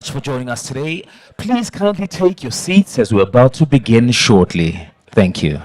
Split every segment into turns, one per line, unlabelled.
much for joining us today. Please kindly take your seats as we're about to begin shortly. Thank you.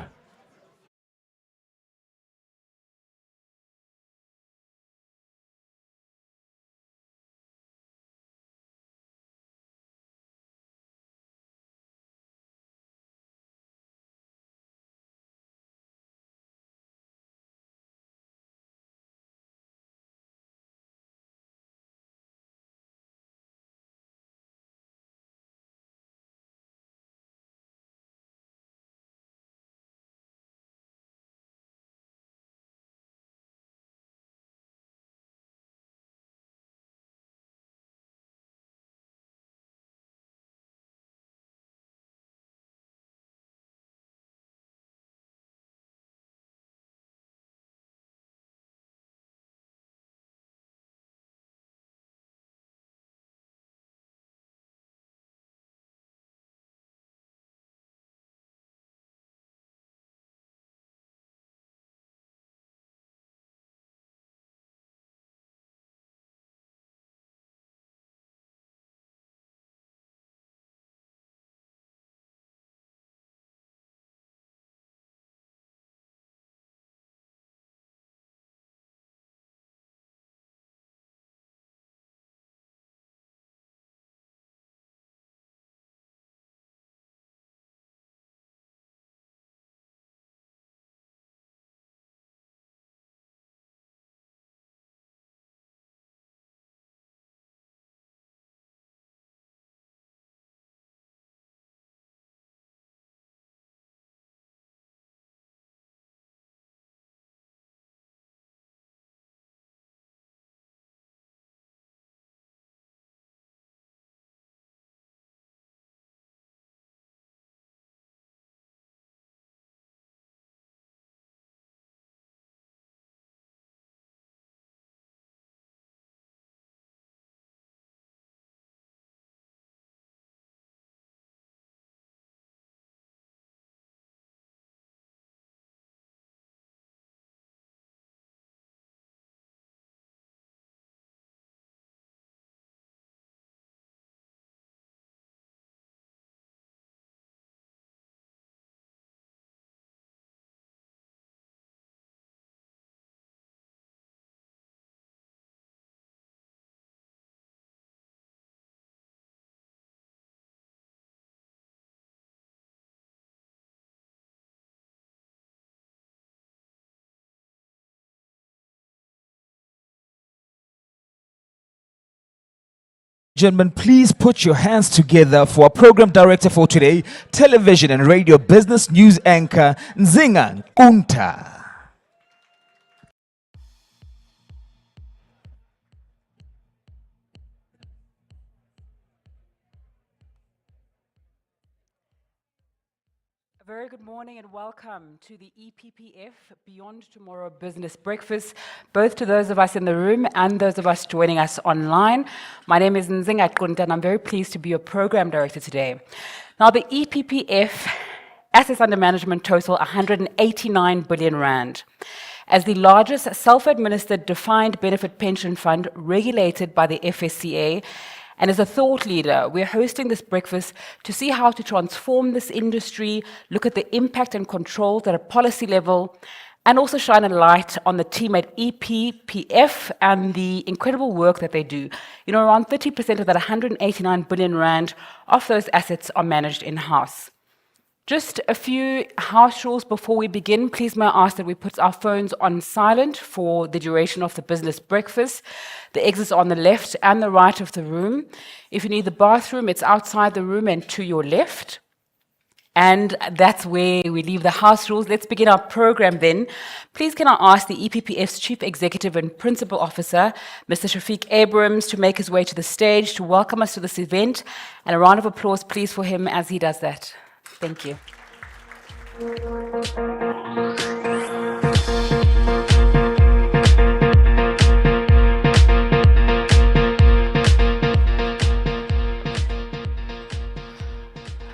Gentlemen, please put your hands together for our program director for today, television and radio business news anchor, Nzinga Unta.
A very good morning and welcome to the EPPF Beyond Tomorrow Business Breakfast, both to those of us in the room and those of us joining us online. My name is Nzinga Kunta and I'm very pleased to be your program director today. Now, the EPPF assets under management total 189 billion rand. As the largest self-administered defined benefit pension fund regulated by the FSCA, and as a thought leader, we're hosting this breakfast to see how to transform this industry, look at the impact and controls at a policy level, and also shine a light on the team at EPPF and the incredible work that they do. You know, around 30% of that 189 billion rand of those assets are managed in-house. Just a few house rules before we begin. Please may I ask that we put our phones on silent for the duration of the business breakfast. The exits are on the left and the right of the room. If you need the bathroom, it's outside the room and to your left. And that's where we leave the house rules. Let's begin our program then. Please can I ask the EPPF's Chief Executive and Principal Officer, Mr. Shafiq Abrams, to make his way to the stage to welcome us to this event. And a round of applause, please, for him as he does that. Thank you.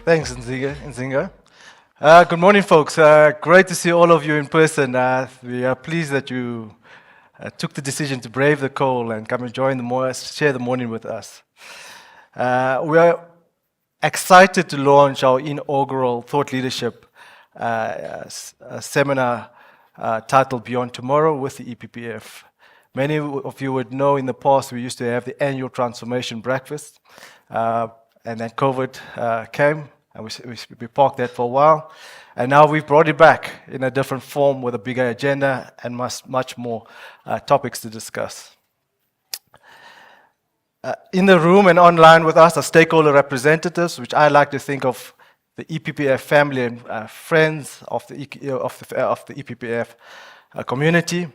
Thanks, Nzinga. Good morning, folks. Great to see all of you in person. We are pleased that you took the decision to brave the cold and come and share the morning with us. We are excited to launch our inaugural thought leadership seminar titled Beyond Tomorrow with the EPPF. Many of you would know in the past we used to have the annual transformation breakfast, and then COVID came, and we parked that for a while. And now we've brought it back in a different form with a bigger agenda and much more topics to discuss. In the room and online with us are stakeholder representatives, which I like to think of the EPPF family and friends of the EPPF community,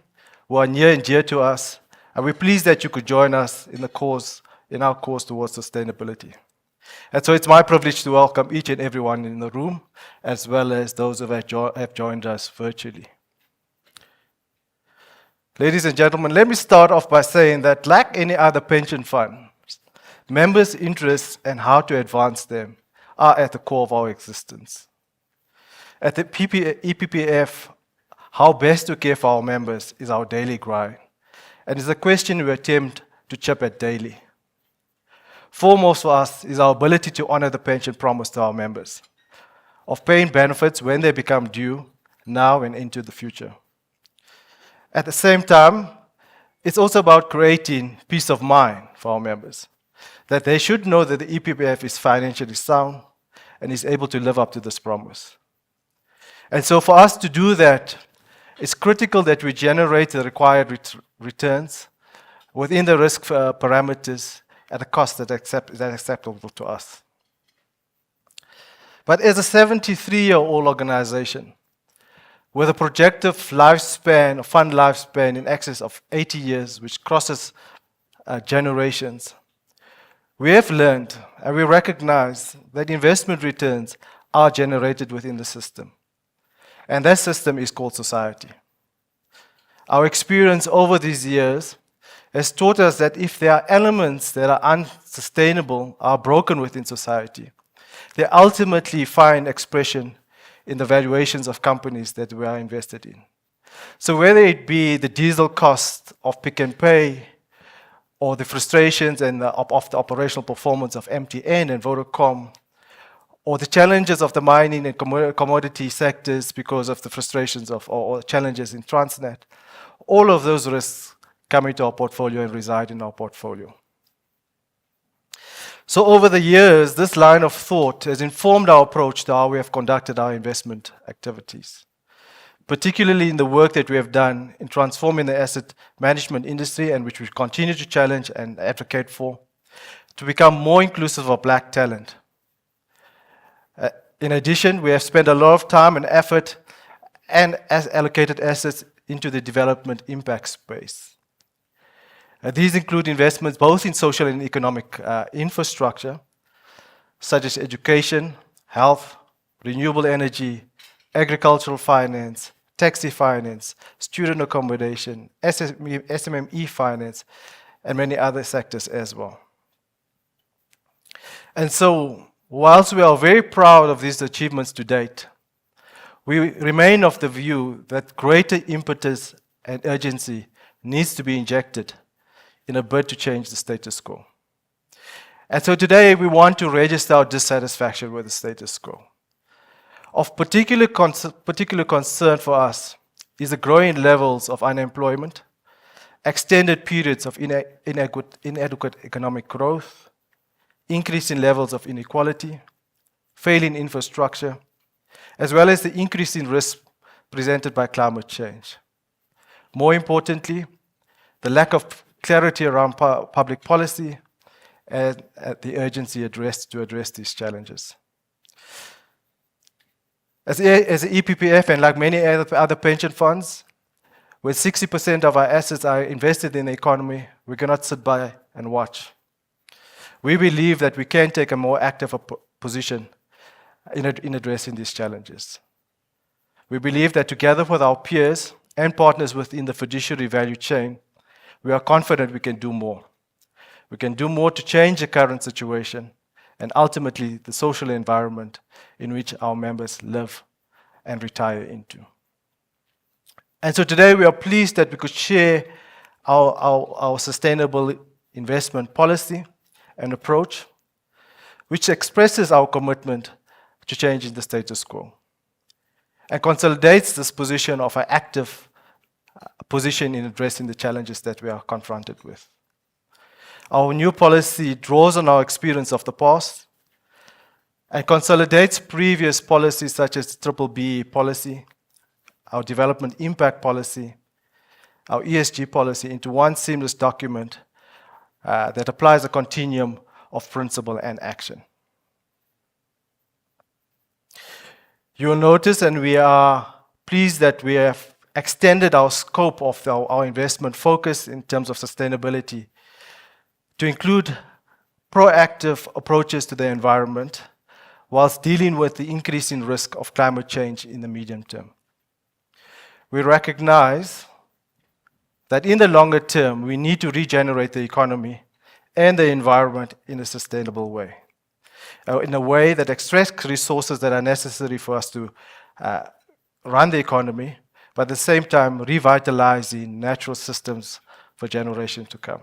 who are near and dear to us. And we're pleased that you could join us in our course towards sustainability. And so it's my privilege to welcome each and everyone in the room, as well as those who have joined us virtually. Ladies and gentlemen, let me start off by saying that, like any other pension fund, members' interests and how to advance them are at the core of our existence. At the EPPF, how best to care for our members is our daily grind, and is a question we attempt to chip at daily. Foremost for us is our ability to honor the pension promise to our members, of paying benefits when they become due, now and into the future. At the same time, it's also about creating peace of mind for our members, that they should know that the EPPF is financially sound and is able to live up to this promise. And so for us to do that, it's critical that we generate the required returns within the risk parameters at a cost that is acceptable to us. But as a 73-year-old organization, with a projected lifespan, fund lifespan in excess of 80 years, which crosses generations, we have learned and we recognize that investment returns are generated within the system. And that system is called society. Our experience over these years has taught us that if there are elements that are unsustainable, are broken within society, they ultimately find expression in the valuations of companies that we are invested in. So whether it be the diesel cost of Pick and Pay, or the frustrations of the operational performance of MTN and Vodacom, or the challenges of the mining and commodity sectors because of the frustrations or challenges in Transnet, all of those risks come into our portfolio and reside in our portfolio. So over the years, this line of thought has informed our approach to how we have conducted our investment activities, particularly in the work that we have done in transforming the asset management industry, and which we continue to challenge and advocate for, to become more inclusive of black talent. In addition, we have spent a lot of time and effort and allocated assets into the development impact space. These include investments both in social and economic infrastructure, such as education, health, renewable energy, agricultural finance, taxi finance, student accommodation, SMME finance, and many other sectors as well. And so, whilst we are very proud of these achievements to date, we remain of the view that greater impetus and urgency needs to be injected in a bid to change the status quo. And so today we want to register our dissatisfaction with the status quo. Of particular concern for us is the growing levels of unemployment, extended periods of inadequate economic growth, increasing levels of inequality, failing infrastructure, as well as the increasing risk presented by climate change. More importantly, the lack of clarity around public policy and the urgency to address these challenges. As the EPPF and like many other pension funds, where 60% of our assets are invested in the economy, we cannot sit by and watch. We believe that we can take a more active position in addressing these challenges. We believe that together with our peers and partners within the fiduciary value chain, we are confident we can do more. We can do more to change the current situation and ultimately the social environment in which our members live and retire into. And so today we are pleased that we could share our sustainable investment policy and approach, which expresses our commitment to changing the status quo and consolidates this position of an active position in addressing the challenges that we are confronted with. Our new policy draws on our experience of the past and consolidates previous policies such as BBB policy, our development impact policy, our ESG policy into one seamless document that applies a continuum of principle and action. You will notice, and we are pleased that we have extended our scope of our investment focus in terms of sustainability to include proactive approaches to the environment whilst dealing with the increasing risk of climate change in the medium term. We recognize that in the longer term, we need to regenerate the economy and the environment in a sustainable way, in a way that extracts resources that are necessary for us to run the economy, but at the same time revitalizing natural systems for generations to come.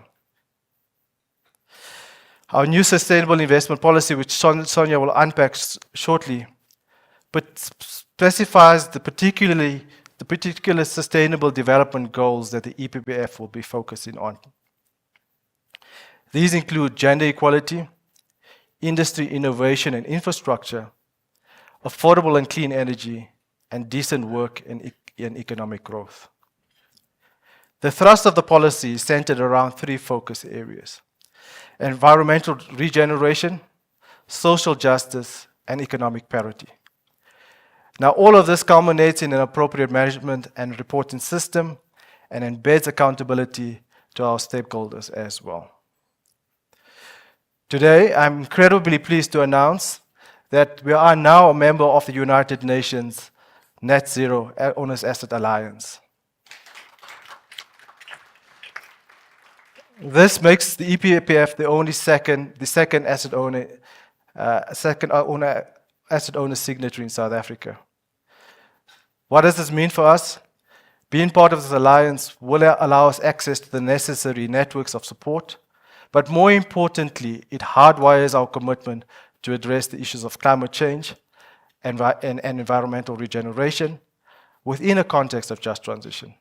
Our new sustainable investment policy, which Sonia will unpack shortly, but specifies the particular sustainable development goals that the EPPF will be focusing on. These include gender equality, industry innovation and infrastructure, affordable and clean energy, and decent work and economic growth. The thrust of the policy is centered around three focus areas: environmental regeneration, social justice, and economic parity. Now, all of this culminates in an appropriate management and reporting system and embeds accountability to our stakeholders as well. Today, I'm incredibly pleased to announce that we are now a member of the United Nations Net Zero Owners Asset Alliance. This makes the EPPF the second asset owner signatory in South Africa. What does this mean for us? Being part of this alliance will allow us access to the necessary networks of support, but more importantly, it hardwires our commitment to address the issues of climate change and environmental regeneration within a context of just transition.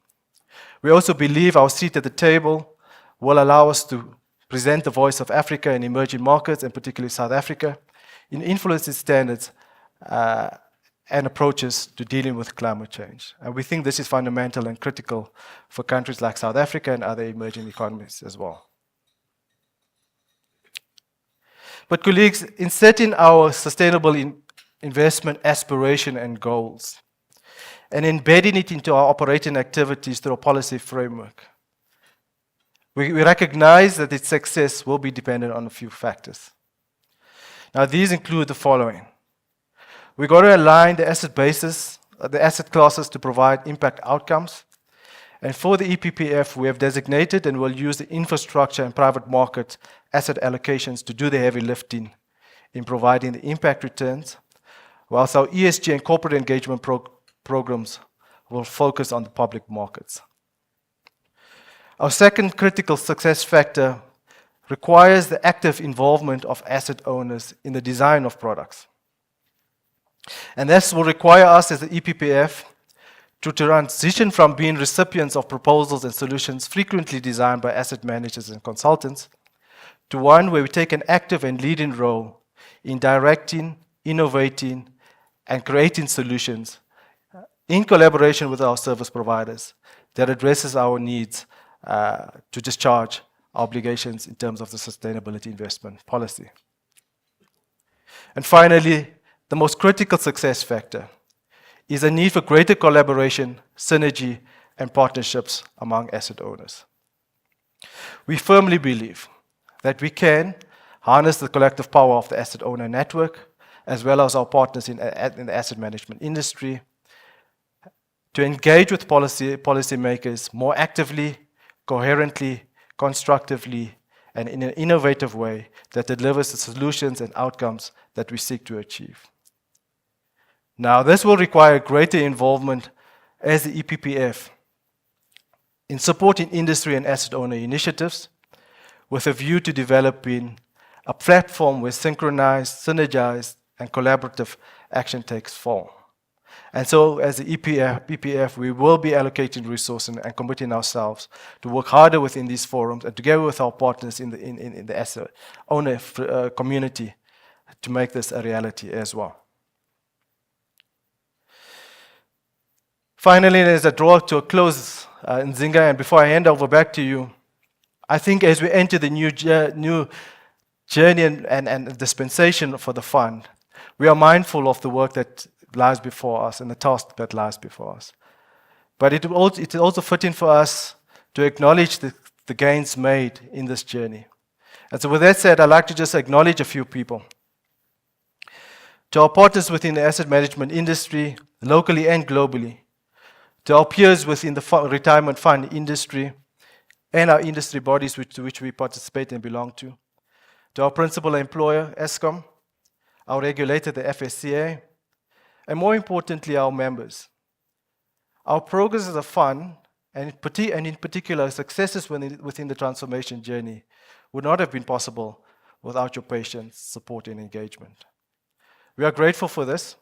We also believe our seat at the table will allow us to present the voice of Africa in emerging markets, and particularly South Africa, in influencing standards and approaches to dealing with climate change. And we think this is fundamental and critical for countries like South Africa and other emerging economies as well. But colleagues, in setting our sustainable investment aspiration and goals, and embedding it into our operating activities through a policy framework, we recognize that its success will be dependent on a few factors. Now, these include the following. We've got to align the asset bases, the asset classes to provide impact outcomes. And for the EPPF, we have designated and will use the infrastructure and private market asset allocations to do the heavy lifting in providing the impact returns, whilst our ESG and corporate engagement programs will focus on the public markets. Our second critical success factor requires the active involvement of asset owners in the design of products. And this will require us as the EPPF to transition from being recipients of proposals and solutions frequently designed by asset managers and consultants to one where we take an active and leading role in directing, innovating, and creating solutions in collaboration with our service providers that addresses our needs to discharge our obligations in terms of the sustainability investment policy. And finally, the most critical success factor is a need for greater collaboration, synergy, and partnerships among asset owners. We firmly believe that we can harness the collective power of the asset owner network, as well as our partners in the asset management industry, to engage with policymakers more actively, coherently, constructively, and in an innovative way that delivers the solutions and outcomes that we seek to achieve. Now, this will require greater involvement as the EPPF in supporting industry and asset owner initiatives with a view to developing a platform where synchronized, synergized, and collaborative action takes form. And so, as the EPF, we will be allocating resources and committing ourselves to work harder within these forums and together with our partners in the asset owner community to make this a reality as well. Finally, as I draw to a close, Nzinga, and before I hand over back to you, I think as we enter the new journey and dispensation for the fund, we are mindful of the work that lies before us and the task that lies before us. But it is also fitting for us to acknowledge the gains made in this journey. And so with that said, I'd like to just acknowledge a few people. To our partners within the asset management industry, locally and globally, to our peers within the retirement fund industry, and our industry bodies to which we participate and belong to our principal employer, Eskom, our regulator, the FSCA, and more importantly, our members. Our progress as a fund, and in particular, successes within the transformation journey, would not have been possible without your patience, support, and engagement. We are grateful for this,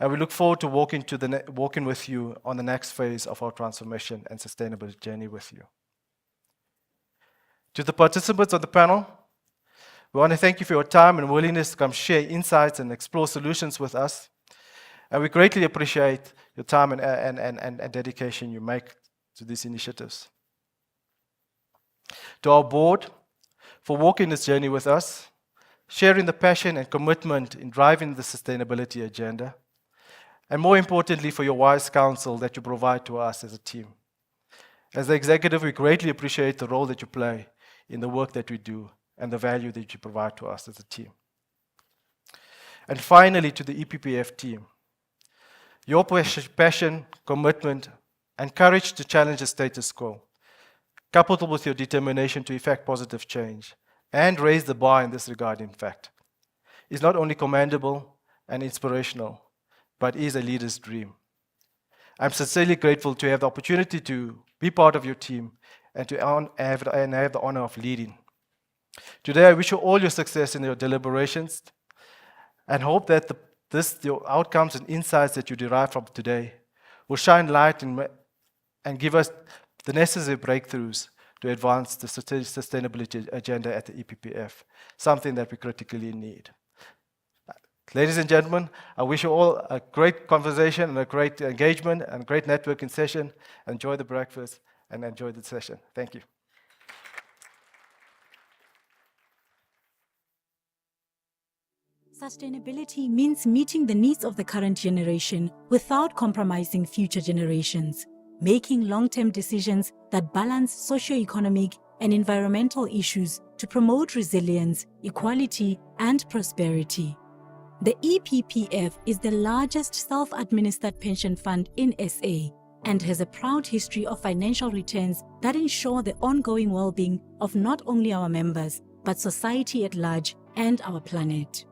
and we look forward to walking with you on the next phase of our transformation and sustainability journey with you. To the participants on the panel, we want to thank you for your time and willingness to come share insights and explore solutions with us. And we greatly appreciate your time and dedication you make to these initiatives. To our board, for walking this journey with us, sharing the passion and commitment in driving the sustainability agenda, and more importantly, for your wise counsel that you provide to us as a team. As the executive, we greatly appreciate the role that you play in the work that we do and the value that you provide to us as a team. And finally, to the EPPF team, your passion, commitment, and courage to challenge the status quo, coupled with your determination to effect positive change and raise the bar in this regard, in fact, is not only commendable and inspirational, but is a leader's dream. I'm sincerely grateful to have the opportunity to be part of your team and to have the honor of leading. Today, I wish you all your success in your deliberations and hope that your outcomes and insights that you derive from today will shine light and give us the necessary breakthroughs to advance the sustainability agenda at the EPPF, something that we critically need. Ladies and gentlemen, I wish you all a great conversation and a great engagement and a great networking session. Enjoy the breakfast and enjoy the session. Thank you.
Sustainability means meeting the needs of the current generation without compromising future generations, making long-term decisions that balance socio-economic and environmental issues to promote resilience, equality, and prosperity. The EPPF is the largest self-administered pension fund in SA and has a proud history of financial returns that ensure the ongoing well-being of not only our members, but society at large and our planet.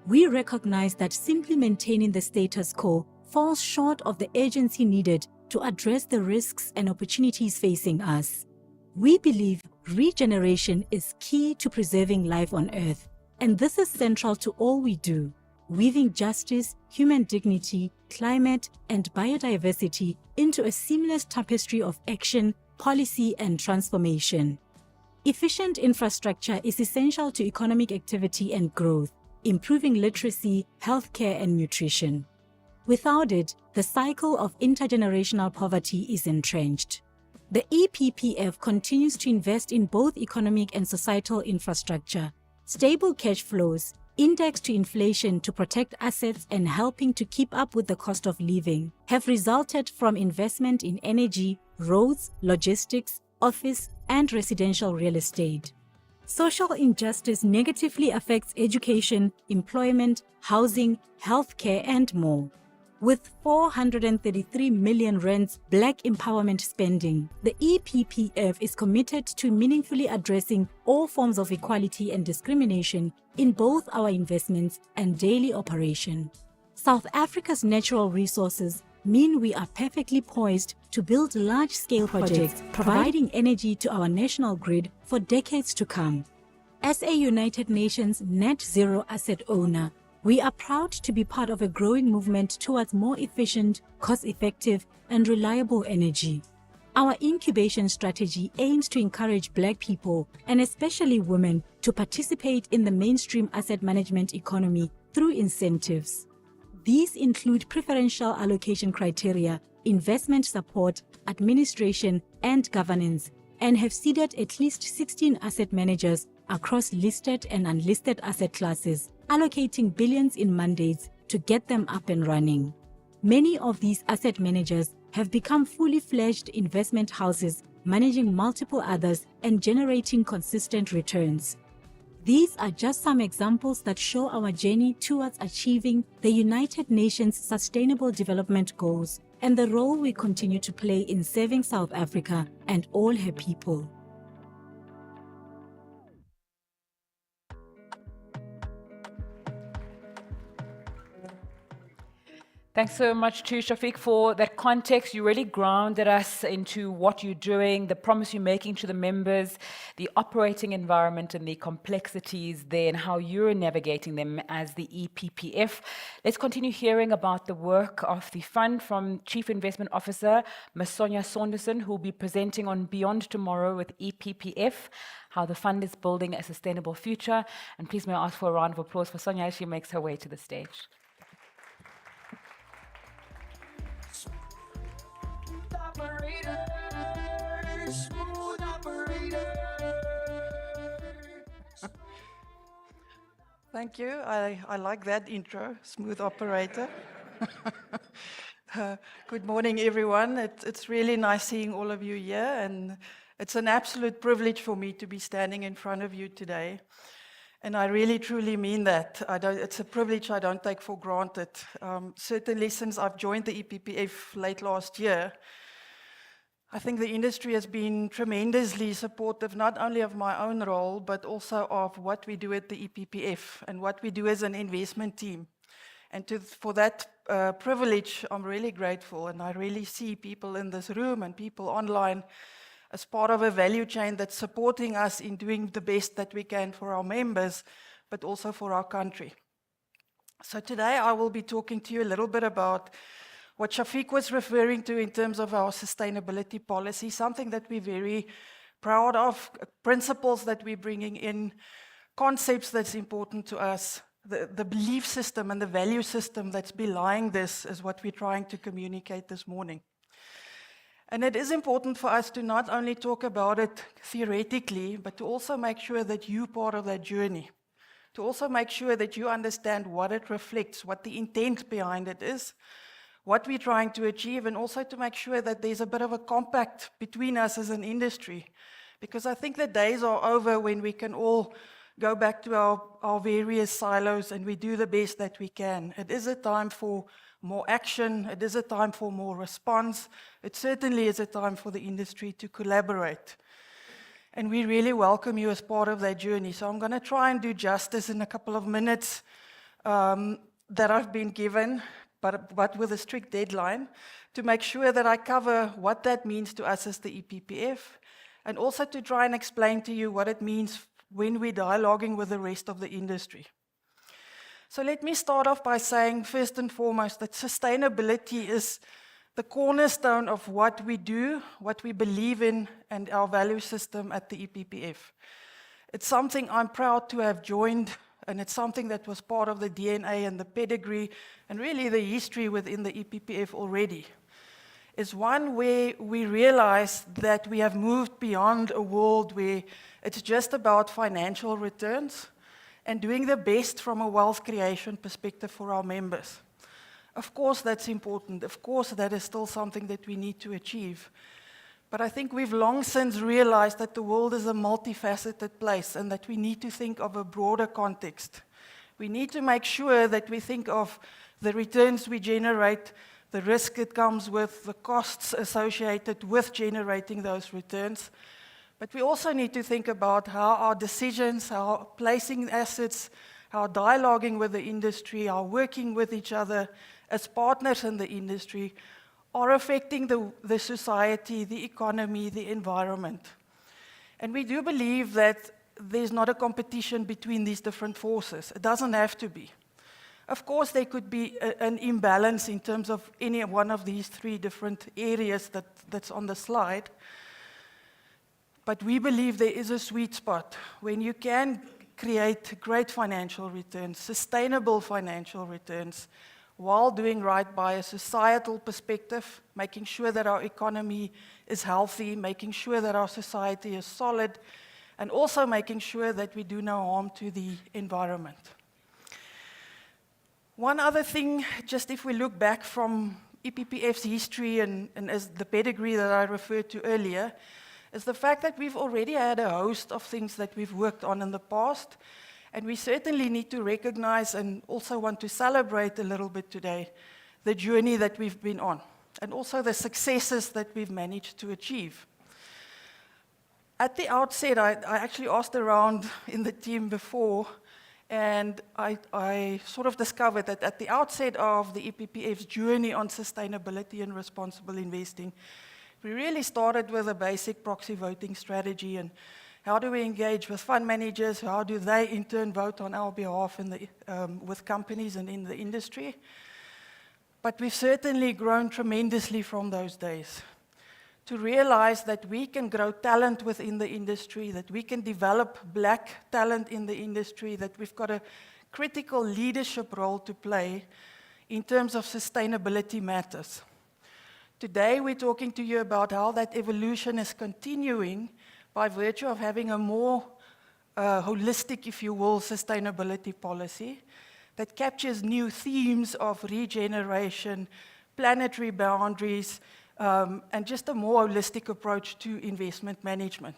We recognize that simply maintaining the status quo falls short of the urgency needed to address the risks and opportunities facing us. We believe regeneration is key to preserving life on Earth, and this is central to all we do, weaving justice, human dignity, climate, and biodiversity into a seamless tapestry of action, policy, and transformation. Efficient infrastructure is essential to economic activity and growth, improving literacy, healthcare, and nutrition. Without it, the cycle of intergenerational poverty is entrenched. The EPPF continues to invest in both economic and societal infrastructure, stable cash flows, indexed to inflation to protect assets and helping to keep up with the cost of living, have resulted from investment in energy, roads, logistics, office, and residential real estate. Social injustice negatively affects education, employment, housing, healthcare, and more. With 433 million rands Black empowerment spending, the EPPF is committed to meaningfully addressing all forms of equality and discrimination in both our investments and daily operation. South Africa's natural resources mean we are perfectly poised to build large-scale projects, providing energy to our national grid for decades to come. As a United Nations net zero asset owner, we are proud to be part of a growing movement towards more efficient, cost-effective, and reliable energy. Our incubation strategy aims to encourage Black people, and especially women, to participate in the mainstream asset management economy through incentives. These include preferential allocation criteria, investment support, administration, and governance, and have seeded at least 16 asset managers across listed and unlisted asset classes, allocating billions in mandates to get them up and running. Many of these asset managers have become fully fledged investment houses, managing multiple others and generating consistent returns. These are just some examples that show our journey towards achieving the United Nations Sustainable Development Goals and the role we continue to play in serving South Africa and all her people.
Thanks so much to Shafiq for that context. You really grounded us into what you're doing, the promise you're making to the members, the operating environment and the complexities there and how you're navigating them as the EPPF. Let's continue hearing about the work of the fund from Chief Investment Officer Ms. Sonia Saunderson, who will be presenting on Beyond Tomorrow with EPPF, how the fund is building a sustainable future. And please may I ask for a round of applause for Sonia as she makes her way to the stage.
Smooth operator. Thank you. I like that intro, smooth operator. Good morning, everyone. It's really nice seeing all of you here, and it's an absolute privilege for me to be standing in front of you today. And I really, truly mean that. It's a privilege I don't take for granted. Certainly since I've joined the EPPF late last year, I think the industry has been tremendously supportive, not only of my own role, but also of what we do at the EPPF and what we do as an investment team. And for that privilege, I'm really grateful. And I really see people in this room and people online as part of a value chain that's supporting us in doing the best that we can for our members, but also for our country. So today I will be talking to you a little bit about what Shafiq was referring to in terms of our sustainability policy, something that we're very proud of, principles that we're bringing in, concepts that's important to us, the belief system and the value system that's belying this is what we're trying to communicate this morning. And it is important for us to not only talk about it theoretically, but to also make sure that you're part of that journey, to also make sure that you understand what it reflects, what the intent behind it is, what we're trying to achieve, and also to make sure that there's a bit of a compact between us as an industry. Because I think the days are over when we can all go back to our various silos and we do the best that we can. It is a time for more action. It is a time for more response. It certainly is a time for the industry to collaborate. And we really welcome you as part of that journey. So I'm going to try and do justice in a couple of minutes that I've been given, but with a strict deadline, to make sure that I cover what that means to us as the EPPF, and also to try and explain to you what it means when we're dialoguing with the rest of the industry. So let me start off by saying, first and foremost, that sustainability is the cornerstone of what we do, what we believe in, and our value system at the EPPF. It's something I'm proud to have joined, and it's something that was part of the DNA and the pedigree and really the history within the EPPF already. It's one where we realize that we have moved beyond a world where it's just about financial returns and doing the best from a wealth creation perspective for our members. Of course, that's important. Of course, that is still something that we need to achieve. But I think we've long since realized that the world is a multifaceted place and that we need to think of a broader context. We need to make sure that we think of the returns we generate, the risk it comes with, the costs associated with generating those returns. But we also need to think about how our decisions, how placing assets, how dialoguing with the industry, how working with each other as partners in the industry are affecting the society, the economy, the environment. And we do believe that there's not a competition between these different forces. It doesn't have to be. Of course, there could be an imbalance in terms of any one of these three different areas that's on the slide. But we believe there is a sweet spot when you can create great financial returns, sustainable financial returns, while doing right by a societal perspective, making sure that our economy is healthy, making sure that our society is solid, and also making sure that we do no harm to the environment. One other thing, just if we look back from EPPF's history and as the pedigree that I referred to earlier, is the fact that we've already had a host of things that we've worked on in the past, and we certainly need to recognize and also want to celebrate a little bit today the journey that we've been on, and also the successes that we've managed to achieve. At the outset, I actually asked around in the team before, and I sort of discovered that at the outset of the EPPF's journey on sustainability and responsible investing, we really started with a basic proxy voting strategy and how do we engage with fund managers, how do they in turn vote on our behalf with companies and in the industry. But we've certainly grown tremendously from those days to realize that we can grow talent within the industry, that we can develop black talent in the industry, that we've got a critical leadership role to play in terms of sustainability matters. Today, we're talking to you about how that evolution is continuing by virtue of having a more holistic, if you will, sustainability policy that captures new themes of regeneration, planetary boundaries, and just a more holistic approach to investment management.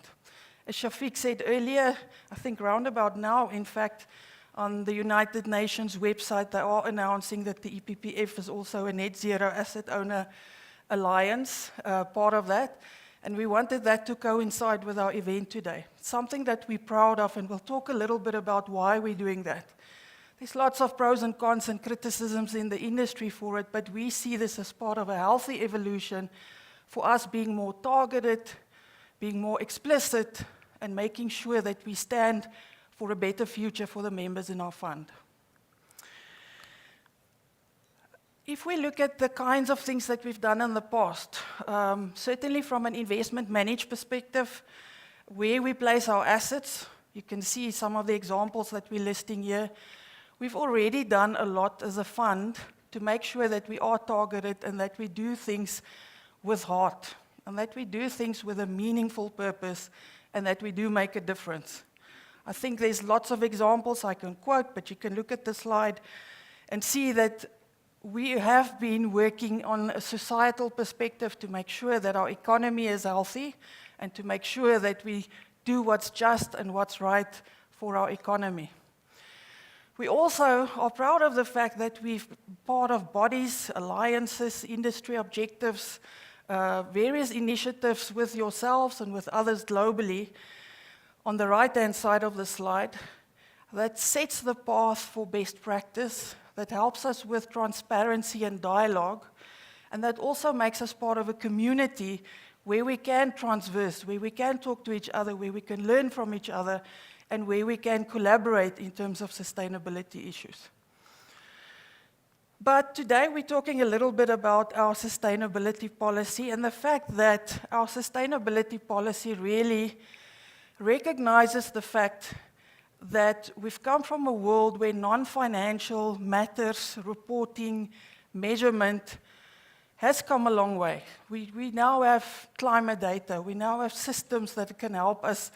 As Shafiq said earlier, I think roundabout now, in fact, on the United Nations website, they are announcing that the EPPF is also a net zero asset owner alliance, part of that. And we wanted that to coincide with our event today. Something that we're proud of, and we'll talk a little bit about why we're doing that. There's lots of pros and cons and criticisms in the industry for it, but we see this as part of a healthy evolution for us being more targeted, being more explicit, and making sure that we stand for a better future for the members in our fund. If we look at the kinds of things that we've done in the past, certainly from an investment managed perspective, where we place our assets, you can see some of the examples that we're listing here. We've already done a lot as a fund to make sure that we are targeted and that we do things with heart, and that we do things with a meaningful purpose, and that we do make a difference. I think there's lots of examples I can quote, but you can look at the slide and see that we have been working on a societal perspective to make sure that our economy is healthy and to make sure that we do what's just and what's right for our economy. We also are proud of the fact that we've part of bodies, alliances, industry objectives, various initiatives with yourselves and with others globally on the right-hand side of the slide that sets the path for best practice, that helps us with transparency and dialogue, and that also makes us part of a community where we can transverse, where we can talk to each other, where we can learn from each other, and where we can collaborate in terms of sustainability issues. But today we're talking a little bit about our sustainability policy and the fact that our sustainability policy really recognizes the fact that we've come from a world where non-financial matters, reporting, measurement has come a long way. We now have climate data. We now have systems that can help us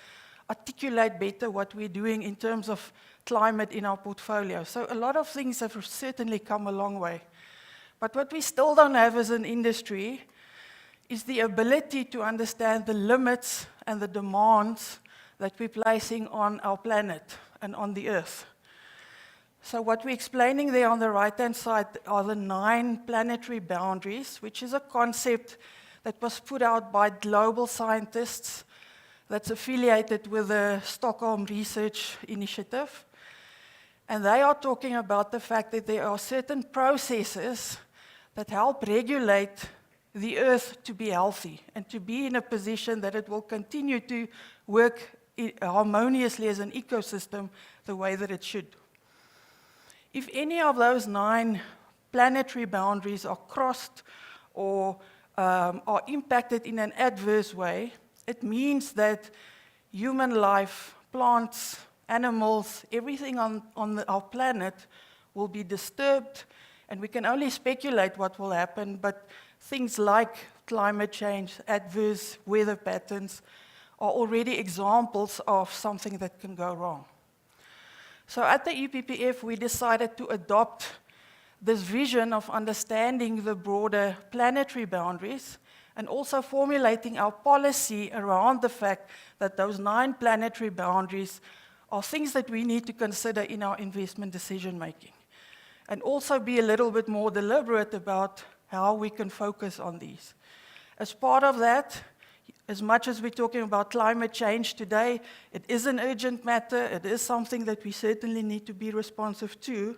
articulate better what we're doing in terms of climate in our portfolio. So a lot of things have certainly come a long way. But what we still don't have as an industry is the ability to understand the limits and the demands that we're placing on our planet and on the Earth. So what we're explaining there on the right-hand side are the 9 planetary boundaries, which is a concept that was put out by global scientists that's affiliated with the Stockholm Research Initiative. And they are talking about the fact that there are certain processes that help regulate the Earth to be healthy and to be in a position that it will continue to work harmoniously as an ecosystem the way that it should. If any of those 9 planetary boundaries are crossed or are impacted in an adverse way, it means that human life, plants, animals, everything on our planet will be disturbed, and we can only speculate what will happen, but things like climate change, adverse weather patterns are already examples of something that can go wrong. So at the EPPF, we decided to adopt this vision of understanding the broader planetary boundaries and also formulating our policy around the fact that those 9 planetary boundaries are things that we need to consider in our investment decision making, and also be a little bit more deliberate about how we can focus on these. As part of that, as much as we're talking about climate change today, it is an urgent matter. It is something that we certainly need to be responsive to.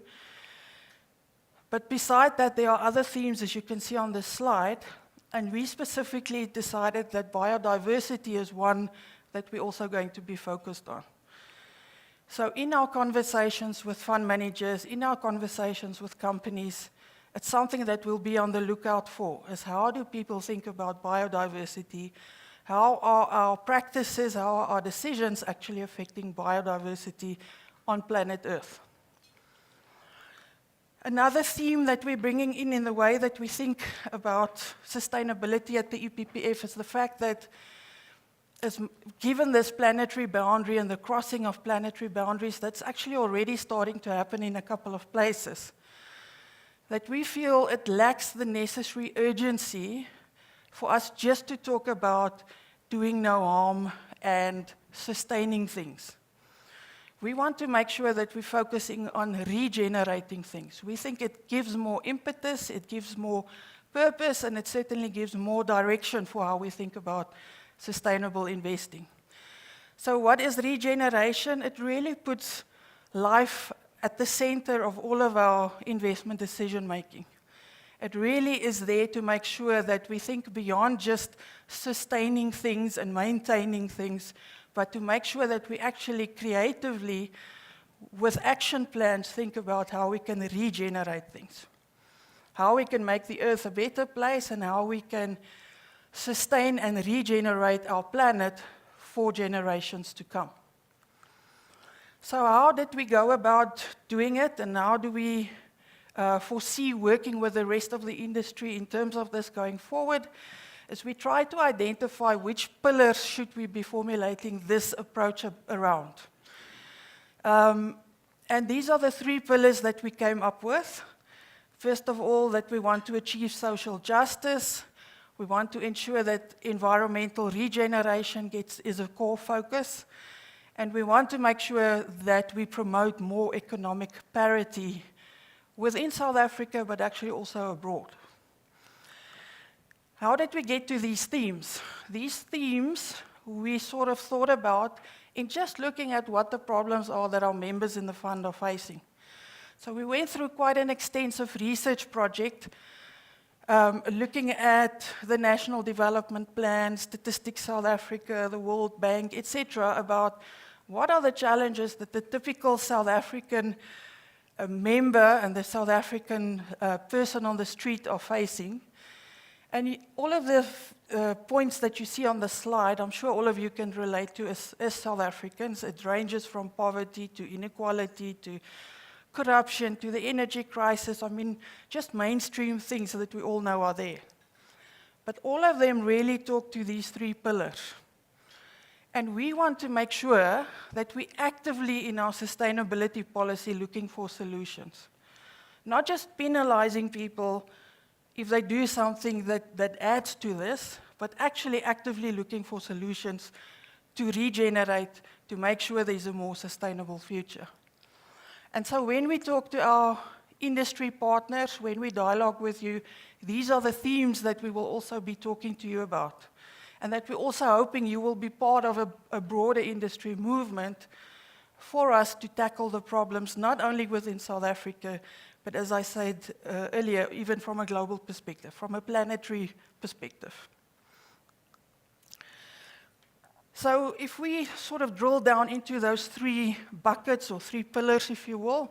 But beside that, there are other themes, as you can see on this slide, and we specifically decided that biodiversity is one that we're also going to be focused on. So in our conversations with fund managers, in our conversations with companies, it's something that we'll be on the lookout for, is how do people think about biodiversity? How are our practices, how are our decisions actually affecting biodiversity on planet Earth? Another theme that we're bringing in the way that we think about sustainability at the EPPF is the fact that given this planetary boundary and the crossing of planetary boundaries, that's actually already starting to happen in a couple of places, that we feel it lacks the necessary urgency for us just to talk about doing no harm and sustaining things. We want to make sure that we're focusing on regenerating things. We think it gives more impetus, it gives more purpose, and it certainly gives more direction for how we think about sustainable investing. So what is regeneration? It really puts life at the center of all of our investment decision making. It really is there to make sure that we think beyond just sustaining things and maintaining things, but to make sure that we actually creatively, with action plans, think about how we can regenerate things, how we can make the Earth a better place, and how we can sustain and regenerate our planet for generations to come. So how did we go about doing it, and how do we foresee working with the rest of the industry in terms of this going forward? Is we try to identify which pillars should we be formulating this approach around. And these are the 3 pillars that we came up with. First of all, that we want to achieve social justice. We want to ensure that environmental regeneration is a core focus. And we want to make sure that we promote more economic parity within South Africa, but actually also abroad. How did we get to these themes? These themes we sort of thought about in just looking at what the problems are that our members in the fund are facing. So we went through quite an extensive research project, looking at the National Development Plan, Statistics South Africa, the World Bank, etc., about what are the challenges that the typical South African member and the South African person on the street are facing. And all of the points that you see on the slide, I'm sure all of you can relate to as South Africans. It ranges from poverty to inequality to corruption to the energy crisis. I mean, just mainstream things that we all know are there. But all of them really talk to these 3 pillars. And we want to make sure that we actively in our sustainability policy looking for solutions. Not just penalizing people if they do something that adds to this, but actually actively looking for solutions to regenerate, to make sure there's a more sustainable future. And so when we talk to our industry partners, when we dialogue with you, these are the themes that we will also be talking to you about. And that we're also hoping you will be part of a broader industry movement for us to tackle the problems, not only within South Africa, but as I said earlier, even from a global perspective, from a planetary perspective. So if we sort of drill down into those three buckets or three pillars, if you will,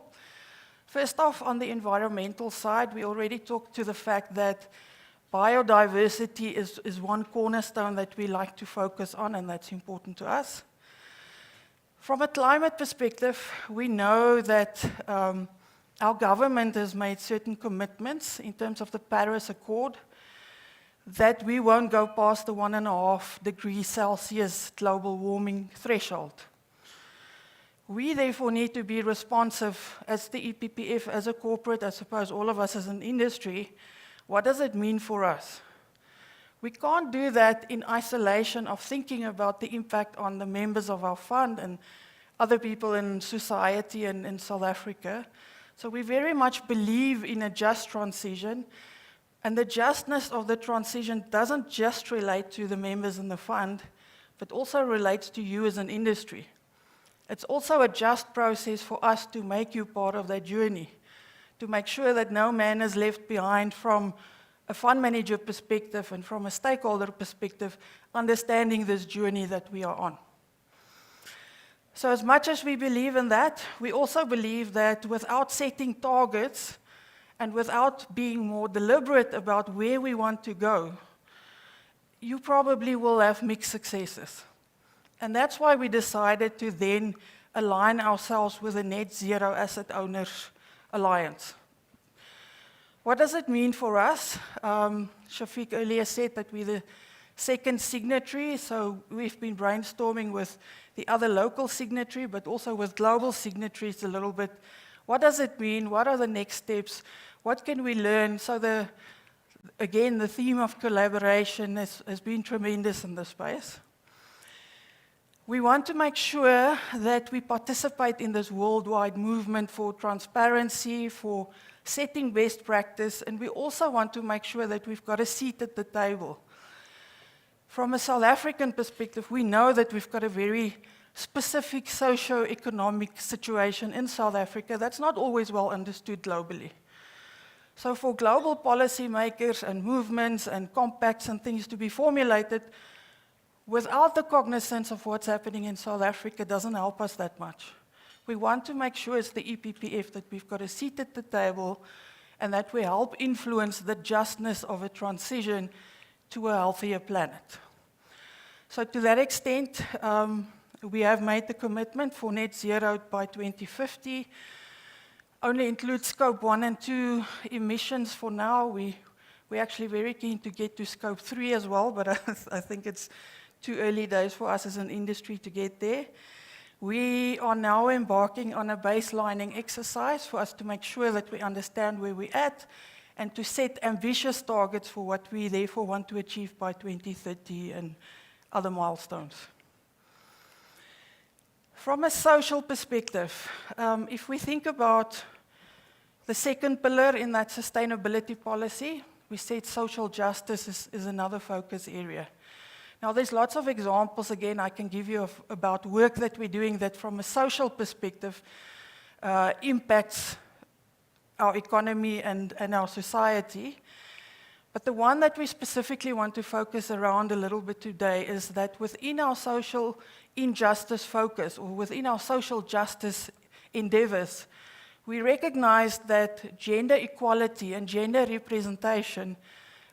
first off, on the environmental side, we already talked to the fact that biodiversity is one cornerstone that we like to focus on, and that's important to us. From a climate perspective, we know that our government has made certain commitments in terms of the Paris Accord that we won't go past the 1.5 degrees Celsius global warming threshold. We therefore need to be responsive as the EPPF, as a corporate, I suppose all of us as an industry. What does it mean for us? We can't do that in isolation of thinking about the impact on the members of our fund and other people in society and in South Africa. So we very much believe in a just transition, and the justness of the transition doesn't just relate to the members in the fund, but also relates to you as an industry. It's also a just process for us to make you part of that journey, to make sure that no man is left behind from a fund manager perspective and from a stakeholder perspective, understanding this journey that we are on. So as much as we believe in that, we also believe that without setting targets and without being more deliberate about where we want to go, you probably will have mixed successes. And that's why we decided to then align ourselves with a Net Zero Asset Owners Alliance. What does it mean for us? Shafiq earlier said that we're the second signatory, so we've been brainstorming with the other local signatory, but also with global signatories a little bit. What does it mean? What are the next steps? What can we learn? So again, the theme of collaboration has been tremendous in this space. We want to make sure that we participate in this worldwide movement for transparency, for setting best practice, and we also want to make sure that we've got a seat at the table. From a South African perspective, we know that we've got a very specific socio-economic situation in South Africa that's not always well understood globally. So for global policymakers and movements and compacts and things to be formulated, without the cognizance of what's happening in South Africa doesn't help us that much. We want to make sure as the EPPF that we've got a seat at the table and that we help influence the justness of a transition to a healthier planet. So to that extent, we have made the commitment for net zero by 2050. Only includes scope 1 and 2 emissions for now. We're actually very keen to get to scope 3 as well, but I think it's too early days for us as an industry to get there. We are now embarking on a baselining exercise for us to make sure that we understand where we're at and to set ambitious targets for what we therefore want to achieve by 2030 and other milestones. From a social perspective, if we think about the second pillar in that sustainability policy, we said social justice is another focus area. Now, there's lots of examples, again, I can give you about work that we're doing that from a social perspective impacts our economy and our society. But the one that we specifically want to focus around a little bit today is that within our social injustice focus, or within our social justice endeavors, we recognize that gender equality and gender representation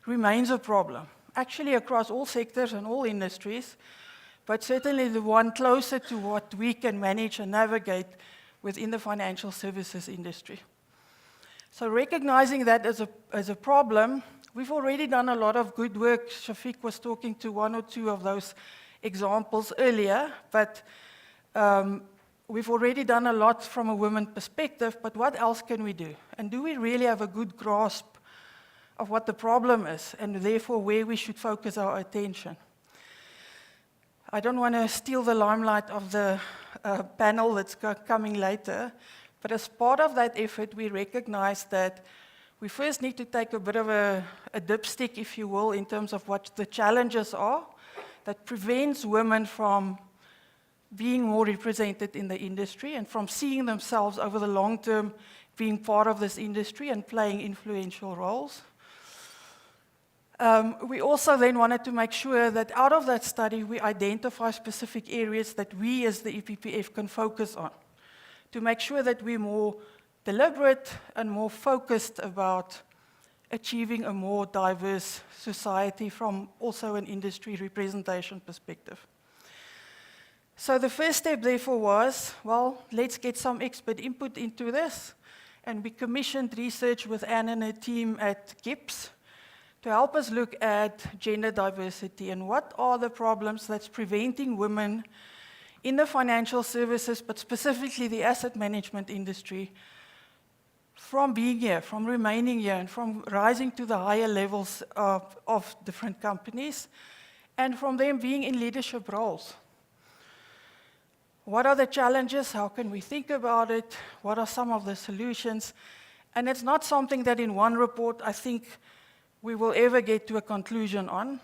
remains a problem, actually across all sectors and all industries, but certainly the one closer to what we can manage and navigate within the financial services industry. So recognizing that as a problem, we've already done a lot of good work. Shafiq was talking to one or two of those examples earlier, but we've already done a lot from a women's perspective, but what else can we do? And do we really have a good grasp of what the problem is, and therefore where we should focus our attention? I don't want to steal the limelight of the panel that's coming later, but as part of that effort, we recognize that we first need to take a bit of a dipstick, if you will, in terms of what the challenges are that prevents women from being more represented in the industry and from seeing themselves over the long term being part of this industry and playing influential roles. We also then wanted to make sure that out of that study, we identify specific areas that we as the EPPF can focus on to make sure that we're more deliberate and more focused about achieving a more diverse society from also an industry representation perspective. So the first step, therefore, was, well, let's get some expert input into this. And we commissioned research with Anne and her team at Eppf to help us look at gender diversity and what are the problems that's preventing women in the financial services, but specifically the asset management industry, from being here, from remaining here, and from rising to the higher levels of different companies, and from them being in leadership roles. What are the challenges? How can we think about it? What are some of the solutions? And it's not something that in one report I think we will ever get to a conclusion on.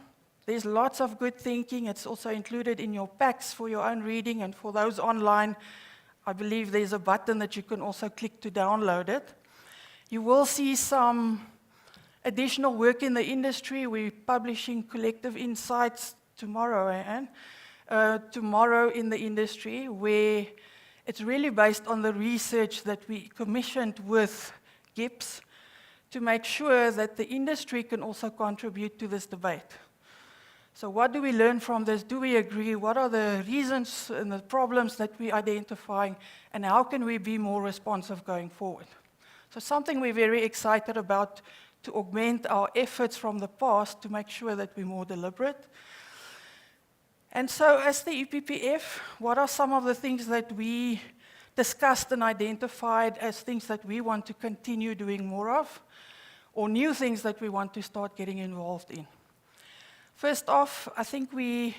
There's lots of good thinking. It's also included in your packs for your own reading, and for those online, I believe there's a button that you can also click to download it. You will see some additional work in the industry. We're publishing collective insights tomorrow, Anne. Tomorrow in the industry, where it's really based on the research that we commissioned with Eppf to make sure that the industry can also contribute to this debate. So what do we learn from this? Do we agree? What are the reasons and the problems that we're identifying? And how can we be more responsive going forward? So something we're very excited about to augment our efforts from the past to make sure that we're more deliberate. And so as the EPPF, what are some of the things that we discussed and identified as things that we want to continue doing more of, or new things that we want to start getting involved in? First off, I think we,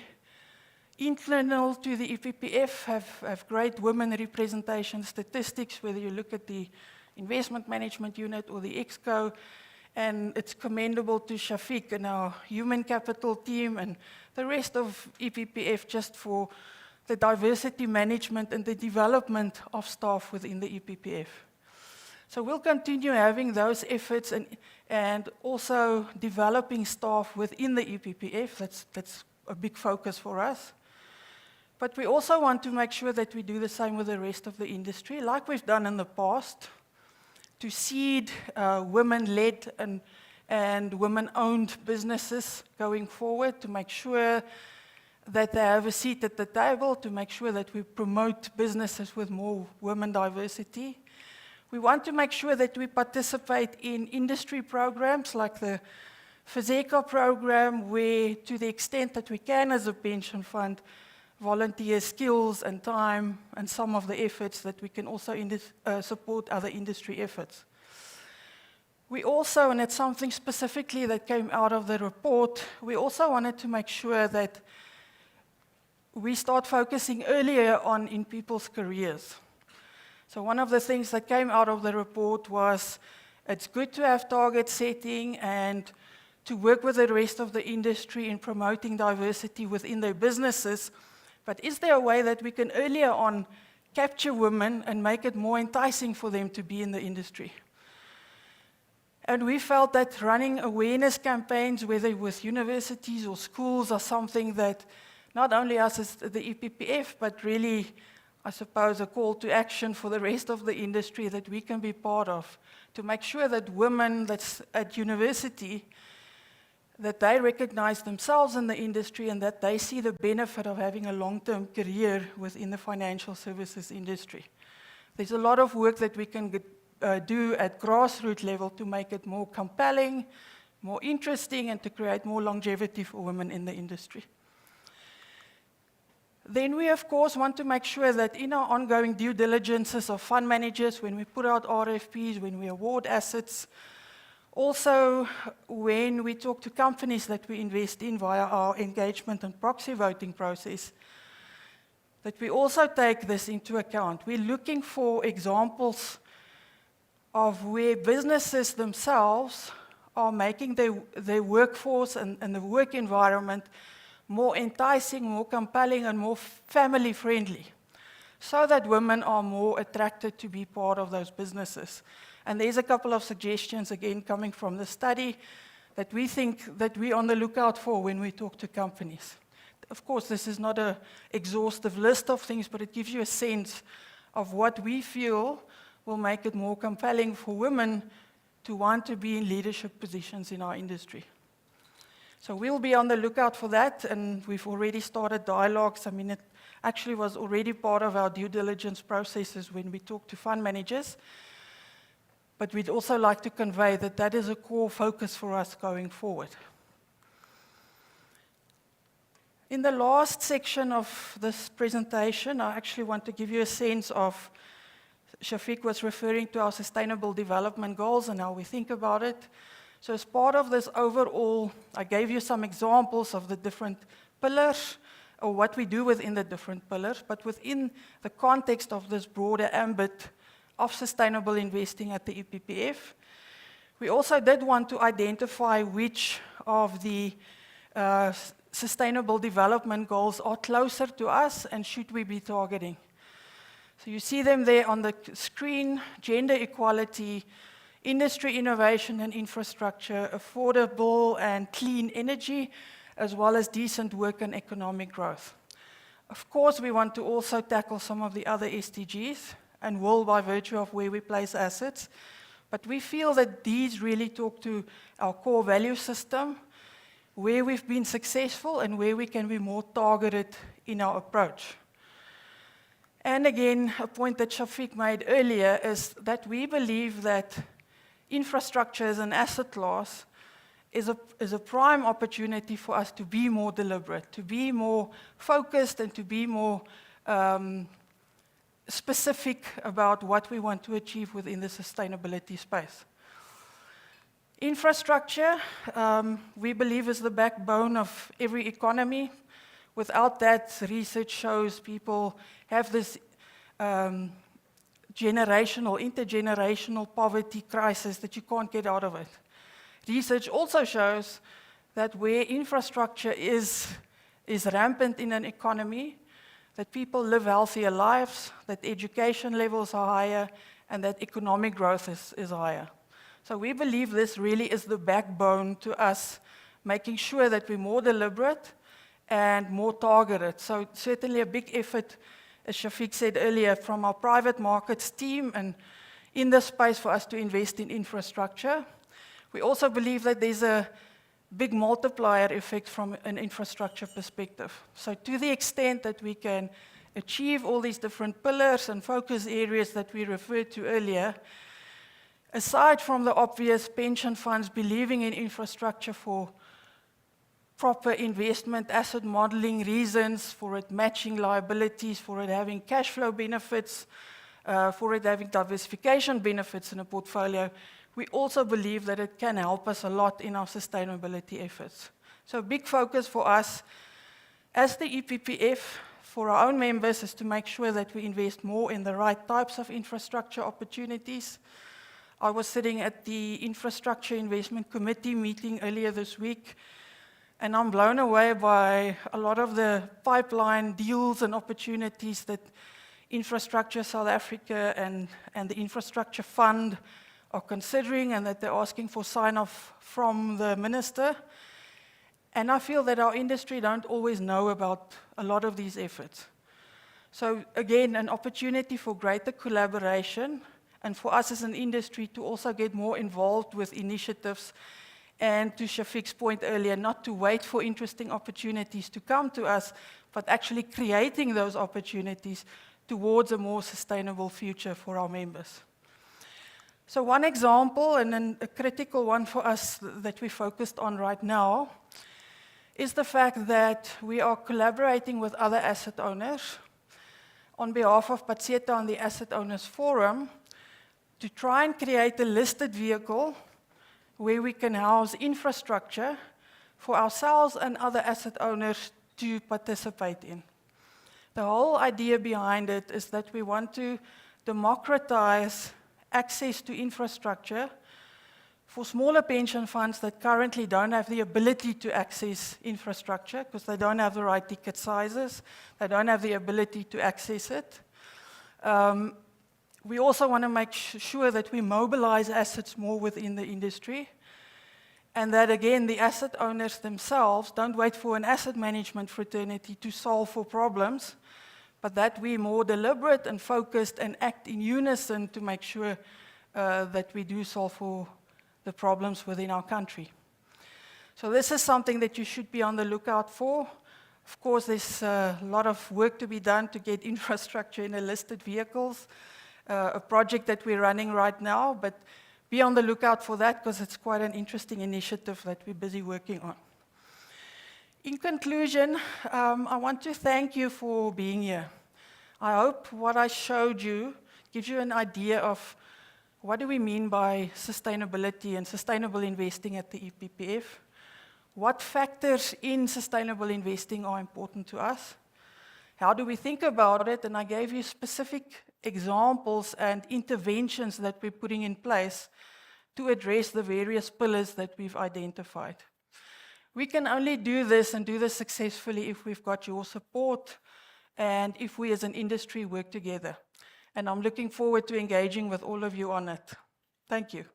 internal to the EPPF, have great women representation statistics, whether you look at the investment management unit or the Exco, and it's commendable to Shafiq and our human capital team and the rest of EPPF just for the diversity management and the development of staff within the EPPF. So we'll continue having those efforts and also developing staff within the EPPF. That's a big focus for us. But we also want to make sure that we do the same with the rest of the industry, like we've done in the past, to seed women-led and women-owned businesses going forward, to make sure that they have a seat at the table, to make sure that we promote businesses with more women diversity. We want to make sure that we participate in industry programs like the FISECA program, where to the extent that we can as a pension fund, volunteer skills and time and some of the efforts that we can also support other industry efforts. We also, and it's something specifically that came out of the report, we also wanted to make sure that we start focusing earlier on in people's careers. So one of the things that came out of the report was it's good to have target setting and to work with the rest of the industry in promoting diversity within their businesses, but is there a way that we can earlier on capture women and make it more enticing for them to be in the industry? And we felt that running awareness campaigns, whether with universities or schools, are something that not only us as the EPPF, but really, I suppose, a call to action for the rest of the industry that we can be part of, to make sure that women that's at university, that they recognize themselves in the industry and that they see the benefit of having a long-term career within the financial services industry. There's a lot of work that we can do at grassroots level to make it more compelling, more interesting, and to create more longevity for women in the industry. Then we, of course, want to make sure that in our ongoing due diligences of fund managers, when we put out RFPs, when we award assets, also when we talk to companies that we invest in via our engagement and proxy voting process, that we also take this into account. We're looking for examples of where businesses themselves are making their workforce and the work environment more enticing, more compelling, and more family-friendly, so that women are more attracted to be part of those businesses. And there's a couple of suggestions, again, coming from the study that we think that we're on the lookout for when we talk to companies. Of course, this is not an exhaustive list of things, but it gives you a sense of what we feel will make it more compelling for women to want to be in leadership positions in our industry. So we'll be on the lookout for that, and we've already started dialogues. I mean, it actually was already part of our due diligence processes when we talk to fund managers. But we'd also like to convey that that is a core focus for us going forward. In the last section of this presentation, I actually want to give you a sense of, Shafiq was referring to our sustainable development goals and how we think about it. So as part of this overall, I gave you some examples of the different pillars, or what we do within the different pillars, but within the context of this broader ambit of sustainable investing at the EPPF, we also did want to identify which of the sustainable development goals are closer to us and should we be targeting. So you see them there on the screen: gender equality, industry innovation and infrastructure, affordable and clean energy, as well as decent work and economic growth. Of course, we want to also tackle some of the other SDGs, and will by virtue of where we place assets. But we feel that these really talk to our core value system, where we've been successful and where we can be more targeted in our approach. And again, a point that Shafiq made earlier is that we believe that infrastructure as an asset class is a prime opportunity for us to be more deliberate, to be more focused, and to be more specific about what we want to achieve within the sustainability space. Infrastructure, we believe, is the backbone of every economy. Without that, research shows people have this intergenerational poverty crisis that you can't get out of it. Research also shows that where infrastructure is rampant in an economy, that people live healthier lives, that education levels are higher, and that economic growth is higher. So we believe this really is the backbone to us making sure that we're more deliberate and more targeted. So certainly a big effort, as Shafiq said earlier, from our private markets team and in this space for us to invest in infrastructure. We also believe that there's a big multiplier effect from an infrastructure perspective. So to the extent that we can achieve all these different pillars and focus areas that we referred to earlier, aside from the obvious pension funds believing in infrastructure for proper investment, asset modeling reasons, for it matching liabilities, for it having cash flow benefits, for it having diversification benefits in a portfolio, we also believe that it can help us a lot in our sustainability efforts. So a big focus for us as the EPPF, for our own members, is to make sure that we invest more in the right types of infrastructure opportunities. I was sitting at the Infrastructure Investment Committee meeting earlier this week, and I'm blown away by a lot of the pipeline deals and opportunities that Infrastructure South Africa and the Infrastructure Fund are considering, and that they're asking for sign-off from the minister. And I feel that our industry don't always know about a lot of these efforts. So again, an opportunity for greater collaboration, and for us as an industry to also get more involved with initiatives, and to Shafiq's point earlier, not to wait for interesting opportunities to come to us, but actually creating those opportunities towards a more sustainable future for our members. So one example, and then a critical one for us that we focused on right now, is the fact that we are collaborating with other asset owners on behalf of Patseta and the Asset Owners Forum to try and create a listed vehicle where we can house infrastructure for ourselves and other asset owners to participate in. The whole idea behind it is that we want to democratize access to infrastructure for smaller pension funds that currently don't have the ability to access infrastructure because they don't have the right ticket sizes, they don't have the ability to access it. We also want to make sure that we mobilize assets more within the industry. And that again, the asset owners themselves don't wait for an asset management fraternity to solve for problems, but that we're more deliberate and focused and act in unison to make sure that we do solve for the problems within our country. So this is something that you should be on the lookout for. Of course, there's a lot of work to be done to get infrastructure in the listed vehicles, a project that we're running right now, but be on the lookout for that because it's quite an interesting initiative that we're busy working on. In conclusion, I want to thank you for being here. I hope what I showed you gives you an idea of what do we mean by sustainability and sustainable investing at the EPPF. What factors in sustainable investing are important to us? How do we think about it? And I gave you specific examples and interventions that we're putting in place to address the various pillars that we've identified. We can only do this and do this successfully if we've got your support and if we as an industry work together. And I'm looking forward to engaging with all of you on it. Thank you.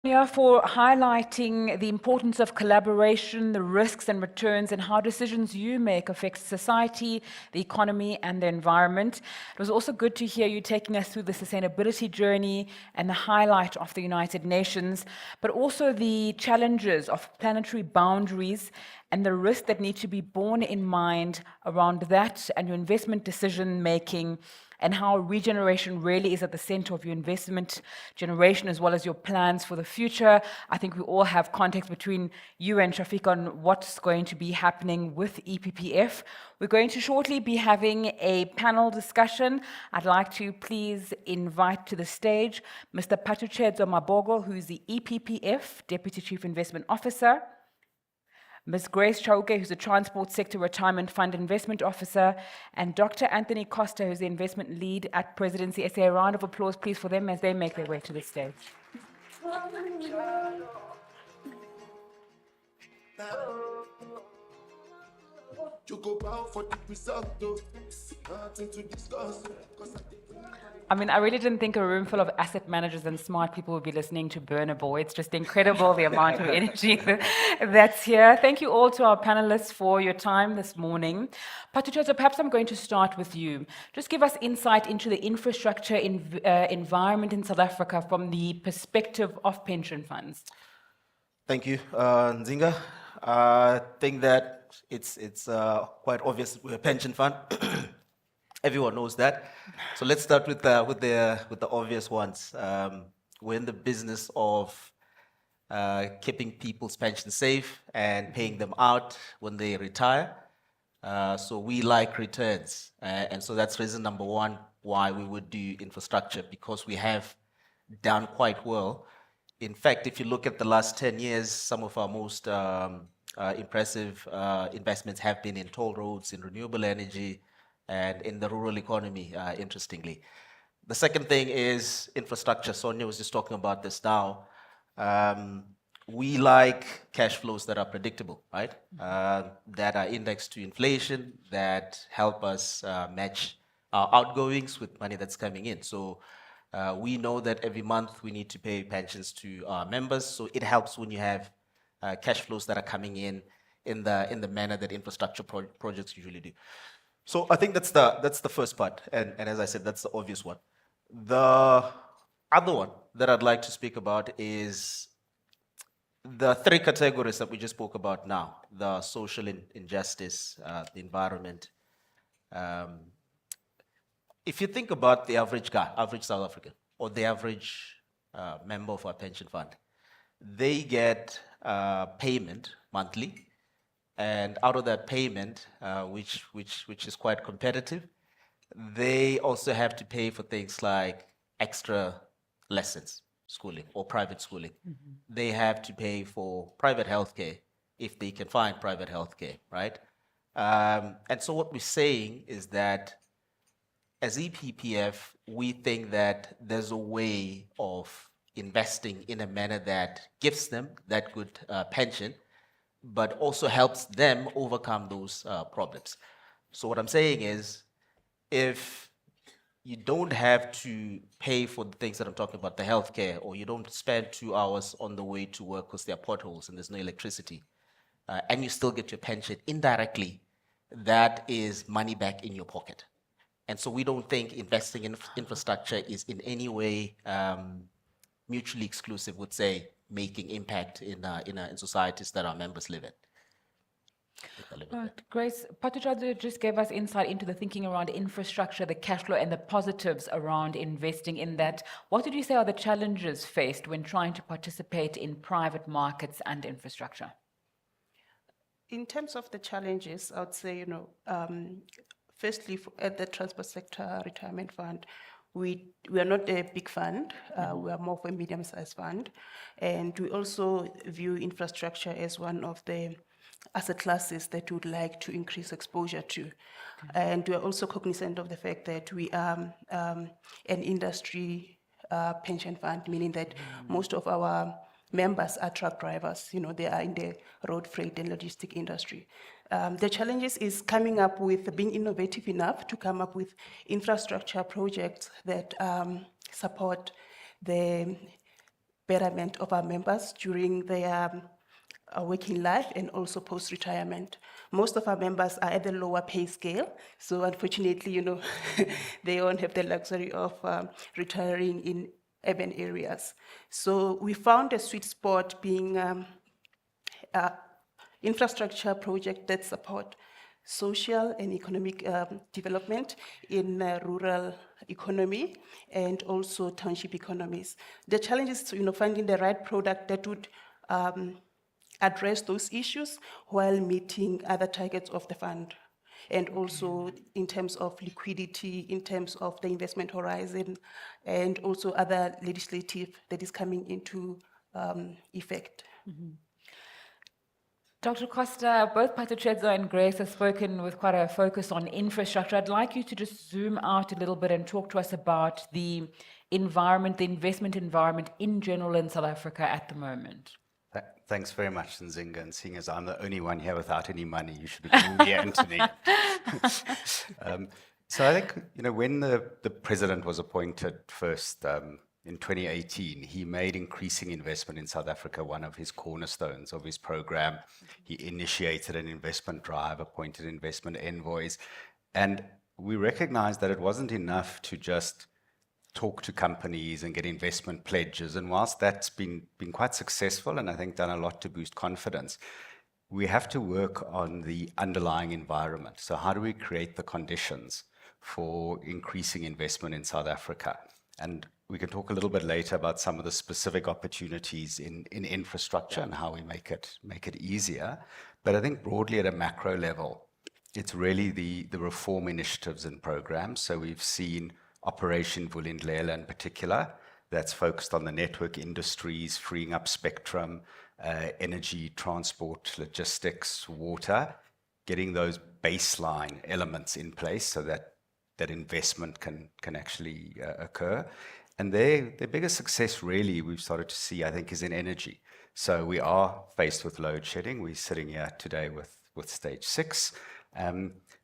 Yeah, for highlighting the importance of collaboration, the risks and returns, and how decisions you make affect society, the economy, and the environment. It was also good to hear you taking us through the sustainability journey and the highlight of the United Nations, but also the challenges of planetary boundaries and the risks that need to be borne in mind around that and your investment decision making, and how regeneration really is at the center of your investment generation as well as your plans for the future. I think we all have context between you and Shafiq on what's going to be happening with EPPF. We're going to shortly be having a panel discussion. I'd like to please invite to the stage Mr. Patuchedzo Mabogo, who's the EPPF Deputy Chief Investment Officer, Ms. Grace Chauke, who's the Transport Sector Retirement Fund Investment Officer, and Dr. Anthony Costa, who's the Investment Lead at Presidency SA. A round of applause, please, for them as they make their way to the stage. I mean, I really didn't think a room full of asset managers and smart people would be listening to Burner Boy. It's just incredible the amount of energy that's here. Thank you all to our panelists for your time this morning. Patuchedzo, perhaps I'm going to start with you. Just give us insight into the infrastructure environment in South Africa from the perspective of pension funds.
Thank you, Nzinga. I think that it's quite obvious we're a pension fund. Everyone knows that. So let's start with the obvious ones. We're in the business of keeping people's pensions safe and paying them out when they retire. So we like returns, and so that's reason number one why we would do infrastructure, because we have done quite well. In fact, if you look at the last 10 years, some of our most impressive investments have been in toll roads, in renewable energy, and in the rural economy, interestingly. The second thing is infrastructure. Sonia was just talking about this now. We like cash flows that are predictable, right? That are indexed to inflation, that help us match our outgoings with money that's coming in. So we know that every month we need to pay pensions to our members. So it helps when you have cash flows that are coming in the manner that infrastructure projects usually do. So I think that's the first part, and as I said, that's the obvious one. The other one that I'd like to speak about is the three categories that we just spoke about now: the social injustice, the environment. If you think about the average guy, average South African, or the average member of our pension fund, they get payment monthly. And out of that payment, which is quite competitive, they also have to pay for things like extra lessons, schooling, or private schooling. Mm-hmm. They have to pay for private healthcare if they can find private healthcare, right? And so what we're saying is that as EPPF, we think that there's a way of investing in a manner that gives them that good pension, but also helps them overcome those problems. So what I'm saying is, if you don't have to pay for the things that I'm talking about, the healthcare, or you don't spend 2 hours on the way to work because there are potholes and there's no electricity, and you still get your pension indirectly, that is money back in your pocket. And so we don't think investing in infrastructure is in any way mutually exclusive with, say, making impact in societies that our members live in.
Right. Grace, Patuchadze just gave us insight into the thinking around infrastructure, the cash flow, and the positives around investing in that. What did you say are the challenges faced when trying to participate in private markets and infrastructure?
In terms of the challenges, I would say, firstly, at the transport sector retirement fund, we are not a big fund. We are more of a medium-sized fund. And we also view infrastructure as one of the asset classes that we would like to increase exposure to. And we are also cognizant of the fact that we are an industry pension fund, meaning that most of our members are truck drivers. They are in the road freight and logistic industry. The challenges is coming up with being innovative enough to come up with infrastructure projects that support the betterment of our members during their working life and also post-retirement. Most of our members are at the lower pay scale, so unfortunately, they won't have the luxury of retiring in urban areas. So we found a sweet spot being infrastructure project that support social and economic development in rural economy and also township economies. The challenge is finding the right product that would address those issues while meeting other targets of the fund. And also in terms of liquidity, in terms of the investment horizon, and also other legislative that is coming into effect.
Dr. Costa, both Patuchadze and Grace have spoken with quite a focus on infrastructure. I'd like you to just zoom out a little bit and talk to us about the environment, the investment environment in general in South Africa at the moment.
Thanks very much, Nzinga. And seeing as I'm the only one here without any money, you should be calling me Anthony. So I think, when the president was appointed first in 2018, he made increasing investment in South Africa one of his cornerstones of his program. He initiated an investment drive, appointed investment envoys. And we recognized that it wasn't enough to just talk to companies and get investment pledges. And whilst that's been quite successful and I think done a lot to boost confidence, we have to work on the underlying environment. So how do we create the conditions for increasing investment in South Africa? And we can talk a little bit later about some of the specific opportunities in infrastructure and how we make it easier. But I think broadly at a macro level, it's really the reform initiatives and programs. So we've seen Operation Vulindlela in particular, that's focused on the network industries, freeing up spectrum, energy, transport, logistics, water, getting those baseline elements in place so that investment can actually occur. And their biggest success really we've started to see, I think, is in energy. So we are faced with load shedding. We're sitting here today with stage 6.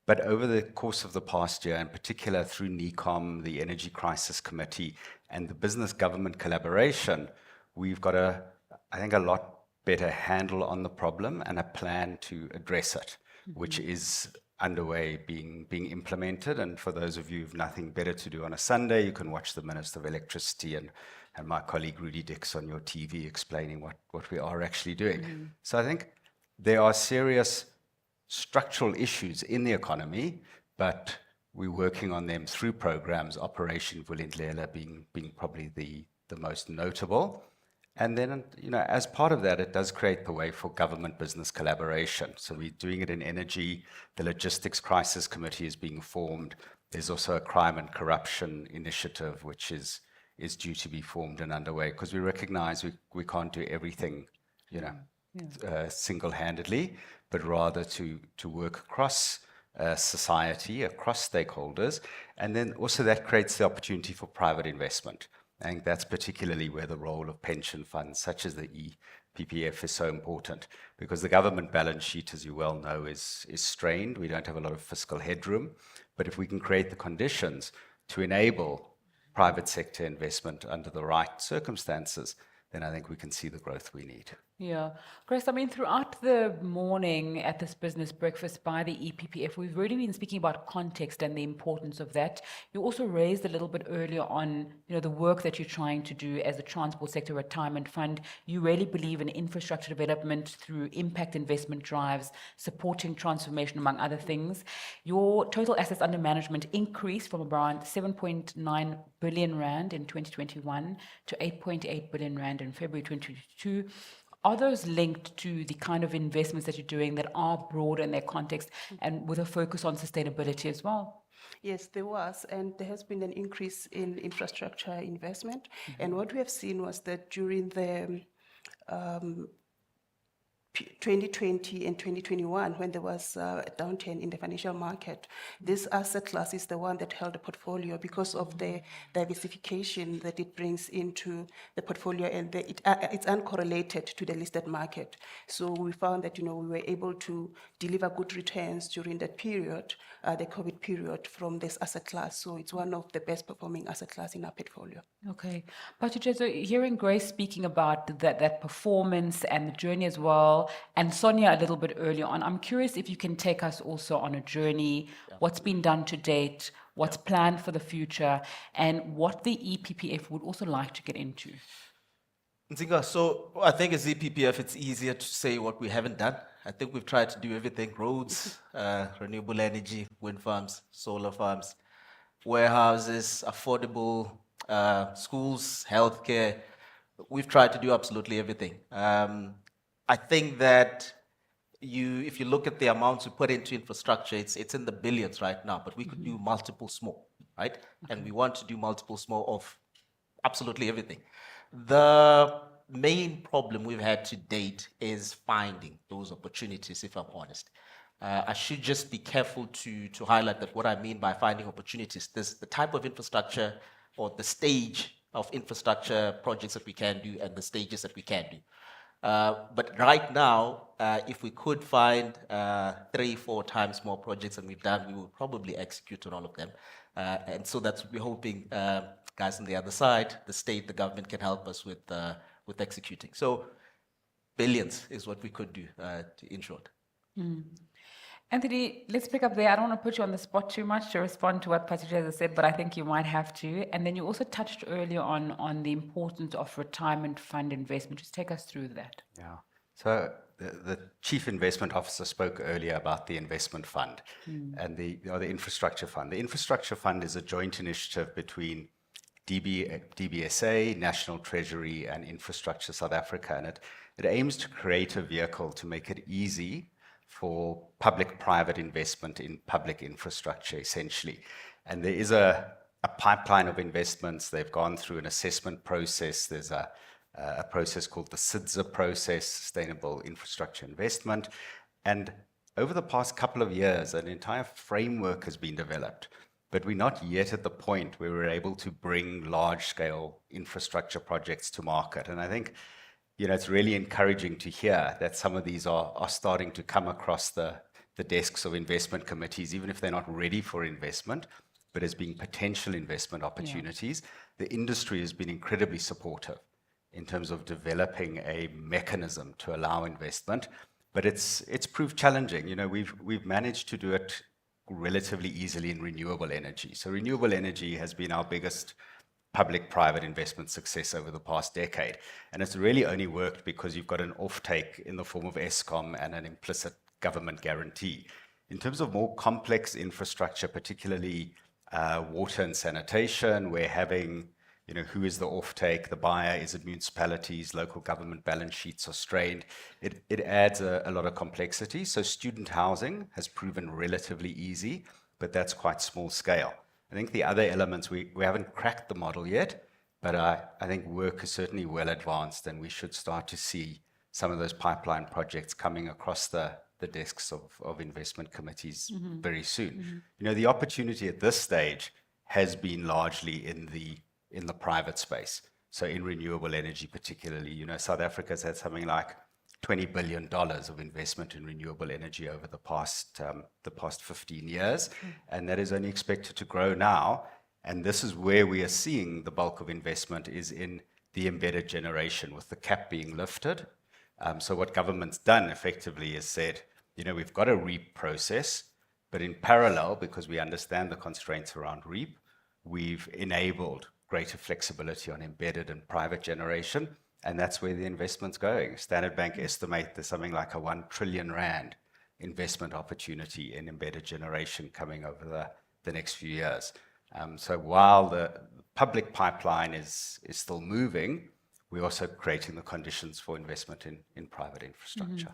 But over the course of the past year, in particular through NECOM, the Energy Crisis Committee, and the business government collaboration, we've got I think a lot better handle on the problem and a plan to address it, which is underway being implemented. And for those of you who've nothing better to do on a Sunday, you can watch the Minister of Electricity and my colleague Rudy Dix on your TV explaining what we are actually doing. So I think there are serious structural issues in the economy, but we're working on them through programs, Operation Vulindlela being probably the most notable. And then, as part of that, it does create the way for government-business collaboration. So we're doing it in energy. The Logistics Crisis Committee is being formed. There's also a crime and corruption initiative, which is due to be formed and underway, because we recognize we can't do everything, single-handedly, but rather to work across society, across stakeholders. And then also that creates the opportunity for private investment. I think that's particularly where the role of pension funds, such as the EPPF, is so important, because the government balance sheet, as you well know, is strained. We don't have a lot of fiscal headroom. But if we can create the conditions to enable private sector investment under the right circumstances, then I think we can see the growth we need.
Yeah. Grace, I mean, throughout the morning at this business breakfast by the EPPF, we've really been speaking about context and the importance of that. You also raised a little bit earlier on, the work that you're trying to do as a transport sector retirement fund. You really believe in infrastructure development through impact investment drives, supporting transformation, among other things. Your total assets under management increased from around 7.9 billion rand in 2021 to 8.8 billion rand in February 2022. Are those linked to the kind of investments that you're doing that are broad in their context and with a focus on sustainability as well?
Yes, there was, and there has been an increase in infrastructure investment. And what we have seen was that during the 2020 and 2021, when there was a downturn in the financial market, this asset class is the one that held the portfolio because of the diversification that it brings into the portfolio, and it's uncorrelated to the listed market. So we found that we were able to deliver good returns during that period, the COVID period, from this asset class. So it's one of the best performing asset class in our portfolio.
Okay. But so hearing Grace speaking about that performance and the journey as well, and Sonia a little bit earlier on, I'm curious if you can take us also on a journey, what's been done to date, what's planned for the future, and what the EPPF would also like to get into.
Nzinga, so I think as EPPF, it's easier to say what we haven't done. I think we've tried to do everything: roads, renewable energy, wind farms, solar farms, warehouses, affordable schools, healthcare. We've tried to do absolutely everything. I think that if you look at the amounts we put into infrastructure, it's in the billions right now, but we could do multiple small, right? And we want to do multiple small of absolutely everything. The main problem we've had to date is finding those opportunities, if I'm honest. I should just be careful to highlight that what I mean by finding opportunities, there's the type of infrastructure or the stage of infrastructure projects that we can do and the stages that we can do. But right now, if we could find 3-4 times more projects than we've done, we will probably execute on all of them. And so that's what we're hoping, guys on the other side, the state, the government can help us with executing. So billions is what we could do, in short.
Anthony, let's pick up there. I don't want to put you on the spot too much to respond to what Patricia said, but I think you might have to. And then you also touched earlier on the importance of retirement fund investment. Just take us through that.
Yeah. So the Chief Investment Officer spoke earlier about the investment fund and the infrastructure fund. The infrastructure fund is a joint initiative between DBSA, National Treasury, and Infrastructure South Africa. And it aims to create a vehicle to make it easy for public-private investment in public infrastructure, essentially. And there is a pipeline of investments. They've gone through an assessment process. There's a process called the SIDSA process, Sustainable Infrastructure Investment. And over the past couple of years, an entire framework has been developed. But we're not yet at the point where we're able to bring large-scale infrastructure projects to market. And I think it's really encouraging to hear that some of these are starting to come across the desks of investment committees, even if they're not ready for investment, but as being potential investment opportunities. The industry has been incredibly supportive in terms of developing a mechanism to allow investment, but it's proved challenging. We've managed to do it relatively easily in renewable energy. So renewable energy has been our biggest public-private investment success over the past decade. And it's really only worked because you've got an offtake in the form of Eskom and an implicit government guarantee. In terms of more complex infrastructure, particularly water and sanitation, where having, who is the offtake, the buyer, is it municipalities, local government balance sheets are strained, it adds a lot of complexity. So student housing has proven relatively easy, but that's quite small scale. I think the other elements, we haven't cracked the model yet, but I think work is certainly well advanced, and we should start to see some of those pipeline projects coming across the desks of investment committees very soon. The opportunity at this stage has been largely in the in the private space. So in renewable energy particularly, you know, South Africa's had something like $20 billion of investment in renewable energy over the past 15 years, and that is only expected to grow now. And this is where we are seeing the bulk of investment is in the embedded generation, with the cap being lifted. So what government's done effectively is said, you know, we've got a REAP process, but in parallel, because we understand the constraints around REAP, we've enabled greater flexibility on embedded and private generation, and that's where the investment's going. Standard Bank estimate there's something like a 1 trillion rand investment opportunity in embedded generation coming over the next few years. So while the public pipeline is still moving, we're also creating the conditions for investment in private infrastructure.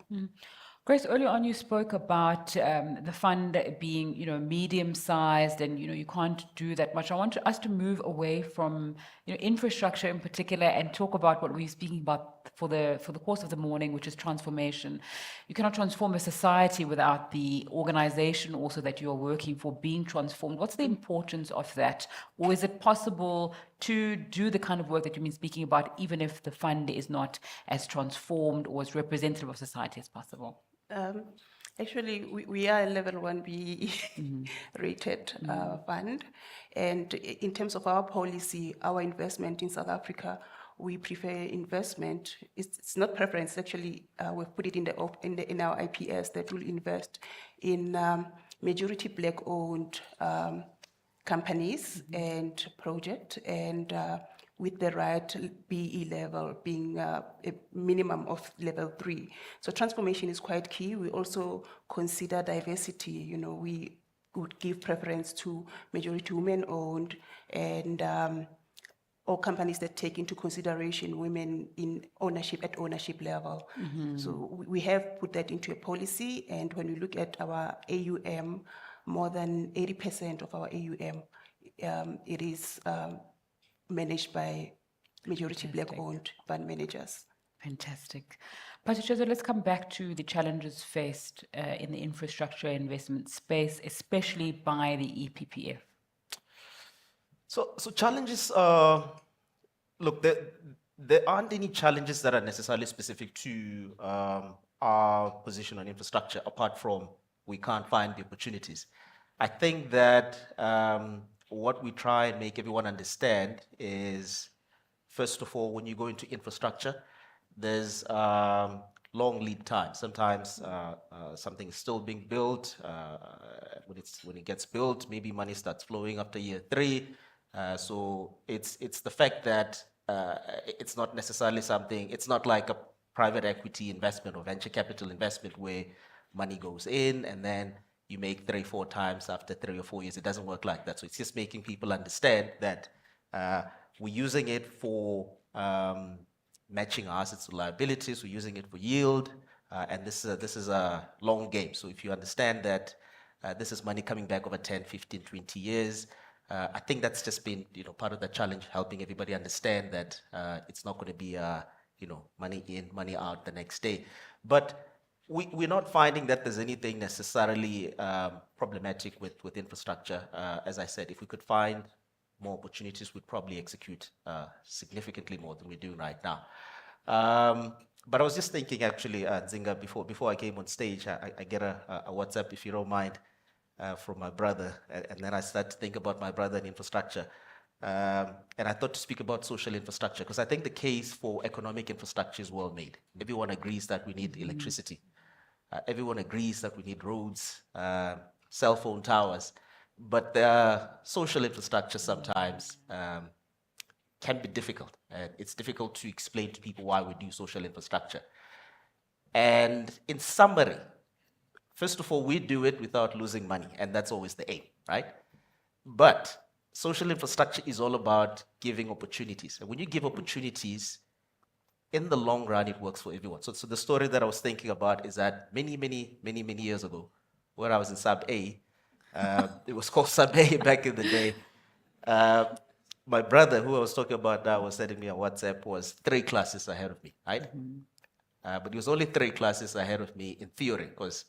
Grace, earlier on you spoke about the fund being, you know, medium-sized, and you know you can't do that much. I want us to move away from, you know, infrastructure in particular and talk about what we're speaking about for the course of the morning, which is transformation. You cannot transform a society without the organization also that you are working for being transformed. What's the importance of that, or is it possible to do the kind of work that you've been speaking about, even if the fund is not as transformed or as representative of society as possible?
Actually, we are a level 1B rated fund. And in terms of our policy, our investment in South Africa, we prefer investment. It's not preference, actually, we've put it in our IPS that will invest in majority black-owned companies and project, and with the right BE level being a minimum of level 3. So transformation is quite key. We also consider diversity. You know, we would give preference to majority women-owned and or companies that take into consideration women in ownership at ownership level. So we have put that into a policy, and when we look at our AUM, more than 80% of our AUM, it is managed by majority black-owned fund managers.
Fantastic. Patricia, let's come back to the challenges faced in the infrastructure investment space, especially by the EPPF.
So challenges, look, there aren't any challenges that are necessarily specific to our position on infrastructure, apart from we can't find the opportunities. I think that what we try and make everyone understand is, first of all, when you go into infrastructure, there's long lead time. Sometimes something is still being built. When it gets built, maybe money starts flowing after year 3. So it's the fact that it's not necessarily something, it's not like a private equity investment or venture capital investment where money goes in and then you make 3-4 times after 3 or 4 years. It doesn't work like that. So it's just making people understand that we're using it for matching our assets to liabilities. We're using it for yield, and this is a long game. So if you understand that this is money coming back over 10, 15, 20 years, I think that's just been, part of the challenge, helping everybody understand that it's not going to be money in, money out the next day. But we're not finding that there's anything necessarily problematic with infrastructure. As I said, if we could find more opportunities, we'd probably execute significantly more than we're doing right now. But I was just thinking, actually, Nzinga, before I came on stage, I get a WhatsApp, if you don't mind, from my brother, and then I started to think about my brother and infrastructure. And I thought to speak about social infrastructure, because I think the case for economic infrastructure is well made. Everyone agrees that we need electricity. Everyone agrees that we need roads, cell phone towers. But the social infrastructure sometimes can be difficult. It's difficult to explain to people why we do social infrastructure. And in summary, first of all, we do it without losing money, and that's always the aim, right? But social infrastructure is all about giving opportunities. And when you give opportunities, in the long run, it works for everyone. So the story that I was thinking about is that many years ago, when I was in Sub A, it was called Sub A back in the day. My brother, who I was talking about now, was sending me a WhatsApp, was 3 classes ahead of me, right? But he was only 3 classes ahead of me in theory, because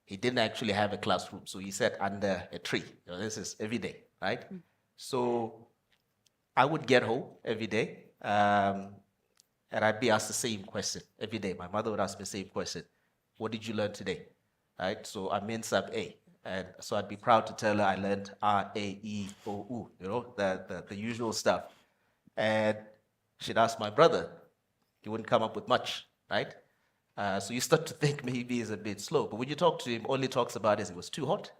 he didn't actually have a classroom. So he sat under a tree. This is every day, right? So I would get home every day, and I'd be asked the same question every day. My mother would ask me the same question: "What did you learn today?" Right? So I'm in sub A, and so I'd be proud to tell her I learned R, A, E, O, U. You know, the usual stuff. And she'd ask my brother, he wouldn't come up with much, right? So you start to think maybe he's a bit slow. But when you talk to him, all he talks about is it was too hot,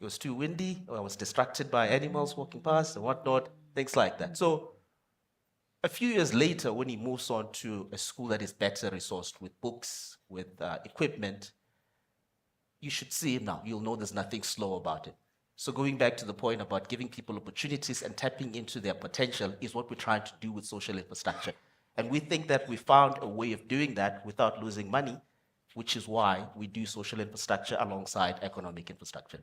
it was too windy, or I was distracted by animals walking past and whatnot, things like that. So a few years later, when he moves on to a school that is better resourced with books, with equipment, you should see him now. You'll know there's nothing slow about it. So going back to the point about giving people opportunities and tapping into their potential is what we're trying to do with social infrastructure. And we think that we found a way of doing that without losing money, which is why we do social infrastructure alongside economic infrastructure.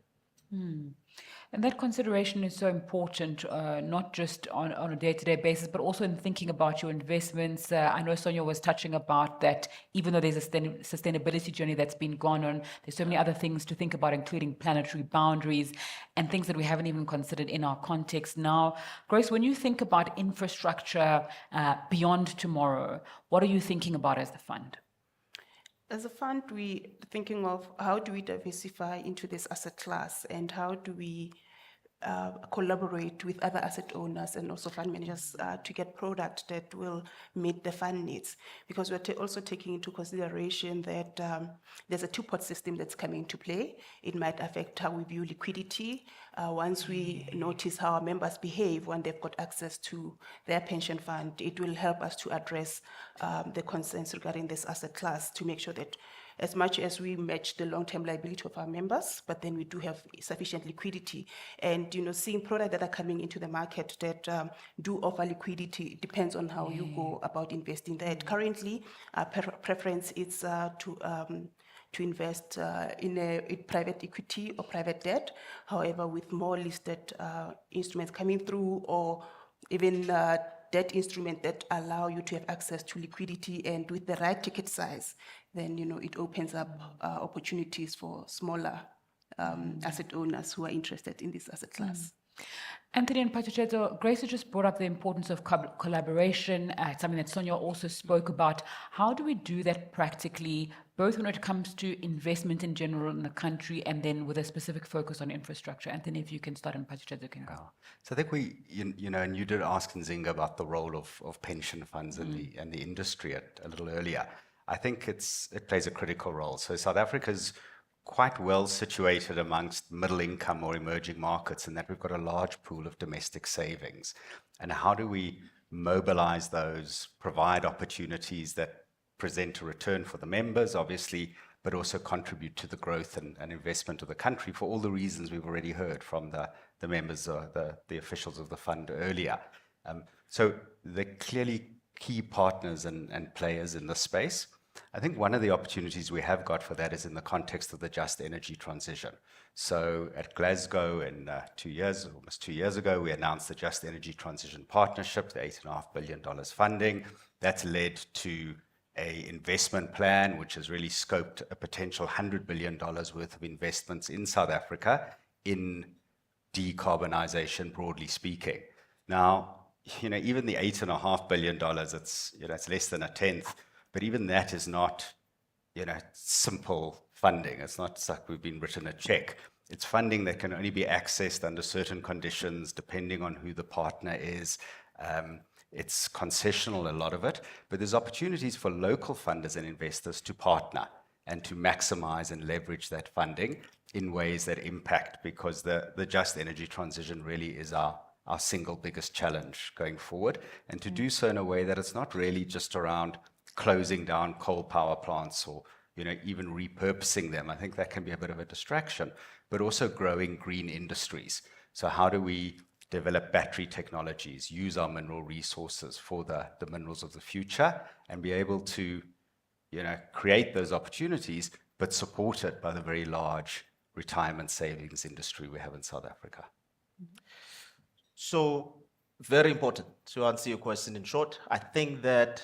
And that consideration is so important, not just on a day-to-day basis, but also in thinking about your investments. I know Sonia was touching about that, even though there's a sustainability journey that's been gone on, there's so many other things to think about, including planetary boundaries and things that we haven't even considered in our context now. Grace, when you think about infrastructure beyond tomorrow, what are you thinking about as the fund?
As a fund, we're thinking of how do we diversify into this asset class, and how do we collaborate with other asset owners and also fund managers to get product that will meet the fund needs. Because we're also taking into consideration that there's a two-pot system that's coming into play. It might affect how we view liquidity. Once we notice how our members behave when they've got access to their pension fund, it will help us to address the concerns regarding this asset class to make sure that as much as we match the long-term liability of our members, but then we do have sufficient liquidity. And, seeing products that are coming into the market that do offer liquidity, it depends on how you go about investing there. Currently, our preference is to invest in private equity or private debt. However, with more listed instruments coming through, or even debt instruments that allow you to have access to liquidity and with the right ticket size, then it opens up opportunities for smaller asset owners who are interested in this asset class.
Anthony and Pachucheto, Grace has just brought up the importance of collaboration, something that Sonia also spoke about. How do we do that practically, both when it comes to investment in general in the country and then with a specific focus on infrastructure? Anthony, if you can start, and Pachucheto can go.
So I think and you did ask Nzinga about the role of pension funds and the industry a little earlier. I think it plays a critical role. So South Africa's quite well situated amongst middle income or emerging markets, in that we've got a large pool of domestic savings. And how do we mobilize those, provide opportunities that present a return for the members, obviously, but also contribute to the growth and investment of the country for all the reasons we've already heard from the members or the officials of the fund earlier. So they're clearly key partners and players in this space. I think one of the opportunities we have got for that is in the context of the just energy transition. So at Glasgow almost 2 years ago, we announced the Just Energy Transition Partnership, the $8.5 billion funding. That's led to an investment plan, which has really scoped a potential $100 billion worth of investments in South Africa in decarbonization, broadly speaking. Now, even the $8.5 billion, it's less than a tenth. But even that is not, simple funding. It's not like we've been written a check. It's funding that can only be accessed under certain conditions, depending on who the partner is. It's concessional, a lot of it. But there's opportunities for local funders and investors to partner and to maximize and leverage that funding in ways that impact, because the just energy transition really is our single biggest challenge going forward. And to do so in a way that it's not really just around closing down coal power plants or even repurposing them. I think that can be a bit of a distraction, but also growing green industries. So how do we develop battery technologies, use our mineral resources for the minerals of the future, and be able to create those opportunities, but supported by the very large retirement savings industry we have in South Africa?
So very important to answer your question in short. I think that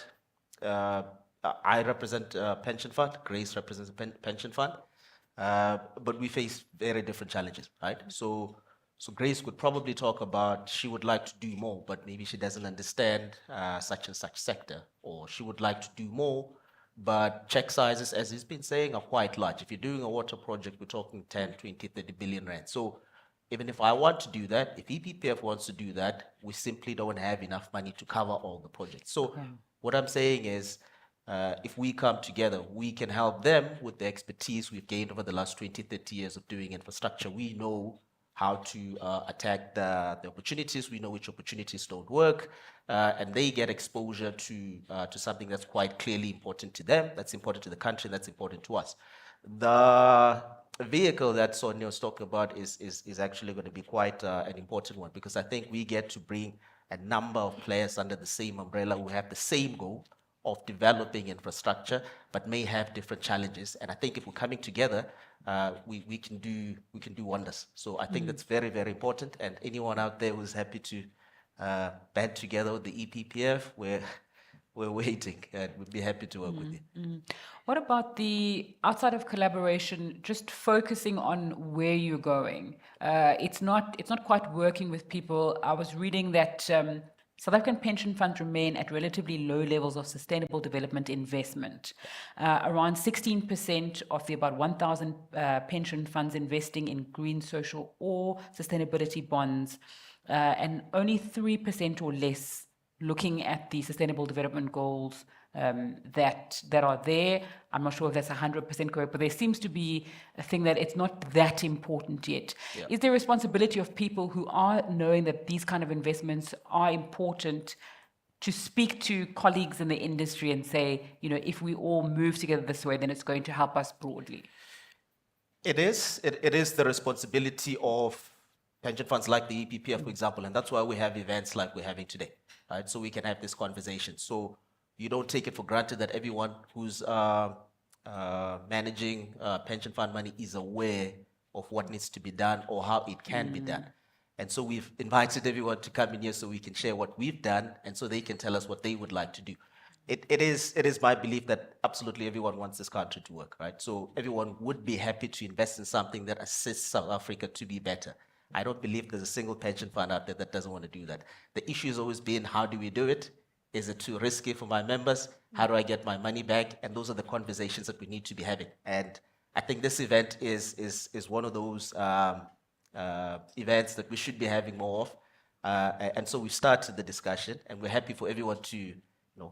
I represent a pension fund, Grace represents a pension fund, but we face very different challenges, right? So So Grace could probably talk about she would like to do more, but maybe she doesn't understand such and such sector, or she would like to do more, but check sizes, as he's been saying, are quite large. If you're doing a water project, we're talking 10, 20, 30 billion rand. So even if I want to do that, if EPPF wants to do that, we simply don't have enough money to cover all the projects. So what I'm saying is, if we come together, we can help them with the expertise we've gained over the last 20, 30 years of doing infrastructure. We know how to attack the opportunities. We know which opportunities don't work, and they get exposure to something that's quite clearly important to them, that's important to the country, that's important to us. The vehicle that Sonia was talking about is actually going to be quite an important one, because I think we get to bring a number of players under the same umbrella who have the same goal of developing infrastructure, but may have different challenges. And I think if we're coming together, we can do wonders. So I think that's very, very important. And anyone out there who's happy to band together with the EPPF, we're waiting, and we'd be happy to work with you.
What about the outside of collaboration, just focusing on where you're going? It's not quite working with people. I was reading that South African pension funds remain at relatively low levels of sustainable development investment. Around 16% of the about 1,000 pension funds investing in green, social, or sustainability bonds, and only 3% or less looking at the sustainable development goals that are there. I'm not sure if that's 100% correct, but there seems to be a thing that it's not that important yet.
Yeah.
Is there a responsibility of people who are knowing that these kind of investments are important to speak to colleagues in the industry and say, you know, if we all move together this way, then it's going to help us broadly?
It is the responsibility of pension funds like the EPPF, for example, and that's why we have events like we're having today, right? So we can have this conversation. So you don't take it for granted that everyone who's managing pension fund money is aware of what needs to be done or how it can be done. And so we've invited everyone to come in here so we can share what we've done, and so they can tell us what they would like to do. It is my belief that absolutely everyone wants this country to work, right? So everyone would be happy to invest in something that assists South Africa to be better. I don't believe there's a single pension fund out there that doesn't want to do that. The issue has always been, how do we do it? Is it too risky for my members? How do I get my money back? And those are the conversations that we need to be having. And I think this event is one of those events that we should be having more of. And so we started the discussion, and we're happy for everyone to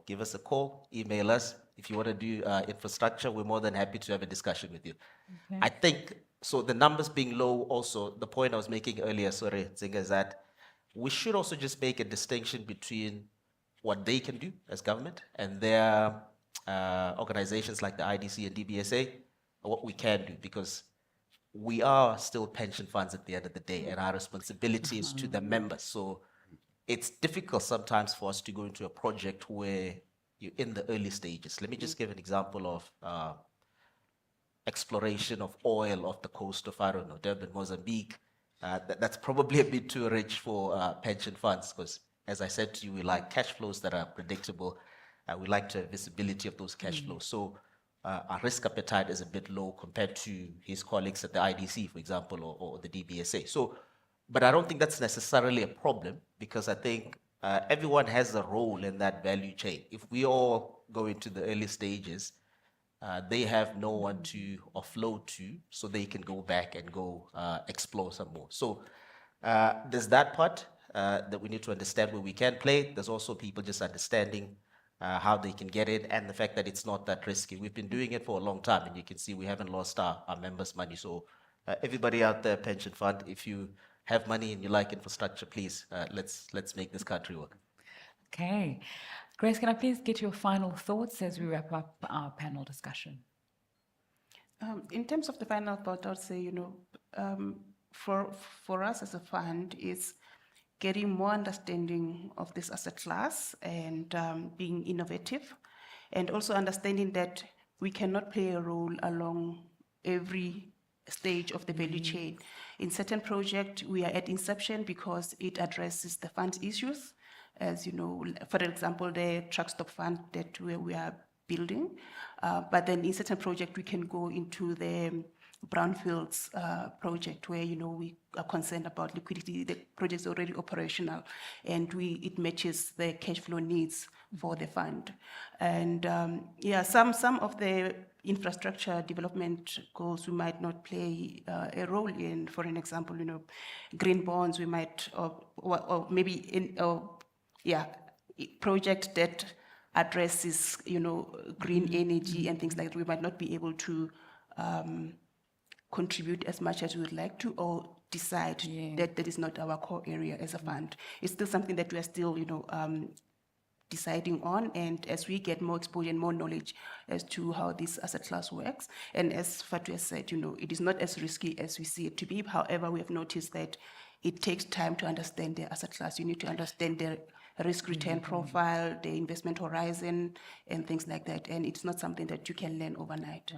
give us a call, email us. If you want to do infrastructure, we're more than happy to have a discussion with you.
Okay.
I think, so the numbers being low also, the point I was making earlier, sorry, Zinga, is that we should also just make a distinction between what they can do as government and their organizations like the IDC and DBSA, what we can do, because we are still pension funds at the end of the day, and our responsibility is to the members. So it's difficult sometimes for us to go into a project where you're in the early stages. Let me just give an example of exploration of oil off the coast of, I don't know, Durban, Mozambique. That's probably a bit too rich for pension funds, because as I said to you, we like cash flows that are predictable. We like to have visibility of those cash flows. So our risk appetite is a bit low compared to his colleagues at the IDC, for example, or the DBSA. So, but I don't think that's necessarily a problem, because I think everyone has a role in that value chain. If we all go into the early stages, they have no one to offload to, so they can go back and go explore some more. So there's that part that we need to understand where we can play. There's also people just understanding how they can get in, and the fact that it's not that risky. We've been doing it for a long time, and you can see we haven't lost our members' money. So everybody out there, pension fund, if you have money and you like infrastructure, please, let's make this country work.
Okay. Grace, can I please get your final thoughts as we wrap up our panel discussion?
In terms of the final thought, I would say, for us as a fund is getting more understanding of this asset class and being innovative, and also understanding that we cannot play a role along every stage of the value chain. In certain projects, we are at inception because it addresses the fund issues. As you know, for example, the truck stop fund that we are building. But then in certain project, we can go into the brownfields project where, we are concerned about liquidity. The project is already operational and it matches the cash flow needs for the fund. And some of the infrastructure development goals we might not play a role in. For an example, green bonds we might, or maybe project that addresses, green energy and things like that. We might not be able to contribute as much as we would like to, or decide that is not our core area as a fund. It's still something that we are still, deciding on, and as we get more exposure and more knowledge as to how this asset class works, and as Fatu has said, it is not as risky as we see it to be. However, we have noticed that it takes time to understand the asset class. You need to understand the risk-return profile, the investment horizon, and things like that, and it's not something that you can learn overnight.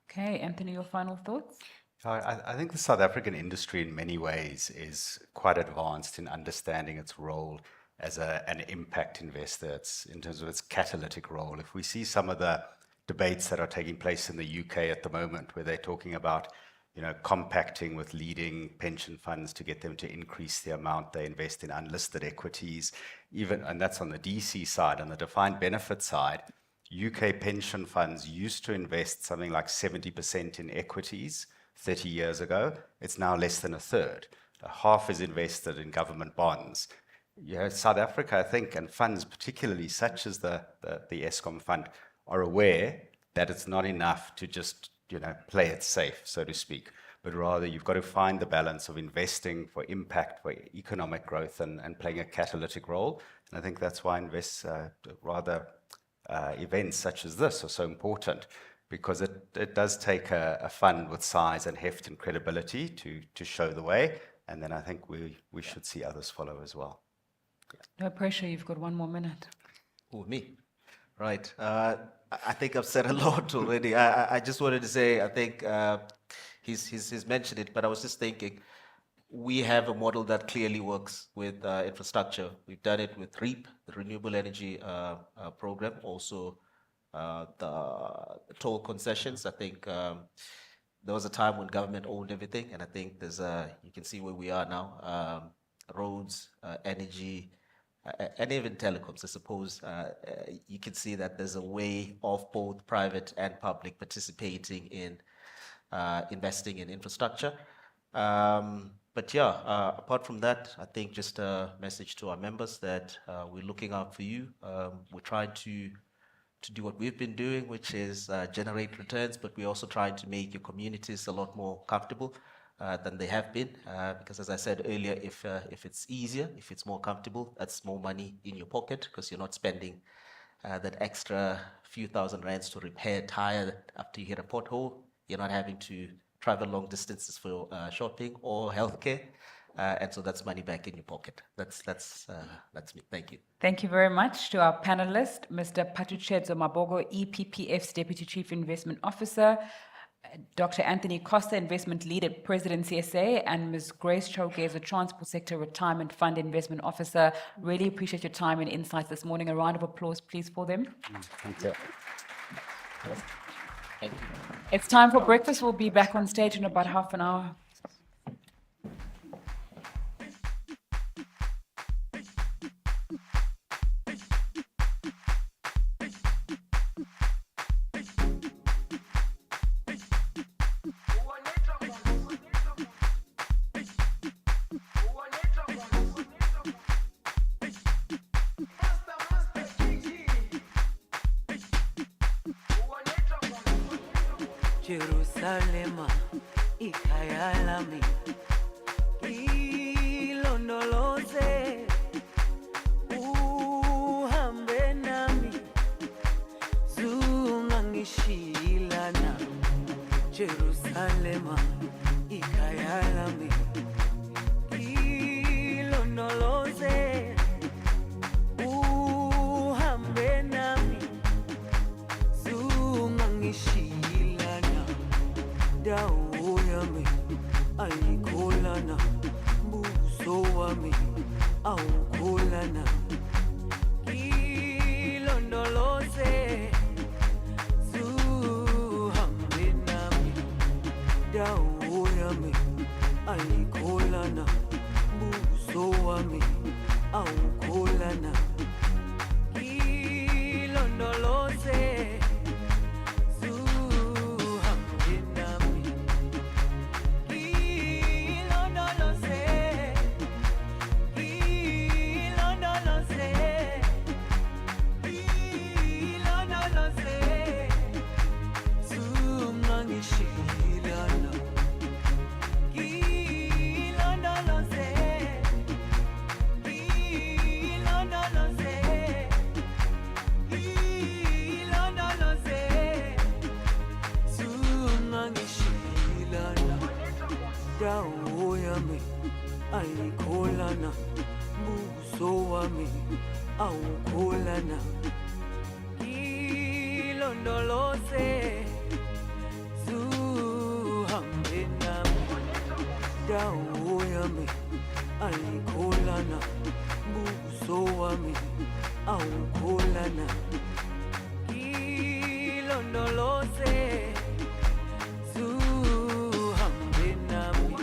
Okay, Anthony, your final thoughts?
I think the South African industry in many ways is quite advanced in understanding its role as an impact investor. It's in terms of its catalytic role. If we see some of the debates that are taking place in the UK at the moment, where they're talking about, compacting with leading pension funds to get them to increase the amount they invest in unlisted equities, and that's on the DC side. On the defined benefit side, UK pension funds used to invest something like 70% in equities 30 years ago. It's now less than a third. Half is invested in government bonds. South Africa, I think, and funds particularly such as the Eskom fund, are aware that it's not enough to just, play it safe, so to speak, but rather you've got to find the balance of investing for impact, for economic growth, and playing a catalytic role. And I think that's why events such as this are so important, because it does take a fund with size and heft and credibility to show the way, and then I think we should see others follow as well.
No pressure, you've got 1 more minute.
Oh, me? Right. I think I've said a lot already. I just wanted to say, I think he's mentioned it, but I was just thinking, we have a model that clearly works with infrastructure. We've done it with REAP, the Renewable Energy Program, also the toll concessions. I think there was a time when government owned everything, and I think you can see where we are now. Roads, energy, and even telecoms, I suppose. You can see that there's a way of both private and public participating in investing in infrastructure. But apart from that, I think just a message to our members that we're looking out for you. We're trying to do what we've been doing, which is generate returns, but we're also trying to make your communities a lot more comfortable than they have been. Because as I said earlier, if it's easier, if it's more comfortable, that's more money in your pocket, because you're not spending that extra few thousand rands to repair a tire after you hit a pothole. You're not having to travel long distances for shopping or healthcare, and so that's money back in your pocket. That's me. Thank you.
Thank you very much to our panelist, Mr. Patuchedzo Mabogo, EPPF's Deputy Chief Investment Officer, Dr. Anthony Costa, Investment Lead at President CSA, and Ms. Grace Chogeza, Transport Sector Retirement Fund Investment Officer. Really appreciate your time and insights this morning. A round of applause, please, for them.
Thank you.
Thank you.
It's time for breakfast. We'll be back on stage in about half an hour.
Jerusalema ikhaya lami ilondoloze uhambe nami zungangishilana Jerusalema ikhaya lami ilondoloze uhambe nami zungangishilana dawo yami ayikholana buso wami awukholana ilondoloze zuhambe nami wami awukholana ilondoloze zuhambe nami ilondoloze ilondoloze ilondoloze zungangishilana ilondoloze ilondoloze ilondoloze zungangishilana dawo yami ayikholana buso wami awukholana ilondoloze zuhambe nami dawo yami ayikholana buso wami awukholana ilondoloze zuhambe nami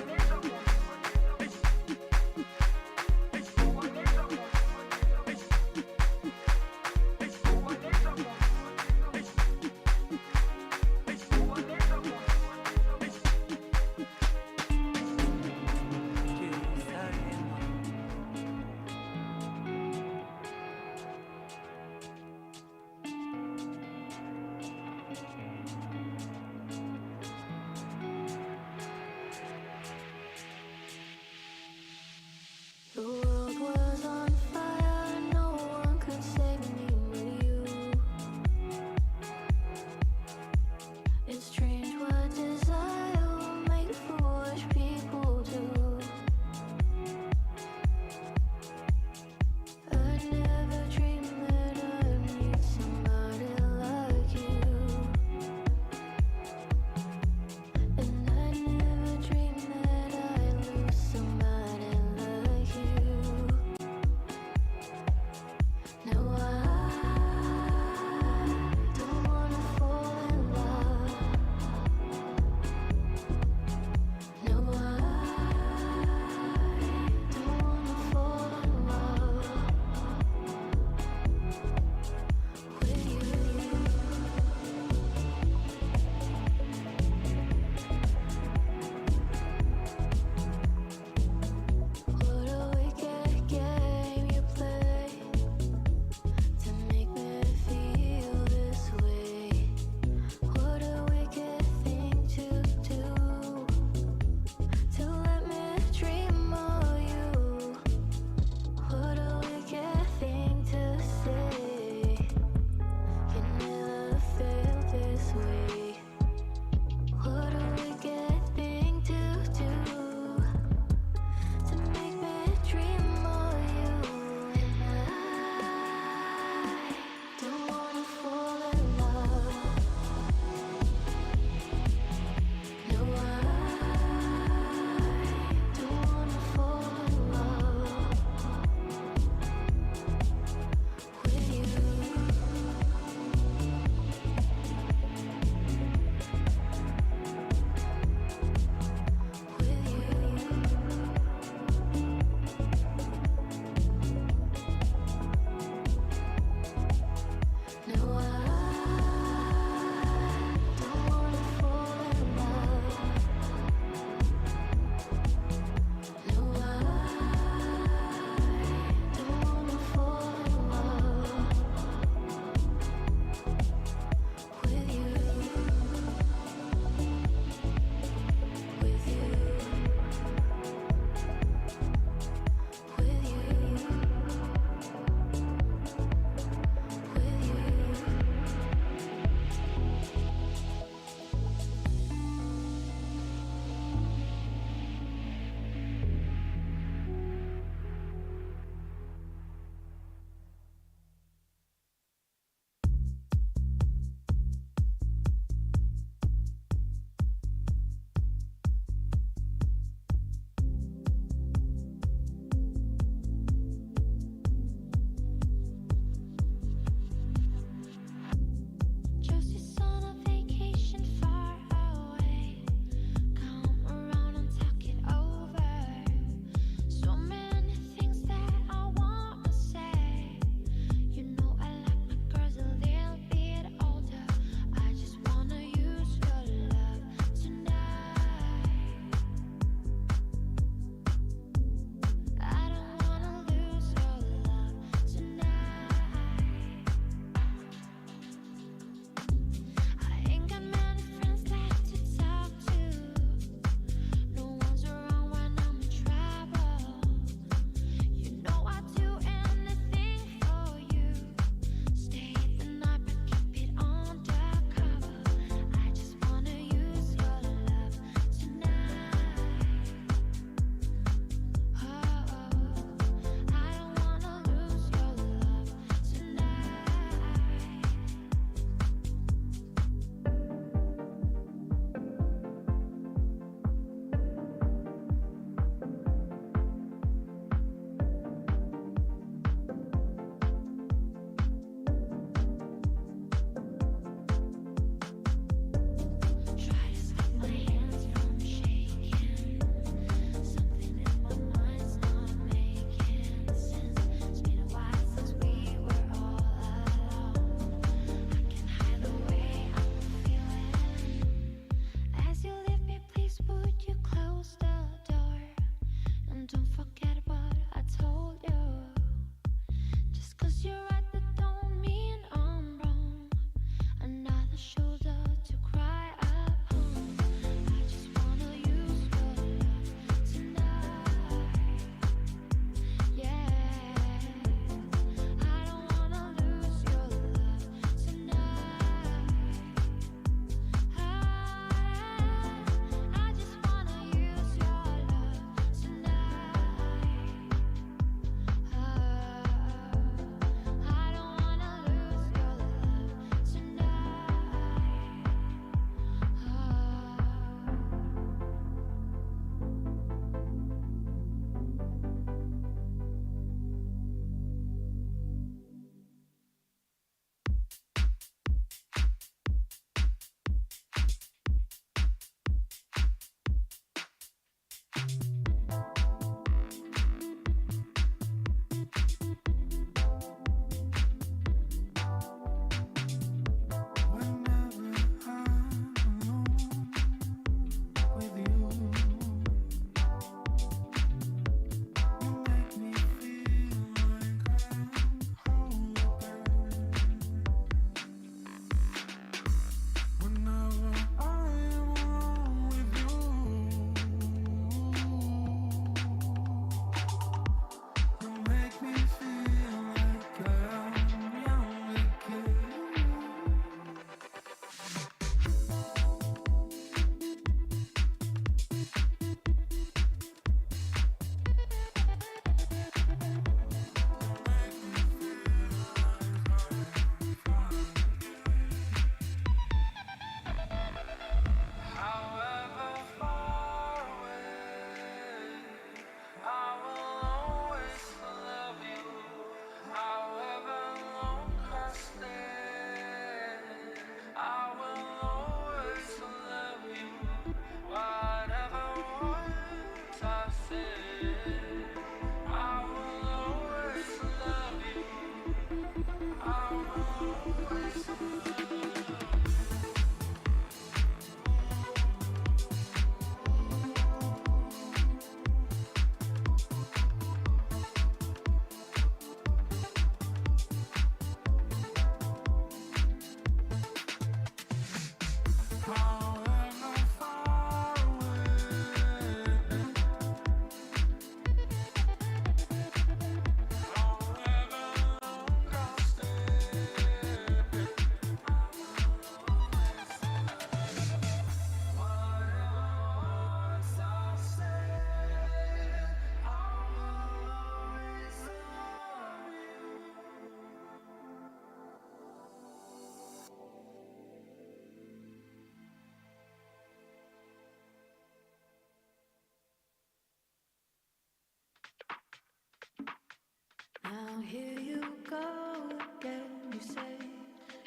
here you go again. You say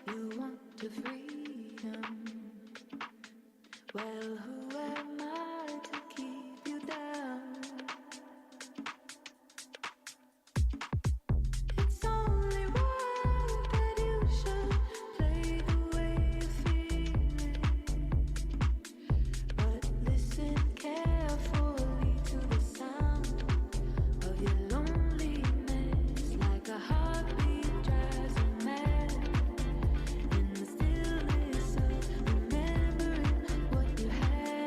you want to freedom. Well, who am I to keep you down? It's only right that you should play the way you're feeling. But listen carefully to the sound of your loneliness, like a heartbeat drives you mad. In the stillness of remembering what you had.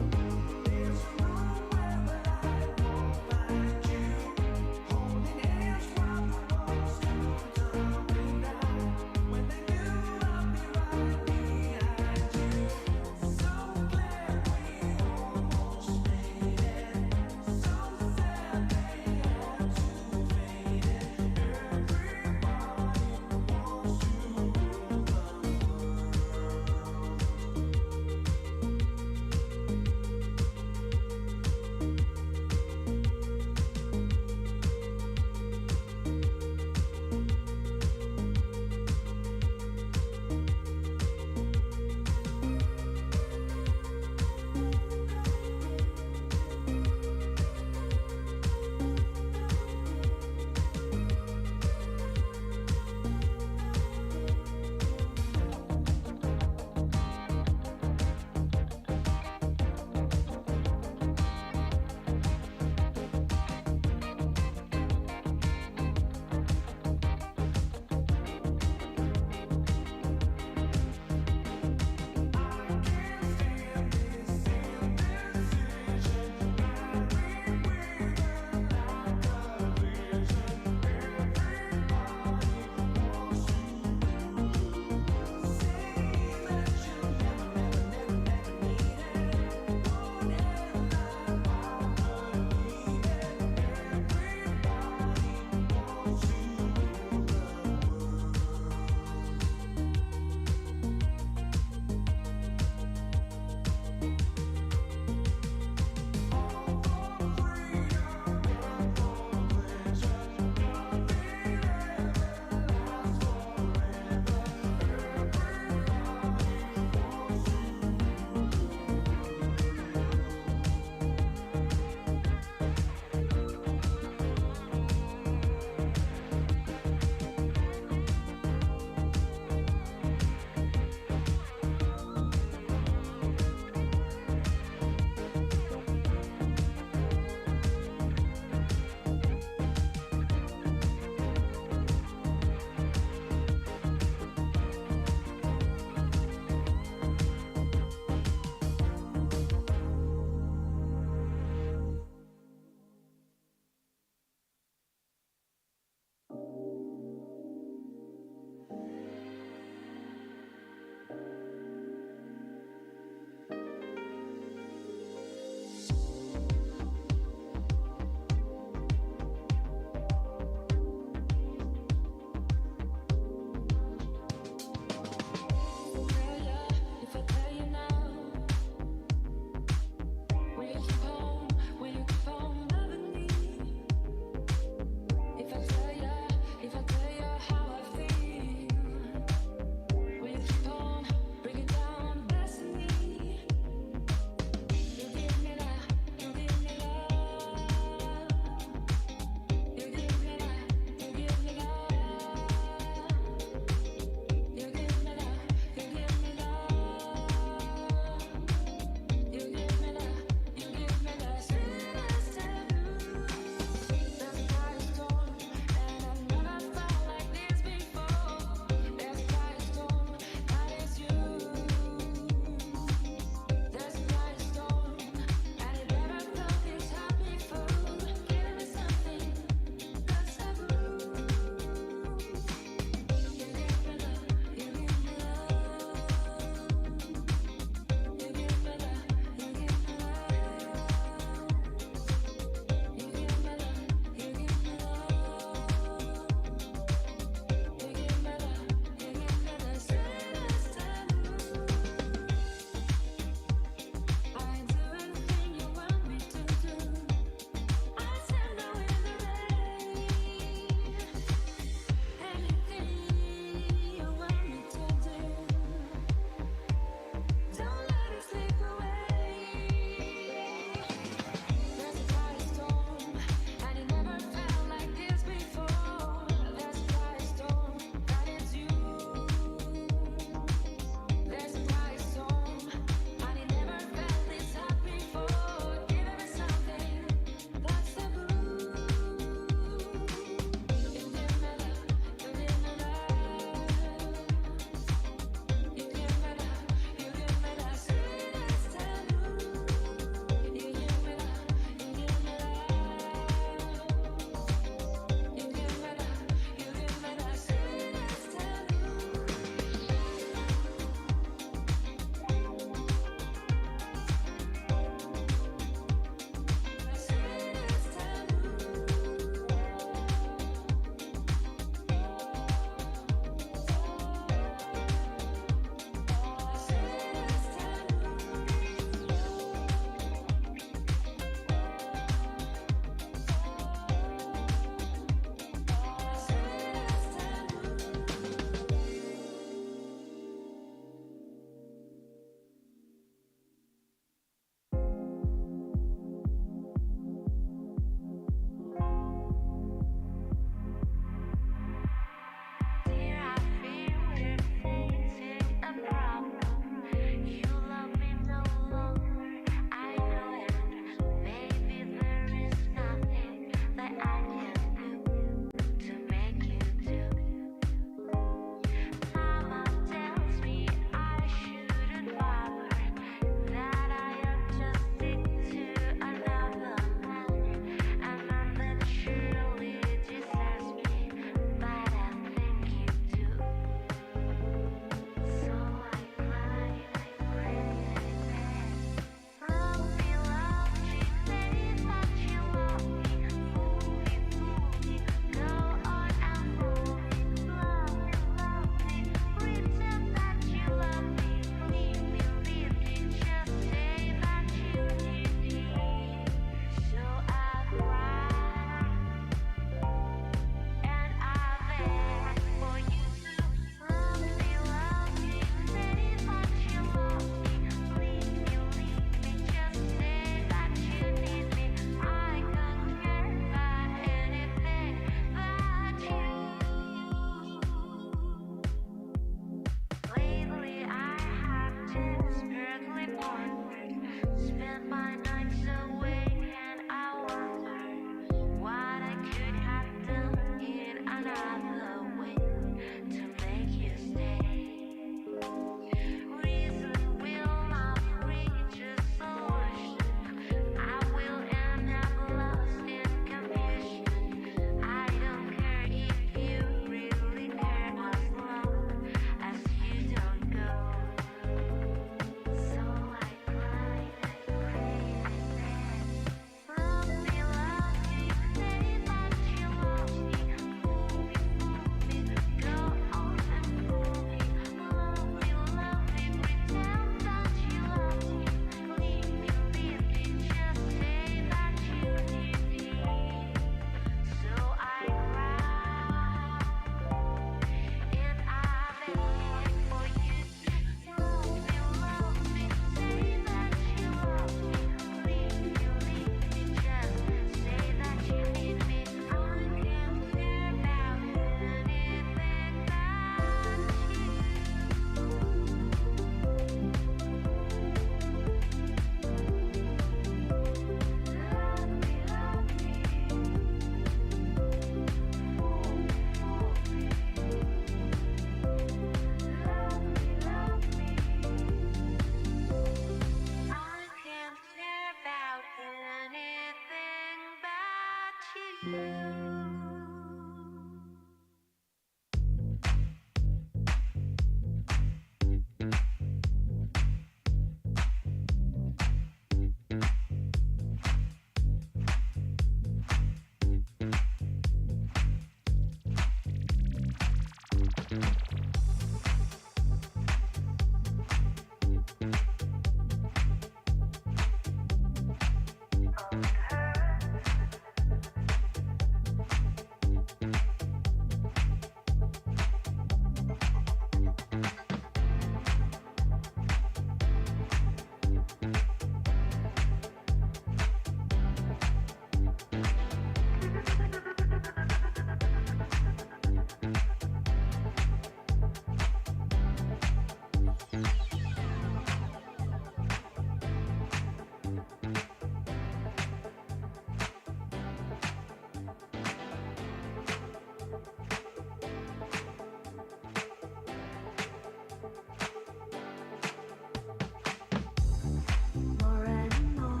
More and more,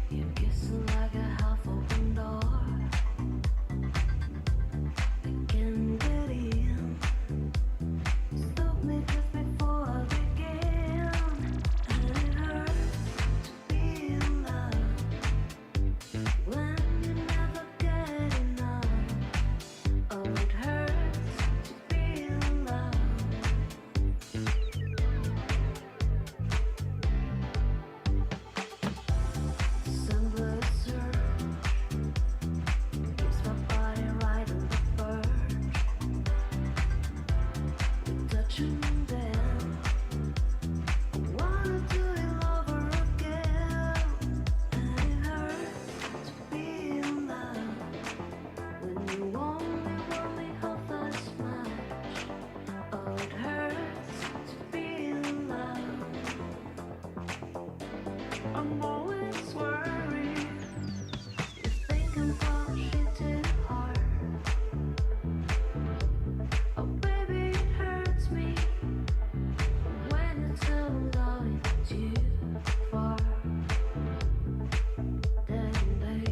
you're kissing like a half-open door. I can't get in. Stop me just before I begin, and it hurts to feel love when you never get enough. Oh, it hurts to feel love. Sunglasser keeps my body right on the verge. We touch and then I wanna do it over again, and it hurts to feel love when you only want me half as much. Oh, it hurts to feel love. I'm always worried. You think I'm pushing too hard. Oh, baby, it hurts me when you tell me going too far. Then they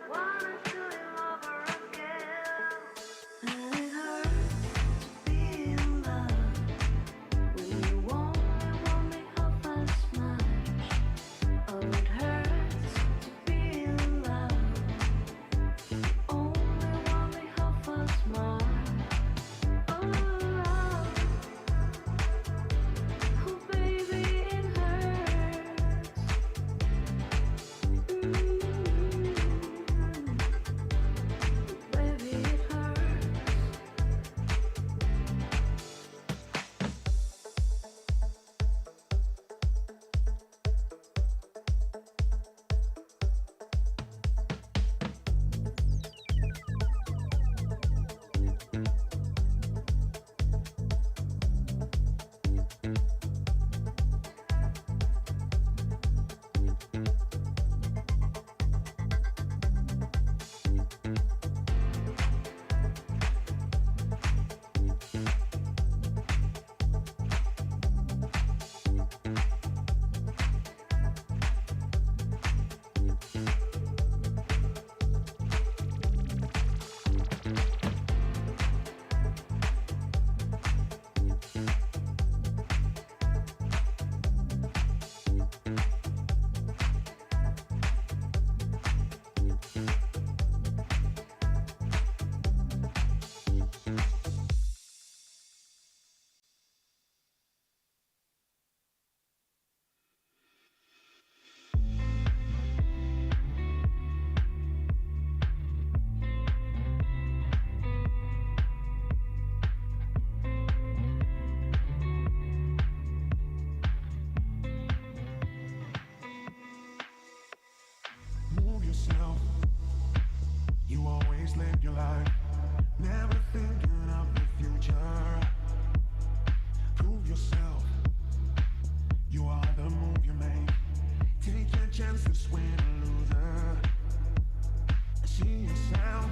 wanna do it over again, and it hurts to feel love when you only want me half as much. Oh, it hurts to feel love. Only want me half as much. Oh, baby, it hurts. Baby, it hurts.
Move yourself. You always live your life, never thinking of the future. Prove yourself. You are the move you make. Take your chances, win or loser. See yourself.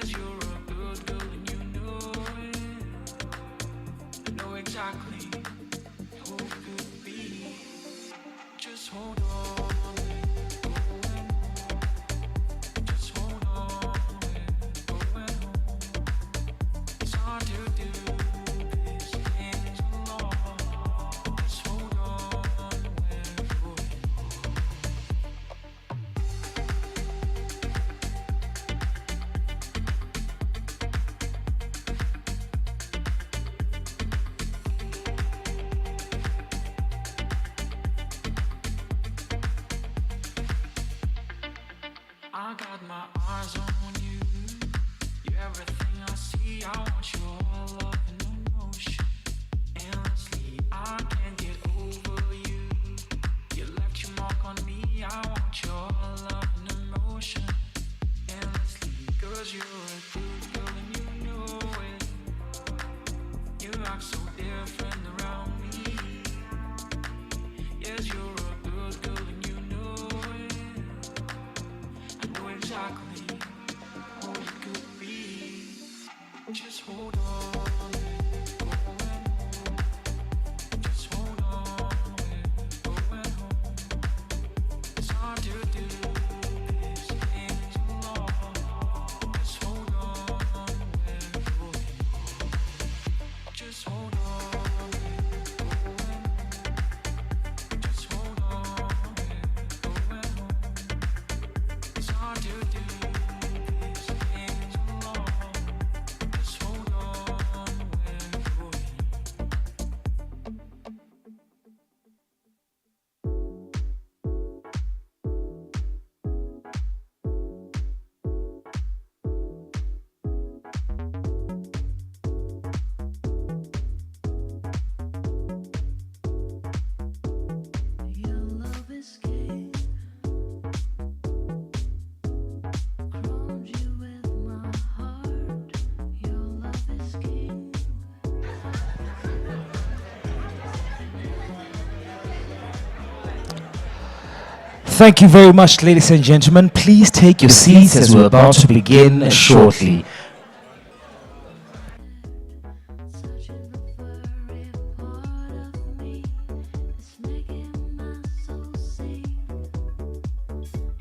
Yes, you're a good girl and you know it. I know exactly who could be. Just hold on. Just hold on. Going home. It's hard to do this things alone. Just hold on. We're going. I got my eyes on you. You're everything I see. I want your love and emotion. Endlessly, I can't get over you. You left your mark on me. I want your love and emotion. Endlessly, 'cause you're a good girl and you know it. You act so different around me. Yes, you're a good girl and you know it. I know exactly who you could be. Just hold on, going home. Just hold on, we're going home. It's hard to do this things alone. Just hold on, we're going. Just hold on, going home. Just hold on, we're going home. It's hard to do these things alone. Just hold on, we're going.
Your love is king. Crowned you with my heart. Your love is king.
Thank you very much, ladies and gentlemen. Please take your seats as we're about to begin shortly.
Such a very part of me. It's making my soul sing.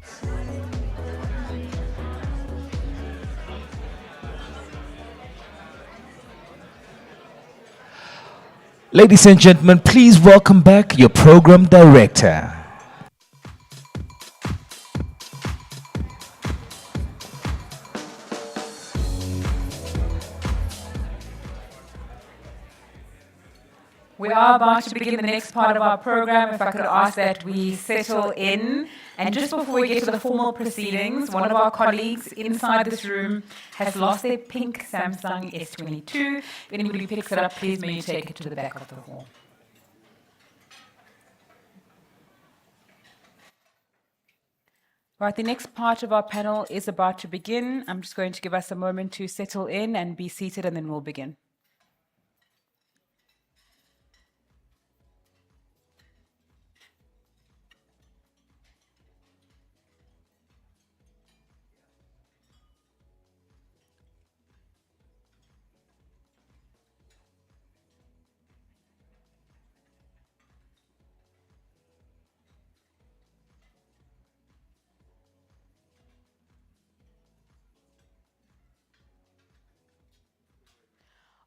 Singing every part of me.
Ladies and gentlemen, please welcome back your program director.
We are about to begin the next part of our program. If I could ask that we settle in. And just before we get to the formal proceedings, one of our colleagues inside this room has lost their pink Samsung S22. If anybody picks it up, please may you take it to the back of the hall. Right, the next part of our panel is about to begin. I'm just going to give us a moment to settle in and be seated, and then we'll begin.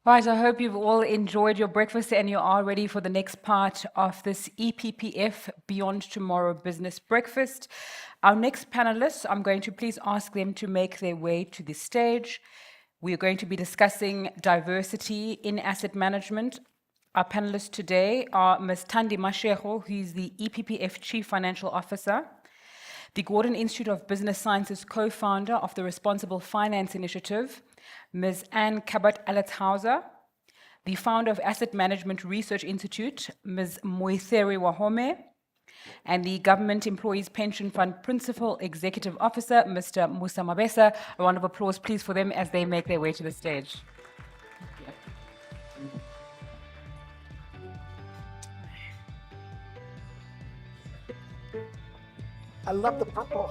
Right, I hope you've all enjoyed your breakfast and you are ready for the next part of this EPPF Beyond Tomorrow Business Breakfast. Our next panelists, I'm going to please ask them to make their way to the stage. We are going to be discussing diversity in asset management. Our panelists today are Ms. Thandi Mashego, who is the EPPF Chief Financial Officer, the Gordon Institute of Business Sciences co-founder of the Responsible Finance Initiative, Ms. Anne Cabot-Alathauser, the founder of Asset Management Research Institute, Ms. Moitheri Wahome, and the Government Employees Pension Fund Principal Executive Officer, Mr. Musa Mabesa. A round of applause, please, for them as they make their way to the stage.
I love the purple.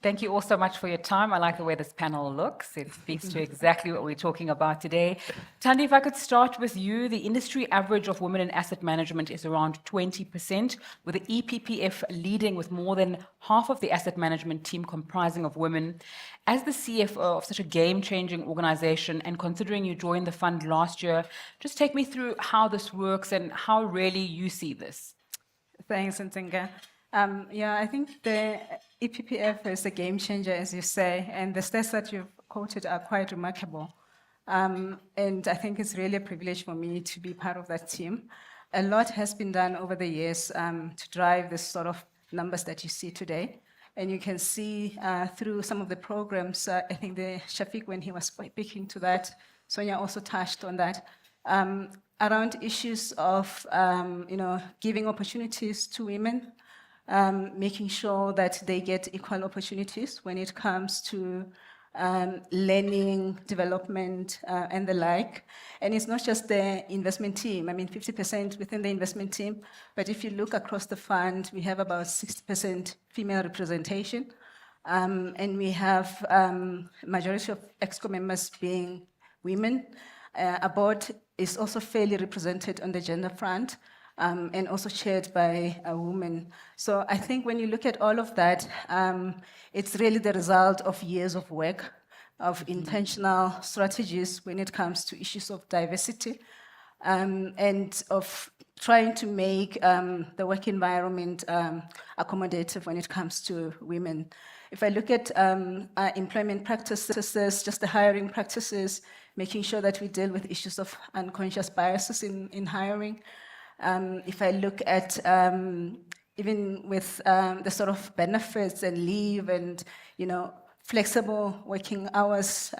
Thank you all so much for your time. I like the way this panel looks. It speaks to exactly what we're talking about today. Tandy, if I could start with you. The industry average of women in asset management is around 20%, with the EPPF leading with more than half of the asset management team comprising of women. As the CFO of such a game-changing organization, and considering you joined the fund last year, just take me through how this works and how really you see this.
Thanks, Nzinga. Yeah, I think the EPPF is a game changer, as you say, and the stats that you've quoted are quite remarkable. And I think it's really a privilege for me to be part of that team. A lot has been done over the years to drive the sort of numbers that you see today. And you can see through some of the programs, I think Shafiq, when he was speaking to that, Sonia also touched on that, around issues of giving opportunities to women, making sure that they get equal opportunities when it comes to learning, development, and the like. And it's not just the investment team. I mean, 50% within the investment team. But if you look across the fund, we have about 60% female representation. And we have majority of EXCO members being women. Our board is also fairly represented on the gender front. And also chaired by a woman. So I think when you look at all of that, it's really the result of years of work, of intentional strategies when it comes to issues of diversity, and of trying to make the work environment accommodative when it comes to women. If I look at employment practices, just the hiring practices, making sure that we deal with issues of unconscious biases in hiring. If I look at even with the sort of benefits and leave and, flexible working hours,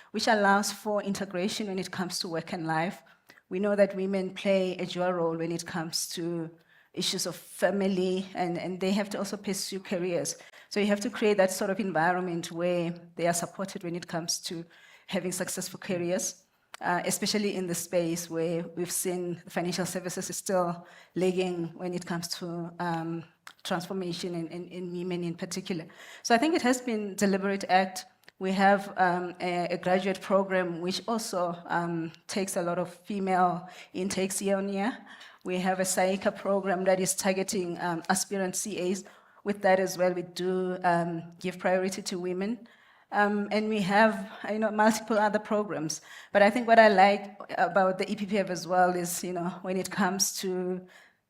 which allows for integration when it comes to work and life. We know that women play a dual role when it comes to issues of family, and they have to also pursue careers. So you have to create that sort of environment where they are supported when it comes to having successful careers. Especially in the space where we've seen financial services is still lagging when it comes to transformation in women in particular. So I think it has been a deliberate act. We have a graduate program which also takes a lot of female intakes year on year. We have a SAICA program that is targeting aspirant CAs. With that as well, we do give priority to women. And we have multiple other programs. But I think what I like about the EPPF as well is, when it comes to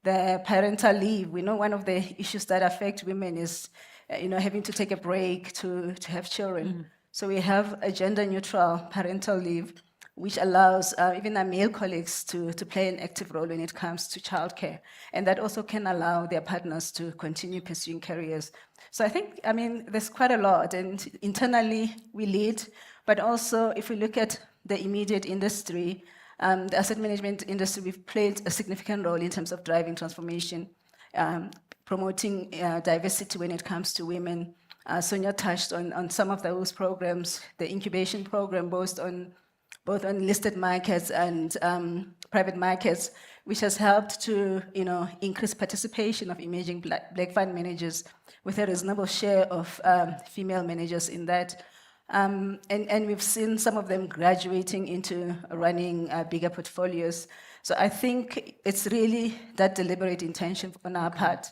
the parental leave, we know one of the issues that affect women is, having to take a break to have children. So we have a gender-neutral parental leave, which allows even our male colleagues to play an active role when it comes to childcare. And that also can allow their partners to continue pursuing careers. So I think, there's quite a lot, and internally we lead, but also if we look at the immediate industry, the asset management industry, we've played a significant role in terms of driving transformation, promoting diversity when it comes to women. Sonia touched on some of those programs, the incubation program, both on listed markets and private markets, which has helped to increase participation of emerging black fund managers with a reasonable share of female managers in that. And we've seen some of them graduating into running bigger portfolios. So I think it's really that deliberate intention on our part.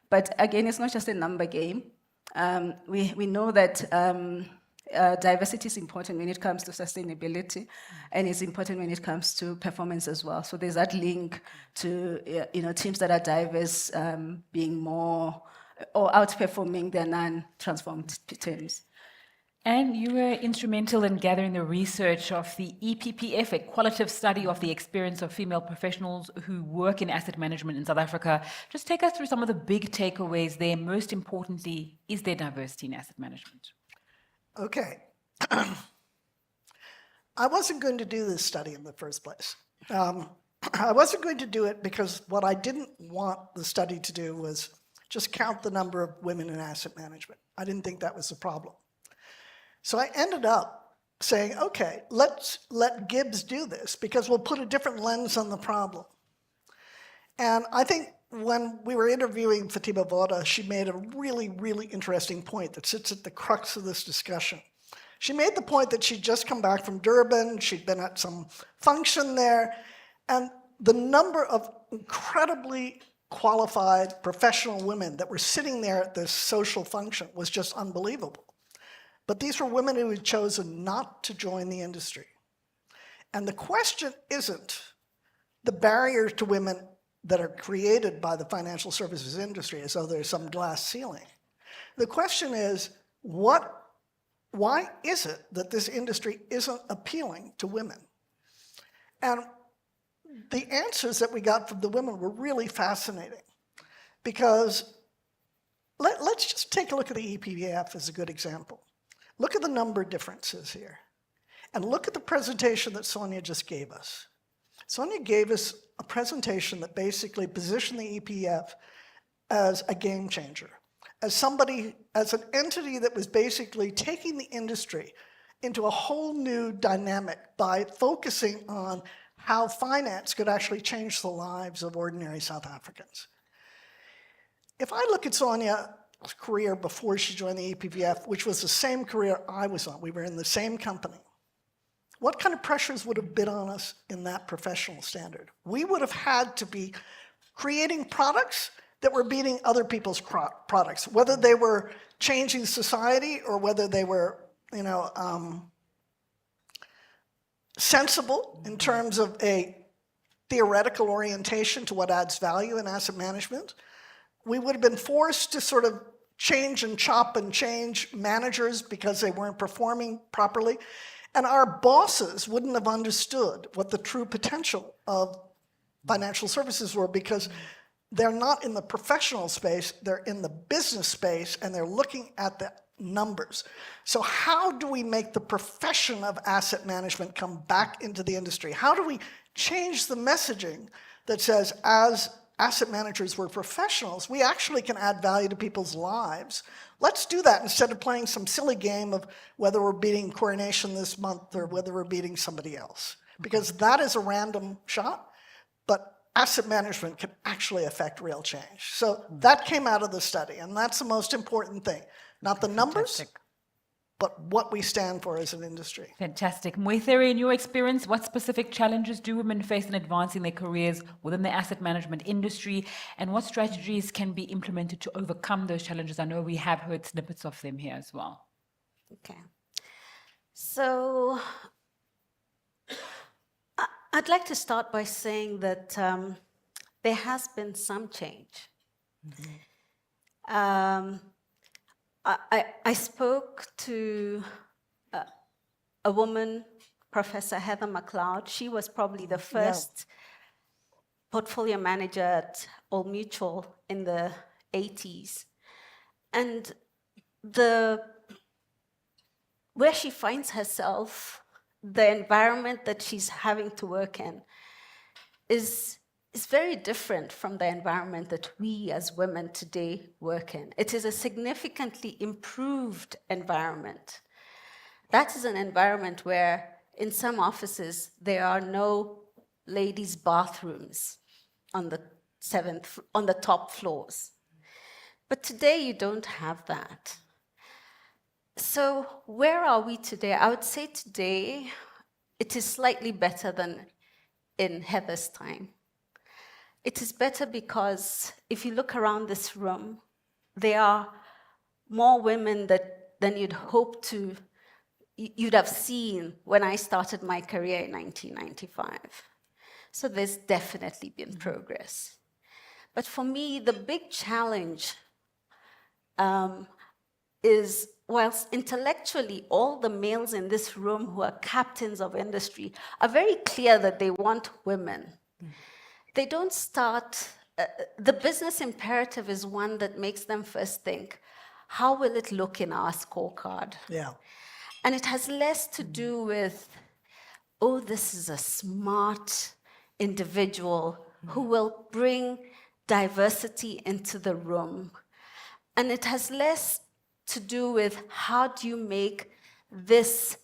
But again, it's not just a number game. We know that diversity is important when it comes to sustainability, and it's important when it comes to performance as well. So there's that link to teams that are diverse being more or outperforming their non-transformed teams.
And you were instrumental in gathering the research of the EPPF, a qualitative study of the experience of female professionals who work in asset management in South Africa. Just take us through some of the big takeaways there. Most importantly, is there diversity in asset management?
Okay. I wasn't going to do this study in the first place. I wasn't going to do it because what I didn't want the study to do was just count the number of women in asset management. I didn't think that was a problem. So I ended up saying, okay, let's let Gibbs do this because we'll put a different lens on the problem. And I think when we were interviewing Fatima Voda, she made a really, really interesting point that sits at the crux of this discussion. She made the point that she'd just come back from Durban, she'd been at some function there, and the number of incredibly qualified professional women that were sitting there at this social function was just unbelievable. But these were women who had chosen not to join the industry. And the question isn't the barriers to women that are created by the financial services industry as though there's some glass ceiling. The question is, why is it that this industry isn't appealing to women? And the answers that we got from the women were really fascinating, because let's just take a look at the EPPF as a good example. Look at the number differences here, and look at the presentation that Sonia just gave us. Sonia gave us a presentation that basically positioned the EPF as a game changer, as an entity that was basically taking the industry into a whole new dynamic by focusing on how finance could actually change the lives of ordinary South Africans. If I look at Sonia's career before she joined the EPPF, which was the same career I was on, we were in the same company, what kind of pressures would have been on us in that professional standard? We would have had to be creating products that were beating other people's products, whether they were changing society or whether they were, sensible in terms of a theoretical orientation to what adds value in asset management. We would have been forced to sort of change and chop and change managers because they weren't performing properly. And our bosses wouldn't have understood what the true potential of financial services were, because they're not in the professional space, they're in the business space, and they're looking at the numbers. So how do we make the profession of asset management come back into the industry? How do we change the messaging that says, as asset managers, we're professionals, we actually can add value to people's lives? Let's do that instead of playing some silly game of whether we're beating Coronation this month or whether we're beating somebody else. Because that is a random shot, but asset management can actually affect real change. So that came out of the study, and that's the most important thing. Not the numbers, but what we stand for as an industry.
Fantastic. Mwetheri, in your experience, what specific challenges do women face in advancing their careers within the asset management industry, and what strategies can be implemented to overcome those challenges? I know we have heard snippets of them here as well.
Okay. So I'd like to start by saying that there has been some change. I spoke to a woman, Professor Heather McLeod. She was probably the first portfolio manager at Old Mutual in the 80s. And where she finds herself, the environment that she's having to work in is very different from the environment that we as women today work in. It is a significantly improved environment. That is an environment where in some offices there are no ladies' bathrooms on the top floors. But today you don't have that. So where are we today? I would say today it is slightly better than in Heather's time. It is better because if you look around this room, there are more women than you'd have seen when I started my career in 1995. So there's definitely been progress. But for me, the big challenge is, whilst intellectually all the males in this room who are captains of industry are very clear that they want women, they don't start, the business imperative is one that makes them first think, how will it look in our scorecard?
Yeah.
And it has less to do with, oh, this is a smart individual who will bring diversity into the room. And it has less to do with how do you make this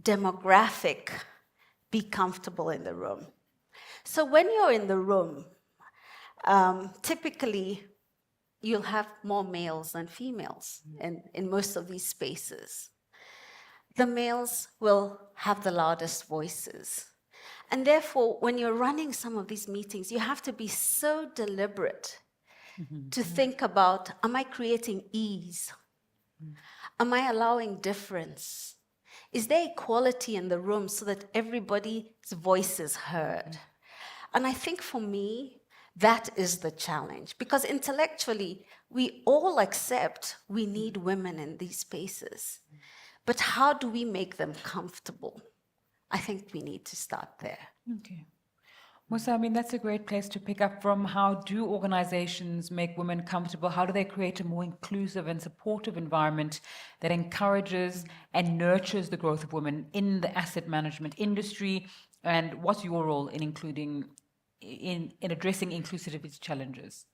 demographic be comfortable in the room. So when you're in the room, typically you'll have more males than females in most of these spaces. The males will have the loudest voices. And therefore, when you're running some of these meetings, you have to be so deliberate to think about, am I creating ease? Am I allowing difference? Is there equality in the room so that everybody's voice is heard? And I think for me, that is the challenge, because intellectually, we all accept we need women in these spaces. But how do we make them comfortable? I think we need to start there.
Okay. Musa, I mean, that's a great place to pick up from. How do organizations make women comfortable? How do they create a more inclusive and supportive environment that encourages and nurtures the growth of women in the asset management industry? And what's your role in addressing inclusivity challenges?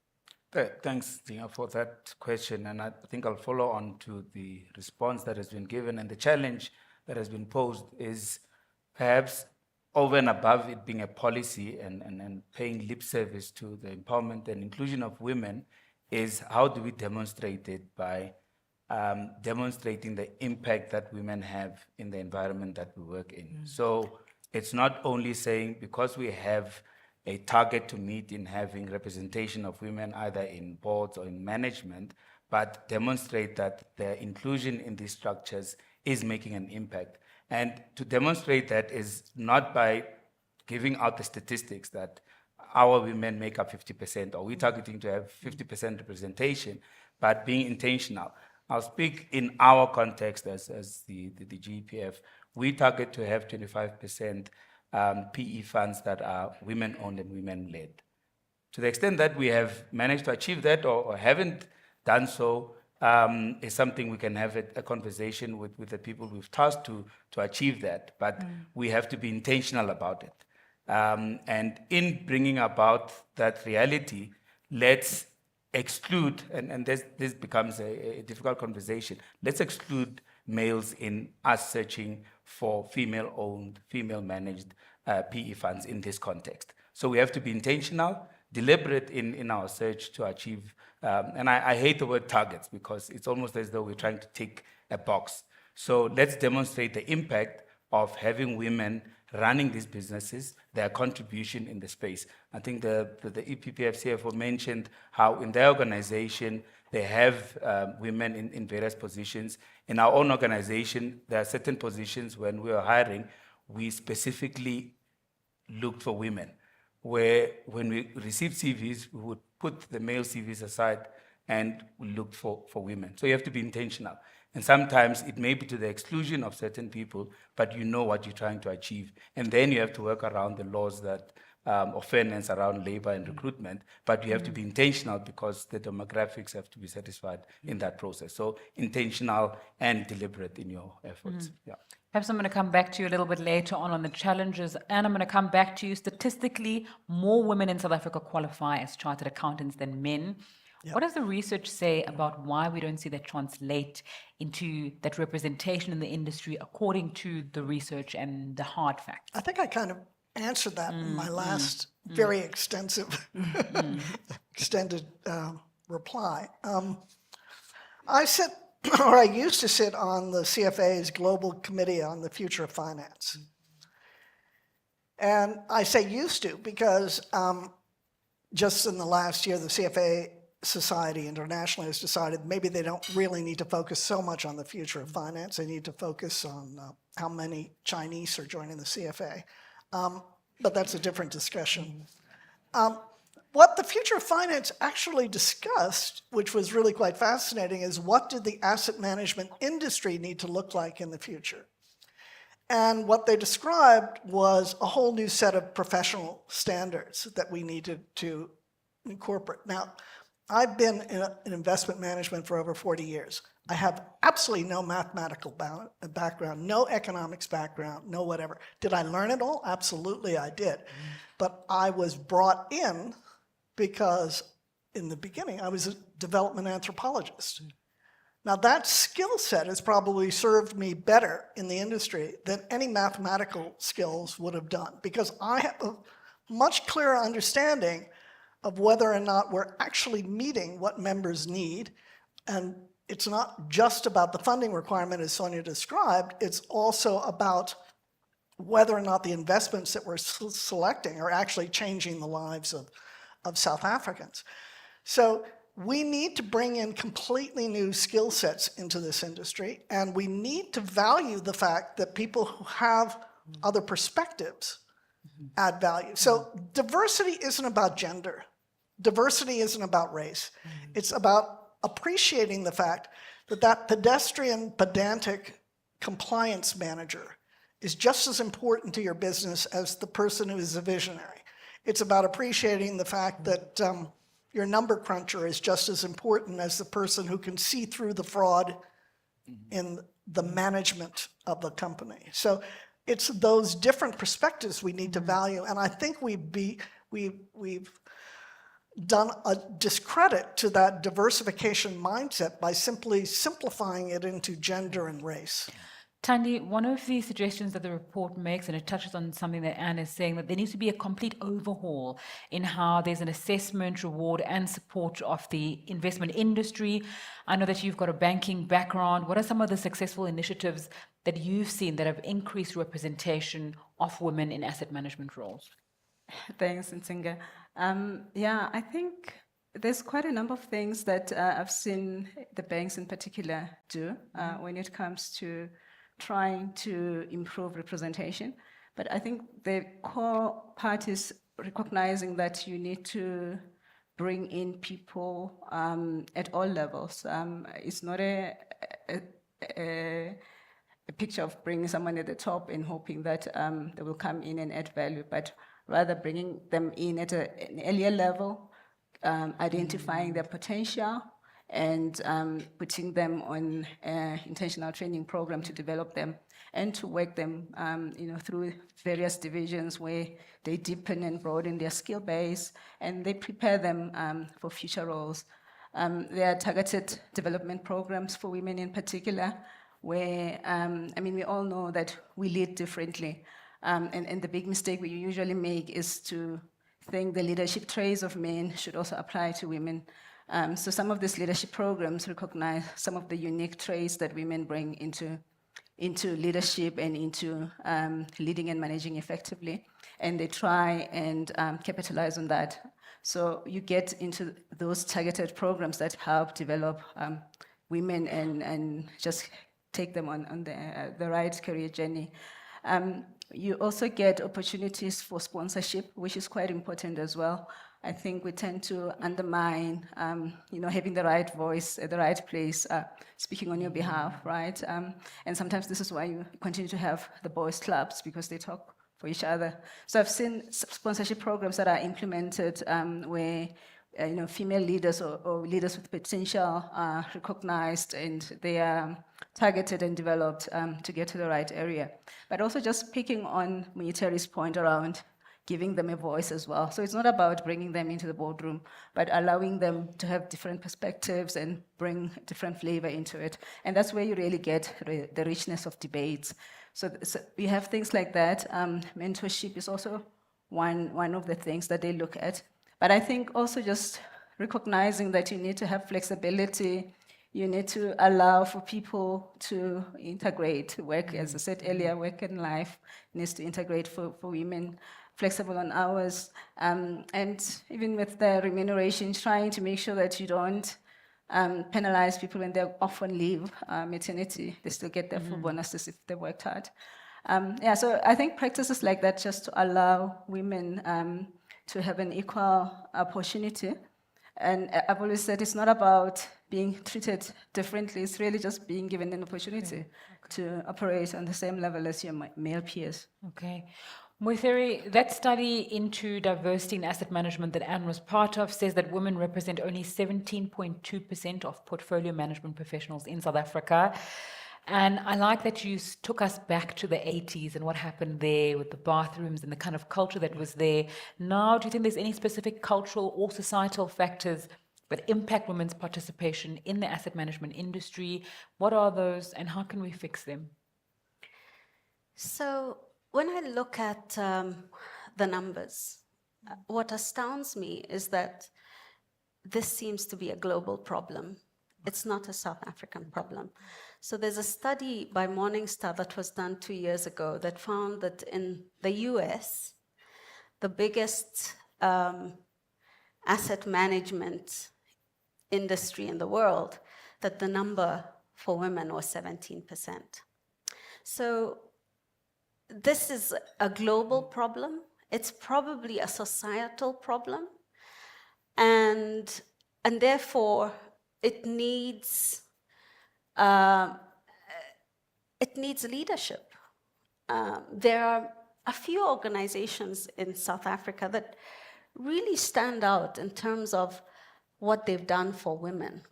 Thanks, Dina, for that question. And I think I'll follow on to the response that has been given. And the challenge that has been posed is perhaps over and above it being a policy and paying lip service to the empowerment and inclusion of women, is how do we demonstrate it by demonstrating the impact that women have in the environment that we work in. So it's not only saying because we have a target to meet in having representation of women either in boards or in management, but demonstrate that their inclusion in these structures is making an impact. And to demonstrate that is not by giving out the statistics that our women make up 50% or we're targeting to have 50% representation, but being intentional. I'll speak in our context as the GEPF. We target to have 25% PE funds that are women-owned and women-led. To the extent that we have managed to achieve that or haven't done so, is something we can have a conversation with the people we've tasked to achieve that. But we have to be intentional about it. And in bringing about that reality, let's exclude, and this becomes a difficult conversation, let's exclude males in us searching for female-owned, female-managed PE funds in this context. So we have to be intentional, deliberate in our search to achieve, and I hate the word targets because it's almost as though we're trying to tick a box. So let's demonstrate the impact of having women running these businesses, their contribution in the space. I think the EPPF CFO mentioned how in their organization, they have women in various positions. In our own organization, there are certain positions when we were hiring, we specifically looked for women, where when we received CVs, we would put the male CVs aside and we looked for women. So you have to be intentional. And sometimes it may be to the exclusion of certain people, but you know what you're trying to achieve. And then you have to work around the laws that of fairness around labor and recruitment, but you have to be intentional because the demographics have to be satisfied in that process. So intentional and deliberate in your efforts. Yeah.
Perhaps I'm going to come back to you a little bit later on the challenges, and I'm going to come back to you. Statistically, more women in South Africa qualify as chartered accountants than men. Yep. What does the research say about why we don't see that translate into that representation in the industry according to the research and the hard facts?
I think I kind of answered that in my last very extensive, extended reply. I sit, or I used to sit on the CFA's Global Committee on the Future of Finance. And I say used to because just in the last year, the CFA Society internationally has decided maybe they don't really need to focus so much on the future of finance. They need to focus on how many Chinese are joining the CFA. But that's a different discussion. What the future of finance actually discussed, which was really quite fascinating, is what did the asset management industry need to look like in the future? And what they described was a whole new set of professional standards that we needed to incorporate. Now, I've been in investment management for over 40 years. I have absolutely no mathematical background, no economics background, no whatever. Did I learn it all? Absolutely, I did. But I was brought in because in the beginning, I was a development anthropologist. Now that skill set has probably served me better in the industry than any mathematical skills would have done, because I have a much clearer understanding of whether or not we're actually meeting what members need. And it's not just about the funding requirement, as Sonia described, it's also about whether or not the investments that we're selecting are actually changing the lives of South Africans. So we need to bring in completely new skill sets into this industry, and we need to value the fact that people who have other perspectives add value. So diversity isn't about gender. Diversity isn't about race. It's about appreciating the fact that that pedestrian, pedantic compliance manager is just as important to your business as the person who is a visionary. It's about appreciating the fact that your number cruncher is just as important as the person who can see through the fraud in the management of the company. So it's those different perspectives we need to value, and I think we've done a discredit to that diversification mindset by simply simplifying it into gender and race.
Tandy, one of the suggestions that the report makes, and it touches on something that Anne is saying, that there needs to be a complete overhaul in how there's an assessment, reward, and support of the investment industry. I know that you've got a banking background. What are some of the successful initiatives that you've seen that have increased representation of women in asset management roles?
Thanks, Nsinga. Yeah, I think there's quite a number of things that I've seen the banks in particular do when it comes to trying to improve representation. But I think the core part is recognizing that you need to bring in people at all levels. It's not a picture of bringing someone at the top and hoping that they will come in and add value, but rather bringing them in at an earlier level, identifying their potential, and putting them on an intentional training program to develop them and to work them through various divisions where they deepen and broaden their skill base and they prepare them for future roles. There are targeted development programs for women in particular where, we all know that we lead differently. And the big mistake we usually make is to think the leadership traits of men should also apply to women. So some of these leadership programs recognize some of the unique traits that women bring into leadership and into leading and managing effectively. And they try and capitalize on that. So you get into those targeted programs that help develop women and just take them on the right career journey. You also get opportunities for sponsorship, which is quite important as well. I think we tend to undermine, having the right voice at the right place, speaking on your behalf, right? And sometimes this is why you continue to have the boys' clubs, because they talk for each other. So I've seen sponsorship programs that are implemented where female leaders or leaders with potential are recognized and they are targeted and developed to get to the right area. But also just picking on Muitari's point around giving them a voice as well. So it's not about bringing them into the boardroom, but allowing them to have different perspectives and bring different flavor into it. And that's where you really get the richness of debates. So we have things like that. Mentorship is also one of the things that they look at. But I think also just recognizing that you need to have flexibility, you need to allow for people to integrate work, as I said earlier, work and life needs to integrate for women, flexible on hours, and even with the remuneration, trying to make sure that you don't penalize people when they're off on leave, maternity, they still get their full bonuses if they worked hard. So I think practices like that just to allow women to have an equal opportunity. And I've always said it's not about being treated differently, it's really just being given an opportunity to operate on the same level as your male peers.
Okay. Muitheri, that study into diversity in asset management that Anne was part of says that women represent only 17.2% of portfolio management professionals in South Africa. And I like that you took us back to the 80s and what happened there with the bathrooms and the kind of culture that was there. Now, do you think there's any specific cultural or societal factors that impact women's participation in the asset management industry? What are those and how can we fix them?
So when I look at the numbers, what astounds me is that this seems to be a global problem. It's not a South African problem. So there's a study by Morningstar that was done 2 years ago that found that in the US, the biggest asset management industry in the world, that the number for women was 17%. So this is a global problem. It's probably a societal problem. And therefore, it needs leadership. There are a few organizations in South Africa that really stand out in terms of what they've done for women.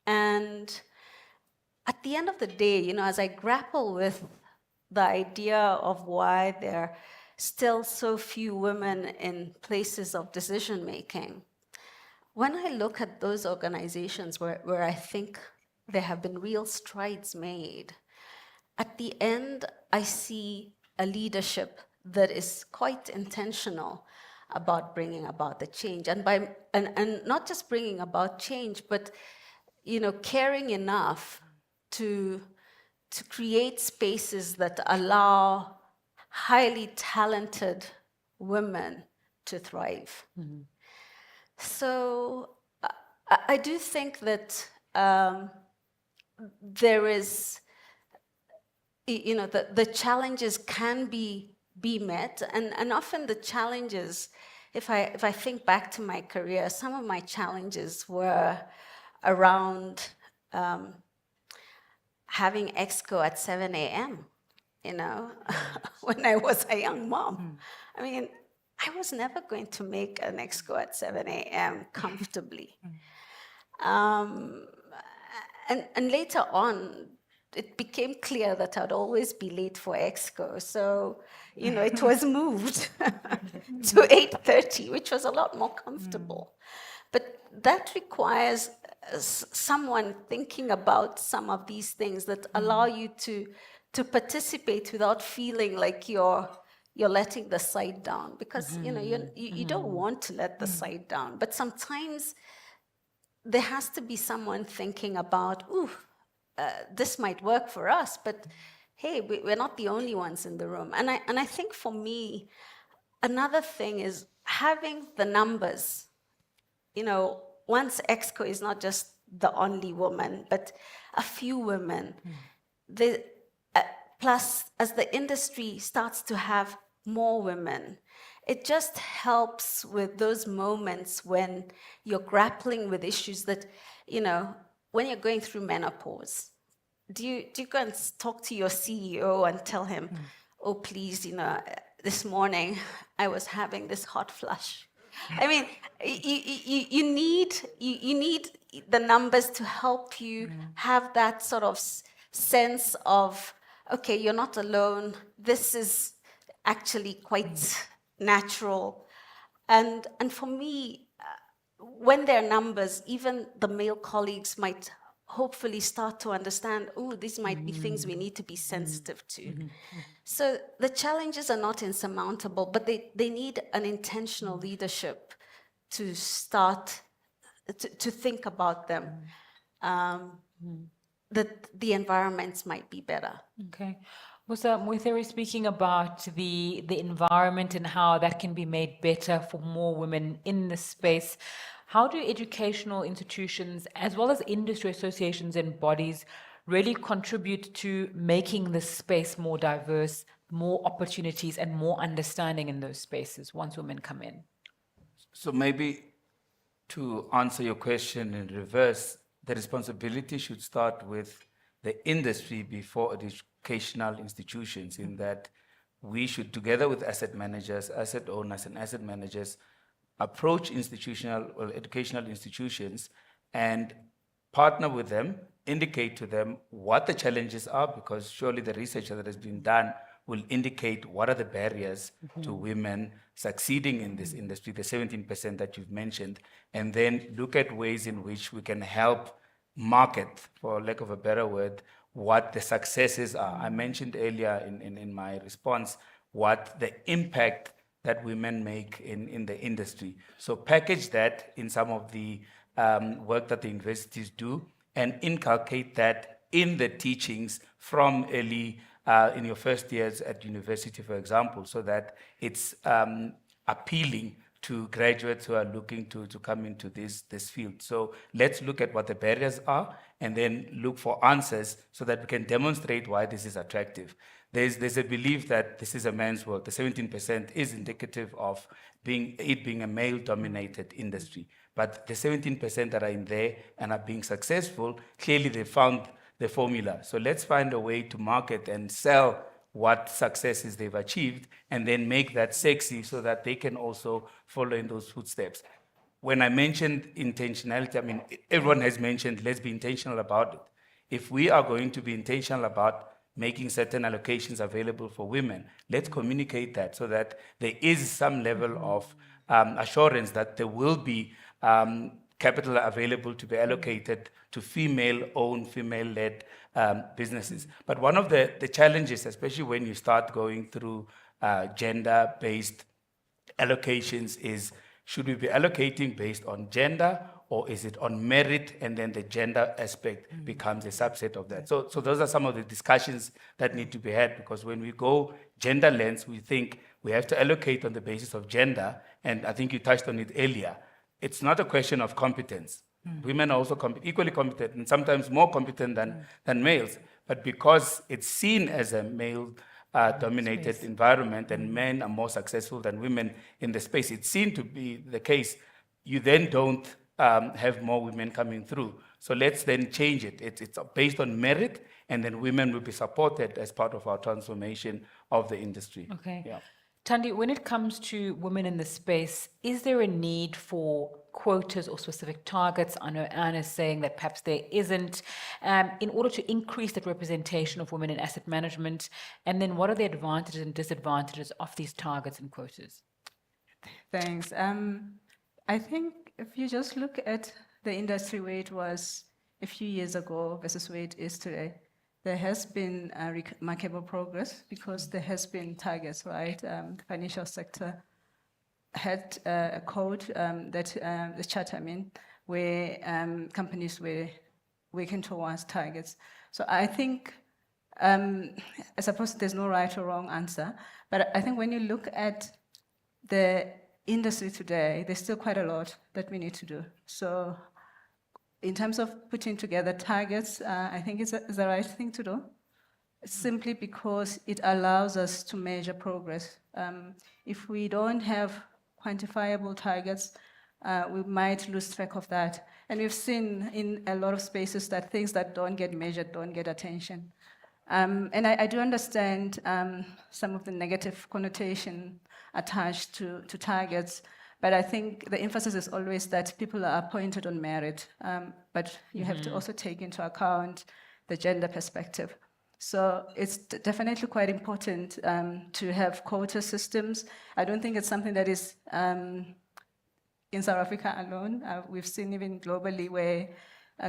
And at the end of the day, you know, as I grapple with the idea of why there are still so few women in places of decision making, when I look at those organizations where I think there have been real strides made, at the end, I see a leadership that is quite intentional about bringing about the change, and not just bringing about change, but you know, caring enough to create spaces that allow highly talented women to thrive. So I do think that there is, you know, the challenges can be met, and often the challenges, if I think back to my career, some of my challenges were around having exco at 7 a.m., you know, when I was a young mom. I mean, I was never going to make an exco at 7 a.m. comfortably. And later on, it became clear that I'd always be late for exco. So, you know, it was moved to 8:30, which was a lot more comfortable. But that requires someone thinking about some of these things that allow you to participate without feeling like you're letting the side down, because you know you don't want to let the side down, but sometimes there has to be someone thinking about, this might work for us, but hey, we're not the only ones in the room. And I think for me, another thing is having the numbers. You know, once exco is not just the only woman, but a few women. Plus, as the industry starts to have more women, it just helps with those moments when you're grappling with issues that, you know, when you're going through menopause, do you go and talk to your CEO and tell him, oh, please, you know, this morning I was having this hot flush? I mean, you need the numbers to help you have that sort of sense of, okay, you're not alone. This is actually quite natural. And for me, when there are numbers, even the male colleagues might hopefully start to understand, oh, these might be things we need to be sensitive to. So the challenges are not insurmountable, but they need an intentional leadership to start to think about them, that the environments might be better.
Okay. Musa, Mwitheri speaking about the environment and how that can be made better for more women in the space. How do educational institutions, as well as industry associations and bodies, really contribute to making this space more diverse, more opportunities, and more understanding in those spaces once women come in?
So maybe to answer your question in reverse, the responsibility should start with the industry before educational institutions, in that we should, together with asset managers, asset owners, and asset managers, approach institutional or educational institutions and partner with them, indicate to them what the challenges are, because surely the research that has been done will indicate what are the barriers to women succeeding in this industry, the 17% that you've mentioned, and then look at ways in which we can help market, for lack of a better word, what the successes are. I mentioned earlier in my response what the impact that women make in the industry. So package that in some of the work that the universities do and inculcate that in the teachings from early in your first years at university, for example, so that it's appealing to graduates who are looking to come into this field. So let's look at what the barriers are and then look for answers so that we can demonstrate why this is attractive. There's a belief that this is a man's world. The 17% is indicative of it being a male-dominated industry. But the 17% that are in there and are being successful, clearly they found the formula. So let's find a way to market and sell what successes they've achieved and then make that sexy so that they can also follow in those footsteps. When I mentioned intentionality, I mean, everyone has mentioned let's be intentional about it. If we are going to be intentional about making certain allocations available for women, let's communicate that so that there is some level of assurance that there will be capital available to be allocated to female-owned, female-led businesses. But one of the challenges, especially when you start going through gender-based allocations, is should we be allocating based on gender or is it on merit, and then the gender aspect becomes a subset of that. So those are some of the discussions that need to be had, because when we go gender lens, we think we have to allocate on the basis of gender, and I think you touched on it earlier. It's not a question of competence. Women are also equally competent and sometimes more competent than males, but because it's seen as a male dominated environment and men are more successful than women in the space, it's seen to be the case, you then don't have more women coming through. So let's then change it. It's based on merit, and then women will be supported as part of our transformation of the industry.
Okay.
Yeah.
Thandi, when it comes to women in the space, is there a need for quotas or specific targets? I know Anne is saying that perhaps there isn't, in order to increase that representation of women in asset management. And then what are the advantages and disadvantages of these targets and quotas?
Thanks. I think if you just look at the industry where it was a few years ago versus where it is today, there has been remarkable progress because there has been targets, right? The financial sector had a code the charter, where companies were working towards targets. So I think, I suppose there's no right or wrong answer, but I think when you look at the industry today, there's still quite a lot that we need to do. So in terms of putting together targets, I think it's the right thing to do, simply because it allows us to measure progress. If we don't have quantifiable targets, we might lose track of that. And we've seen in a lot of spaces that things that don't get measured don't get attention. And I do understand some of the negative connotation attached to targets, but I think the emphasis is always that people are appointed on merit, but you have to also take into account the gender perspective. So it's definitely quite important to have quota systems. I don't think it's something that is in South Africa alone. We've seen even globally where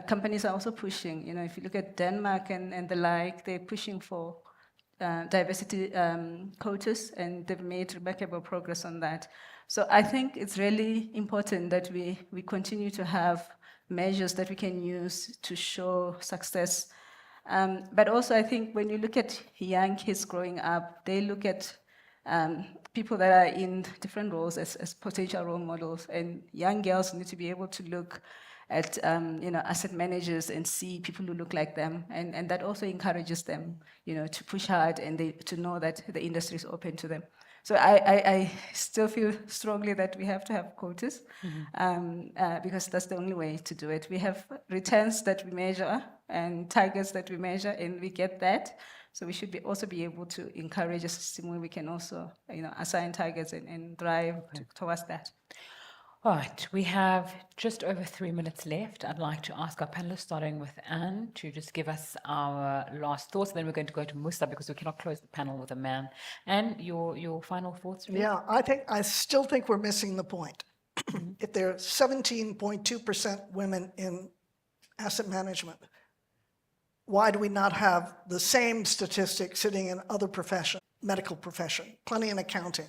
companies are also pushing. You know, if you look at Denmark and the like, they're pushing for diversity quotas, and they've made remarkable progress on that. So I think it's really important that we continue to have measures that we can use to show success. But also I think when you look at young kids growing up, they look at people that are in different roles as potential role models, and young girls need to be able to look at asset managers and see people who look like them, and that also encourages them to push hard and to know that the industry is open to them. So I still feel strongly that we have to have quotas, because that's the only way to do it. We have returns that we measure and targets that we measure, and we get that. So we should also be able to encourage a system where we can also assign targets and drive towards that.
All right, we have just over 3 minutes left. I'd like to ask our panelists, starting with Anne, to just give us our last thoughts. Then we're going to go to Musa, because we cannot close the panel with a man. Anne, your final thoughts, please?
Yeah, I still think we're missing the point. If there are 17.2% women in asset management, why do we not have the same statistic sitting in other professions, medical profession, plenty in accounting?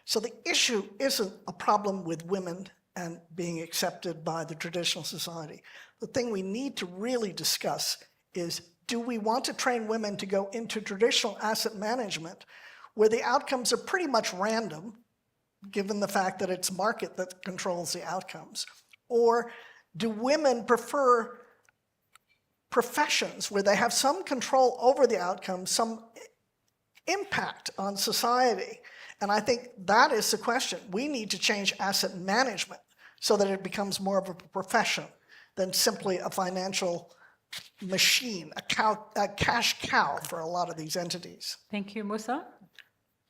So the issue isn't a problem with women and being accepted by the traditional society. The thing we need to really discuss is, do we want to train women to go into traditional asset management where the outcomes are pretty much random, given the fact that it's market that controls the outcomes? Or do women prefer professions where they have some control over the outcomes, some impact on society? And I think that is the question. We need to change asset management so that it becomes more of a profession than simply a financial machine, a cash cow for a lot of these entities.
Thank you, Musa.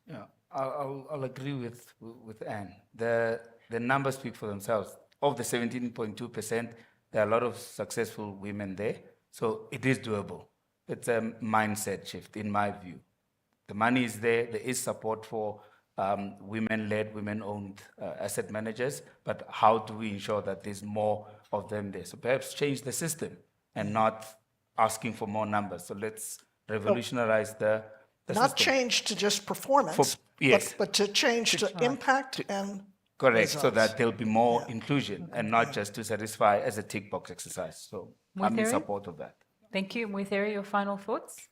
Yeah, I'll agree with Anne. The numbers speak for themselves. Of the 17.2%, there are a lot of successful women there. So it is doable. It's a mindset shift, in my view. The money is there. There is support for women-led, women-owned asset managers. But how do we ensure that there's more of them there? So perhaps change the system and not asking for more numbers. So let's revolutionize the
Not
system.
change to just performance,
yes.
but to change to impact and
Correct, so
results.
that there'll be more inclusion and not just to satisfy as a tick box exercise. So I'm in
Mutheri?
support of that.
Thank you. Mutheri, your final thoughts?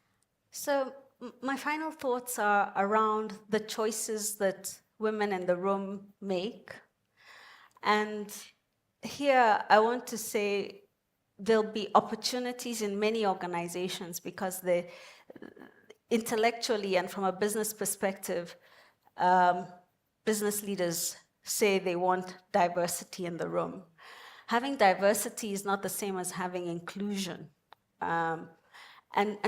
So my final thoughts are around the choices that women in the room make. And here I want to say there'll be opportunities in many organizations because they intellectually and from a business perspective, business leaders say they want diversity in the room. Having diversity is not the same as having inclusion. And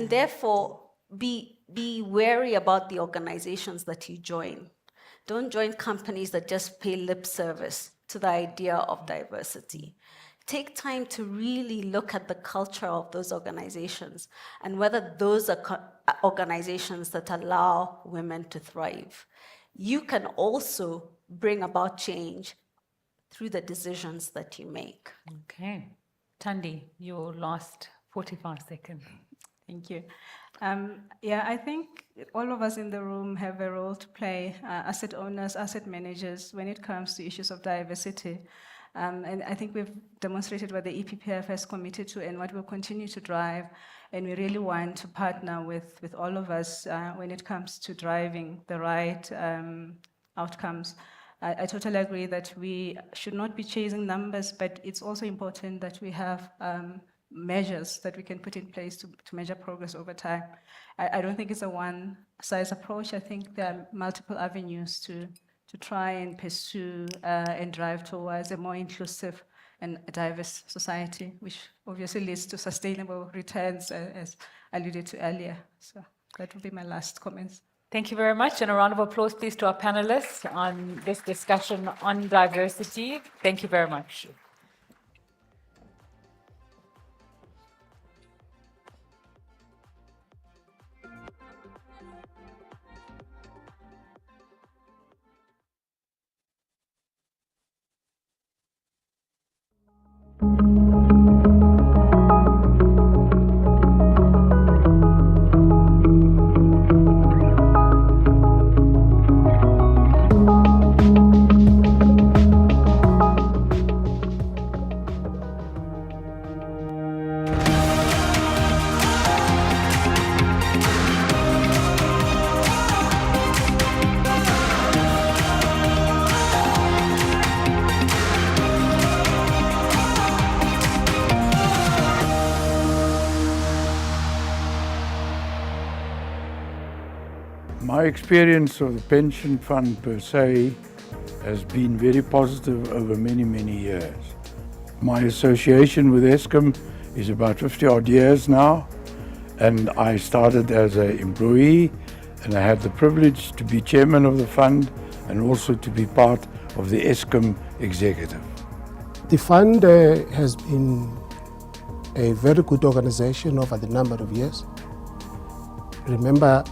therefore, be wary about the organizations that you join. Don't join companies that just pay lip service to the idea of diversity. Take time to really look at the culture of those organizations and whether those are organizations that allow women to thrive. You can also bring about change through the decisions that you make.
Okay. Thandi, your last 45 seconds.
Thank you. Yeah, I think all of us in the room have a role to play, asset owners, asset managers, when it comes to issues of diversity. And I think we've demonstrated what the EPPF has committed to and what we'll continue to drive. And we really want to partner with all of us when it comes to driving the right outcomes. I totally agree that we should not be chasing numbers, but it's also important that we have measures that we can put in place to measure progress over time. I don't think it's a one-size approach. I think there are multiple avenues to try and pursue and drive towards a more inclusive and diverse society, which obviously leads to sustainable returns, as alluded to earlier. So that would be my last comments.
Thank you very much, and a round of applause, please, to our panelists on this discussion on diversity. Thank you very much.
My experience of the pension fund per se has been very positive over many, many years. My association with Eskom is about 50 odd years now, and I started as an employee, and I had the privilege to be chairman of the fund and also to be part of the Eskom executive.
The fund has been a very good organization over the number of years. Remember,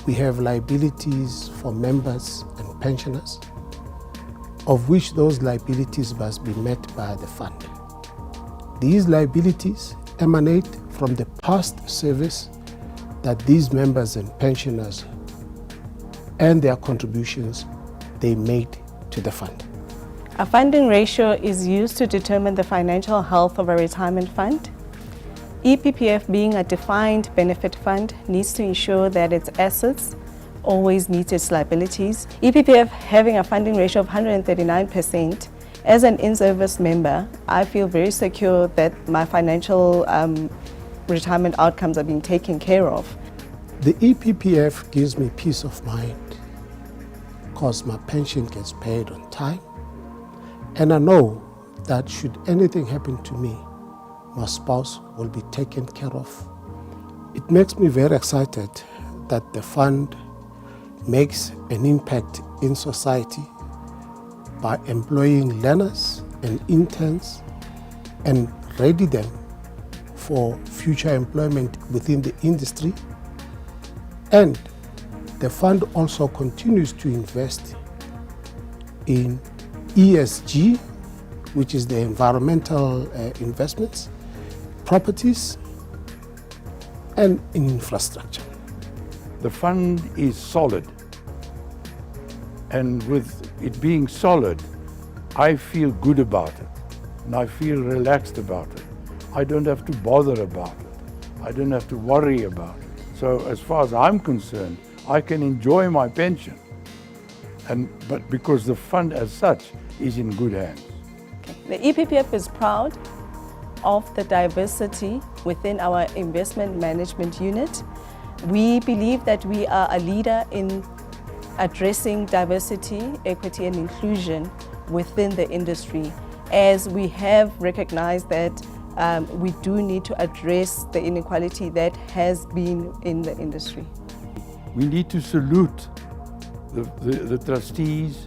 we have liabilities for members and pensioners, of which those liabilities must be met by the fund. These liabilities emanate from the past service that these members and pensioners and their contributions they made to the fund.
A funding ratio is used to determine the financial health of a retirement fund. EPPF, being a defined benefit fund, needs to ensure that its assets always meet its liabilities. EPPF having a funding ratio of 139%, as an in-service member, I feel very secure that my financial retirement outcomes are being taken care of.
The EPPF gives me peace of mind because my pension gets paid on time, and I know that should anything happen to me, my spouse will be taken care of. It makes me very excited that the fund makes an impact in society by employing learners and interns and ready them for future employment within the industry. And the fund also continues to invest in ESG, which is the environmental investments, properties, and in infrastructure.
The fund is solid, and with it being solid, I feel good about it, and I feel relaxed about it. I don't have to bother about it. I don't have to worry about it. So as far as I'm concerned, I can enjoy my pension, but because the fund as such is in good hands.
The EPPF is proud of the diversity within our investment management unit. We believe that we are a leader in addressing diversity, equity and inclusion within the industry, as we have recognized that we do need to address the inequality that has been in the industry.
We need to salute the trustees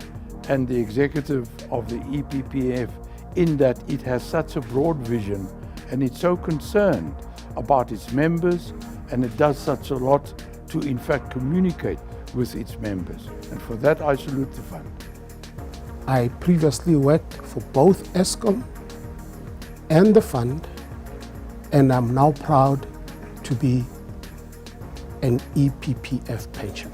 and the executive of the EPPF in that it has such a broad vision and it's so concerned about its members, and it does such a lot to in fact communicate with its members. And for that I salute the fund.
I previously worked for both Eskom and the fund, and I'm now proud to be an EPPF pensioner.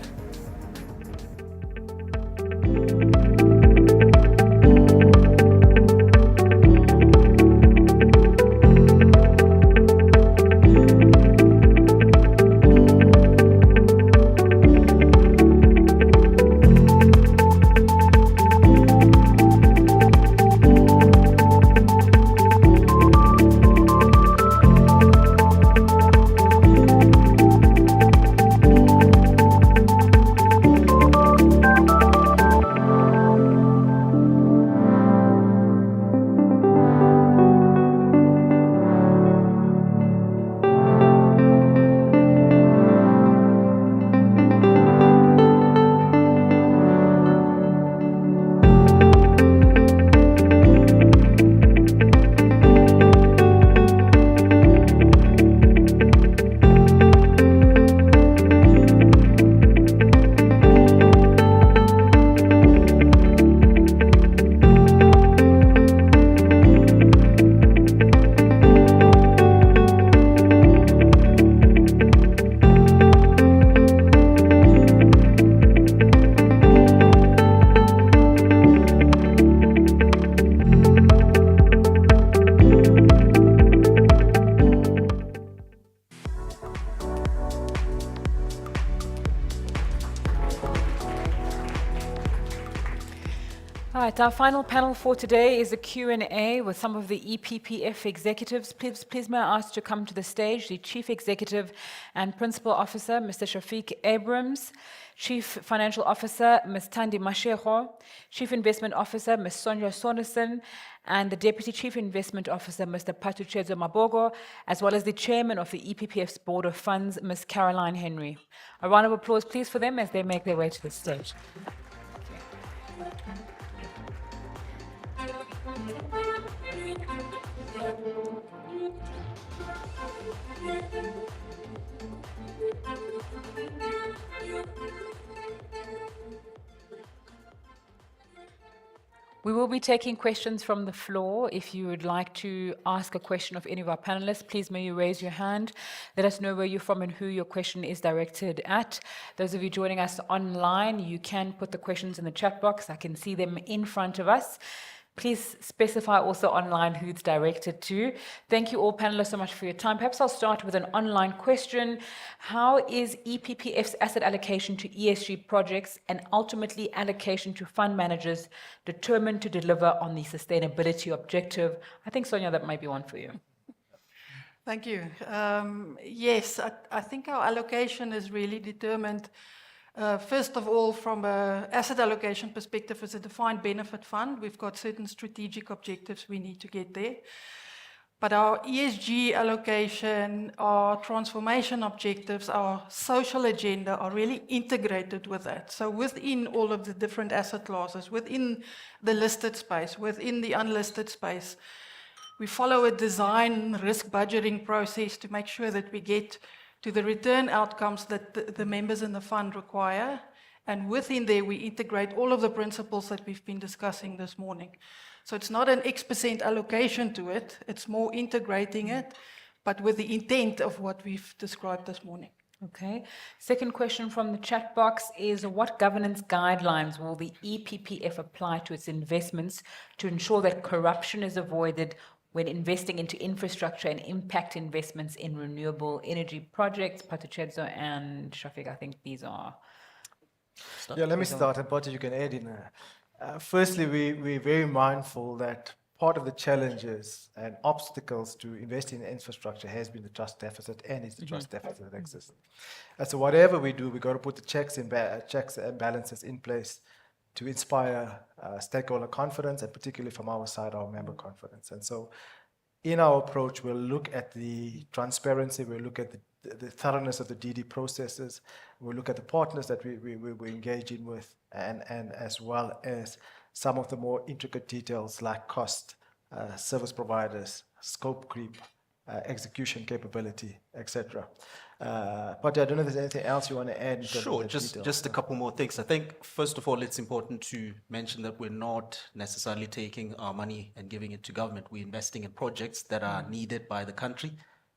All right, our final panel for today is a Q&A with some of the EPPF executives. Please may I ask to come to the stage the Chief Executive and Principal Officer, Mr. Shafiq Abrams, Chief Financial Officer, Ms. Thandi Mashego, Chief Investment Officer, Ms. Sonja Sonderson, and the Deputy Chief Investment Officer, Mr. Patuchezo Mabogo, as well as the Chairman of the EPPF's Board of Funds, Ms. Caroline Henry. A round of applause, please, for them as they make their way to the stage. We will be taking questions from the floor. If you would like to ask a question of any of our panelists, please may you raise your hand. Let us know where you're from and who your question is directed at. Those of you joining us online, you can put the questions in the chat box. I can see them in front of us. Please specify also online who it's directed to. Thank you all panelists so much for your time. Perhaps I'll start with an online question. How is EPPF's asset allocation to ESG projects and ultimately allocation to fund managers determined to deliver on the sustainability objective? I think, Sonia, that might be one for you.
Thank you. Yes, I think our allocation is really determined, first of all, from an asset allocation perspective, as a defined benefit fund. We've got certain strategic objectives we need to get there. But our ESG allocation, our transformation objectives, our social agenda are really integrated with that. So within all of the different asset classes, within the listed space, within the unlisted space, we follow a design risk budgeting process to make sure that we get to the return outcomes that the members in the fund require. And within there, we integrate all of the principles that we've been discussing this morning. So it's not an X% allocation to it, it's more integrating it, but with the intent of what we've described this morning.
Okay. Second question from the chat box is, what governance guidelines will the EPPF apply to its investments to ensure that corruption is avoided when investing into infrastructure and impact investments in renewable energy projects? Patuchedzo and Shafiq, I think these are...
Yeah, let me start, and Patu, you can add in. Firstly, we're very mindful that part of the challenges and obstacles to investing in infrastructure has been the trust deficit, and it's the trust deficit that exists. And so whatever we do, we've got to put the checks and balances in place to inspire stakeholder confidence, and particularly from our side, our member confidence. And so in our approach, we'll look at the transparency, we'll look at the thoroughness of the DD processes, we'll look at the partners that we're engaging with, and as well as some of the more intricate details like cost, service providers, scope creep, execution capability, etc. But I don't know if there's anything else you want to add.
Sure, just a couple more things. I think, first of all, it's important to mention that we're not necessarily taking our money and giving it to government. We're investing in projects that are needed by the country,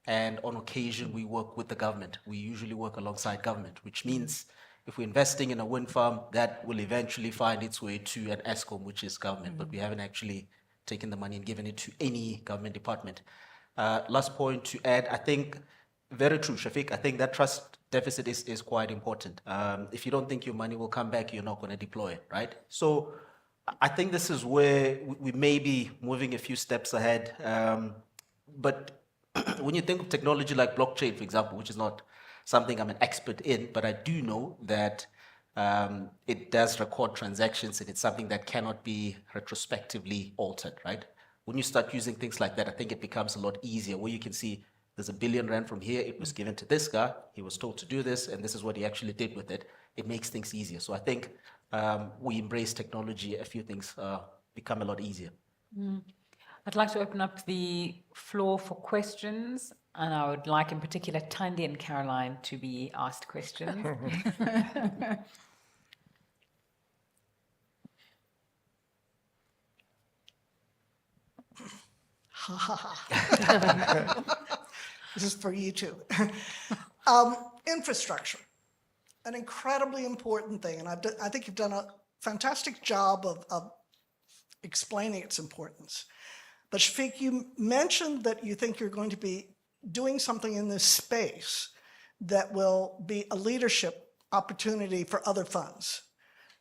and on occasion, we work with the government. We usually work alongside government, which means if we're investing in a wind farm, that will eventually find its way to an ESCOM, which is government, but we haven't actually taken the money and given it to any government department. Last point to add, I think, very true, Shafiq. I think that trust deficit is quite important. If you don't think your money will come back, you're not going to deploy it, right? So I think this is where we may be moving a few steps ahead. But when you think of technology like blockchain, for example, which is not something I'm an expert in, but I do know that it does record transactions, and it's something that cannot be retrospectively altered, right? When you start using things like that, I think it becomes a lot easier, where you can see there's R1 billion from here, it was given to this guy, he was told to do this, and this is what he actually did with it. It makes things easier. So I think we embrace technology, a few things become a lot easier.
I'd like to open up the floor for questions, and I would like in particular Tandy and Caroline to be asked questions.
This is for you too. Infrastructure, an incredibly important thing, and I think you've done a fantastic job of explaining its importance. But Shafiq, you mentioned that you think you're going to be doing something in this space that will be a leadership opportunity for other funds.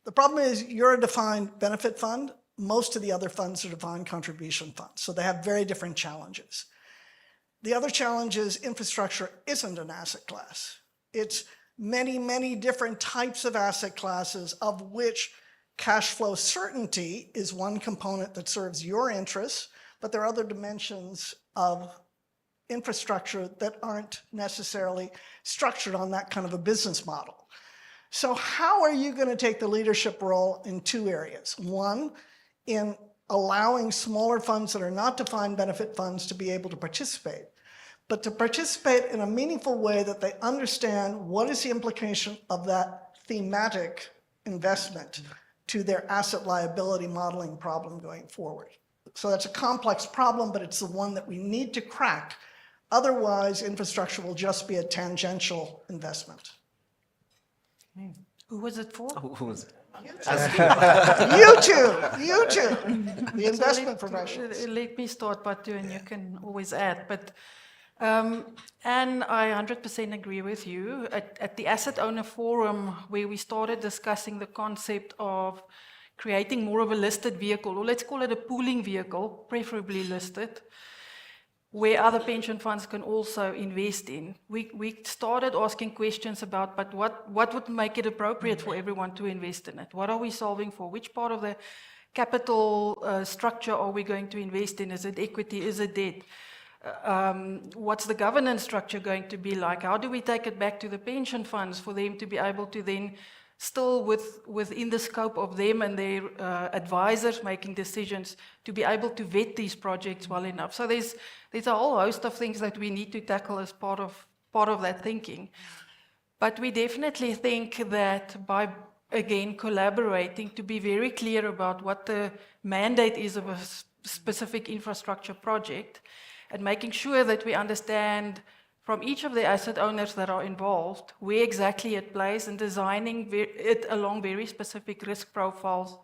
The problem is you're a defined benefit fund. Most of the other funds are defined contribution funds, so they have very different challenges. The other challenge is infrastructure isn't an asset class. It's many, many different types of asset classes, of which cash flow certainty is one component that serves your interests, but there are other dimensions of infrastructure that aren't necessarily structured on that kind of a business model. So how are you going to take the leadership role in two areas? One, in allowing smaller funds that are not defined benefit funds to be able to participate, but to participate in a meaningful way that they understand what is the implication of that thematic investment to their asset liability modeling problem going forward. So that's a complex problem, but it's the one that we need to crack. Otherwise, infrastructure will just be a tangential investment.
Who was it for?
Who was it?
You two, the investment professionals.
Let me start, Batu, and you can always add. But and I 100% agree with you. At the Asset Owner Forum, where we started discussing the concept of creating more of a listed vehicle, or let's call it a pooling vehicle, preferably listed, where other pension funds can also invest in. We started asking questions about, but what would make it appropriate for everyone to invest in it? What are we solving for? Which part of the capital structure are we going to invest in? Is it equity? Is it debt? What's the governance structure going to be like? How do we take it back to the pension funds for them to be able to then still within the scope of them and their advisors making decisions to be able to vet these projects well enough. So there's a whole host of things that we need to tackle as part of that thinking. But we definitely think that by, again, collaborating to be very clear about what the mandate is of a specific infrastructure project and making sure that we understand from each of the asset owners that are involved, where exactly it plays, and designing it along very specific risk profiles,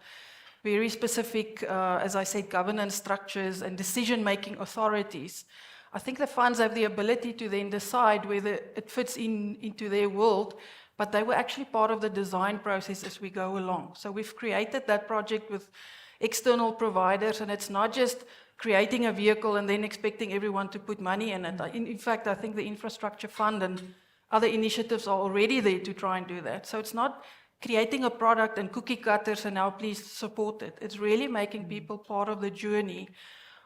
very specific, as I said, governance structures and decision-making authorities. I think the funds have the ability to then decide whether it fits into their world, but they were actually part of the design process as we go along. So we've created that project with external providers, and it's not just creating a vehicle and then expecting everyone to put money in it. In fact, I think the infrastructure fund and other initiatives are already there to try and do that. So it's not creating a product and cookie cutters and now please support it. It's really making people part of the journey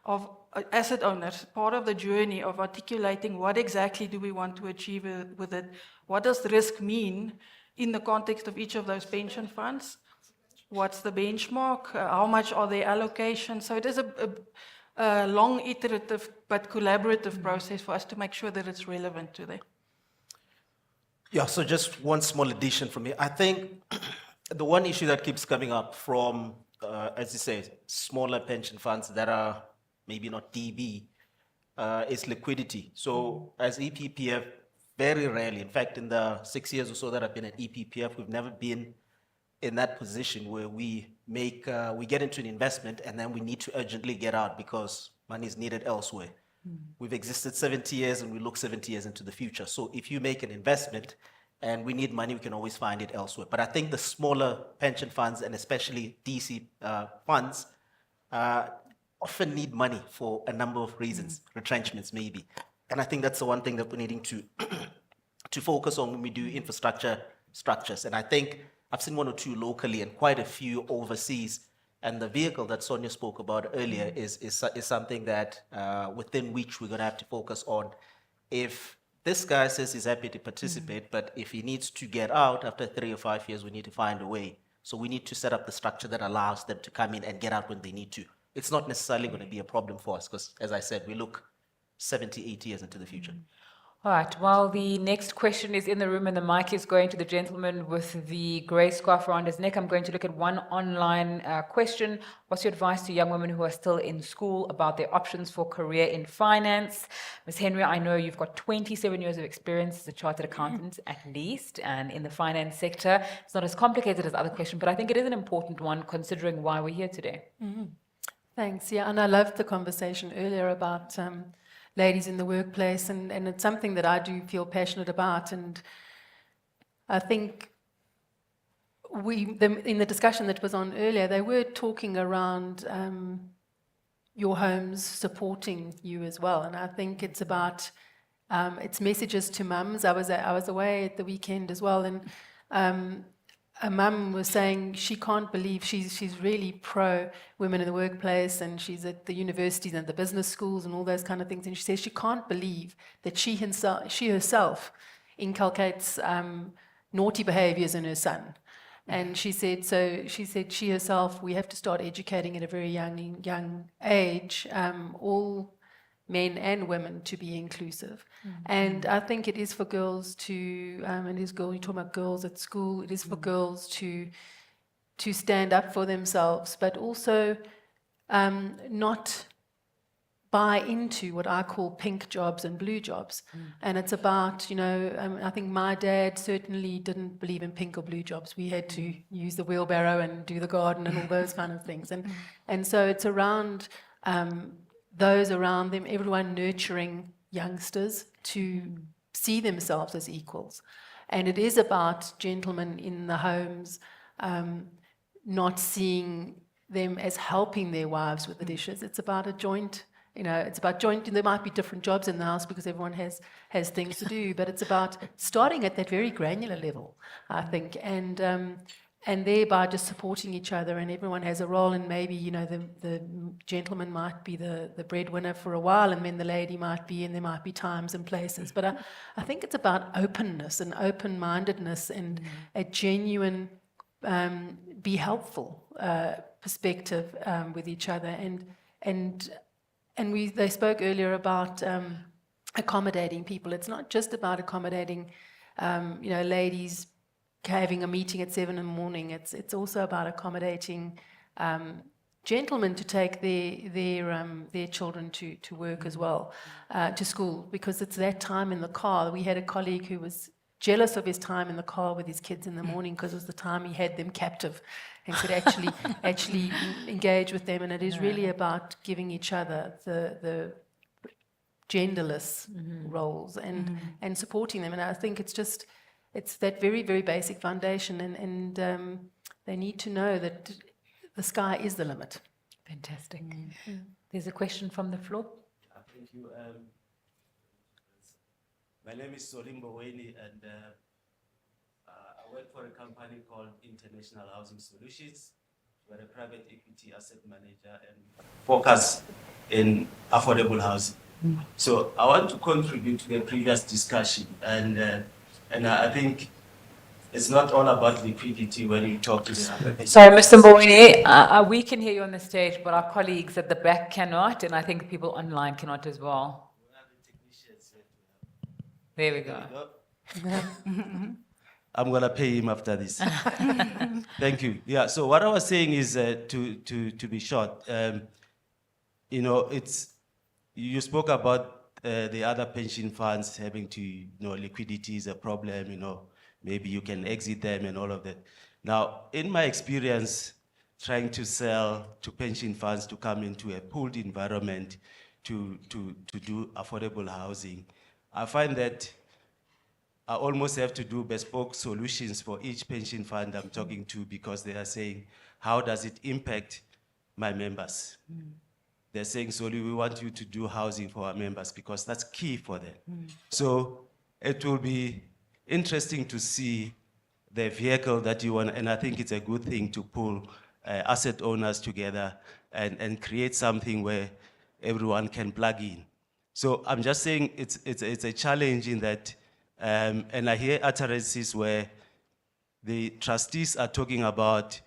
of asset owners, part of the journey of articulating what exactly do we want to achieve with it. What does the risk mean in the context of each of those pension funds? What's the benchmark? How much are their allocations? So it is a long, iterative, but collaborative process for us to make sure that it's relevant to them.
Yeah, so just one small addition from me. I think the one issue that keeps coming up from, as you say, smaller pension funds that are maybe not DB, is liquidity. So as EPPF, very rarely, in fact, in the 6 years or so that I've been at EPPF, we've never been in that position where we get into an investment and then we need to urgently get out because money is needed elsewhere. We've existed 70 years and we look 70 years into the future. So if you make an investment and we need money, we can always find it elsewhere. But I think the smaller pension funds and especially DC funds often need money for a number of reasons, retrenchments maybe. And I think that's the one thing that we're needing to focus on when we do infrastructure structures. And I think I've seen one or two locally and quite a few overseas. And the vehicle that Sonia spoke about earlier is something that within which we're going to have to focus on. If this guy says he's happy to participate, but if he needs to get out after 3 or 5 years, we need to find a way. So we need to set up the structure that allows them to come in and get out when they need to. It's not necessarily going to be a problem for us because, as I said, we look 70, 80 years into the future.
All right, while the next question is in the room and the mic is going to the gentleman with the grey scarf around his neck, I'm going to look at one online question. What's your advice to young women who are still in school about their options for career in finance? Ms. Henry, I know you've got 27 years of experience as a chartered accountant at least, and in the finance sector. It's not as complicated as other questions, but I think it is an important one considering why we're here today.
Thanks, yeah, and I loved the conversation earlier about ladies in the workplace, and it's something that I do feel passionate about. And I think in the discussion that was on earlier, they were talking around your homes supporting you as well. And I think it's about it's messages to mums. I was away at the weekend as well, and a mum was saying she can't believe she's really pro women in the workplace, and she's at the universities and the business schools and all those kind of things, and she says she can't believe that she herself inculcates naughty behaviors in her son. And she said she herself, we have to start educating at a very young age all men and women to be inclusive. And I think it is for girls to, you're talking about girls at school, it is for girls to to stand up for themselves, but also not buy into what I call pink jobs and blue jobs. And it's about, I think my dad certainly didn't believe in pink or blue jobs. We had to use the wheelbarrow and do the garden and all those kind of things. And so it's around those around them, everyone nurturing youngsters to see themselves as equals. And it is about gentlemen in the homes not seeing them as helping their wives with the dishes. It's about a joint, there might be different jobs in the house because everyone has things to do, but it's about starting at that very granular level, I think, and thereby just supporting each other, and everyone has a role, and maybe, the gentleman might be the breadwinner for a while, and then the lady might be, and there might be times and places. But I think it's about openness and open-mindedness and a genuine, be helpful perspective with each other. And they spoke earlier about accommodating people. It's not just about accommodating, ladies having a meeting at 7 in the morning. It's also about accommodating gentlemen to take their children to work as well, to school, because it's that time in the car. We had a colleague who was jealous of his time in the car with his kids in the morning because it was the time he had them captive and could actually engage with them. And it is really about giving each other the genderless roles and supporting them. And I think it's that very, very basic foundation, and they need to know that the sky is the limit.
Fantastic. There's a question from the floor.
Thank you. My name is Solimbo Weni, and I work for a company called International Housing Solutions. We're a private equity asset manager and focus in affordable housing. So I want to contribute to the previous discussion, and I think it's not all about liquidity when you talk to the
Sorry, Mr. Mboweni, we can hear you on the stage, but our colleagues at the back cannot, and I think people online cannot as well. There we go.
I'm gonna pay him after this. Thank you. Yeah. So what I was saying is to be short. You spoke about the other pension funds having to, liquidity is a problem. Maybe you can exit them and all of that. Now, in my experience, trying to sell to pension funds to come into a pooled environment to do affordable housing, I find that I almost have to do bespoke solutions for each pension fund I'm talking to, because they are saying, how does it impact my members? They're saying, solely, we want you to do housing for our members because that's key for them. So it will be interesting to see the vehicle that you want, and I think it's a good thing to pull asset owners together and create something where everyone can plug in. So I'm just saying it's a challenge in that, and I hear utterances where the trustees are talking about,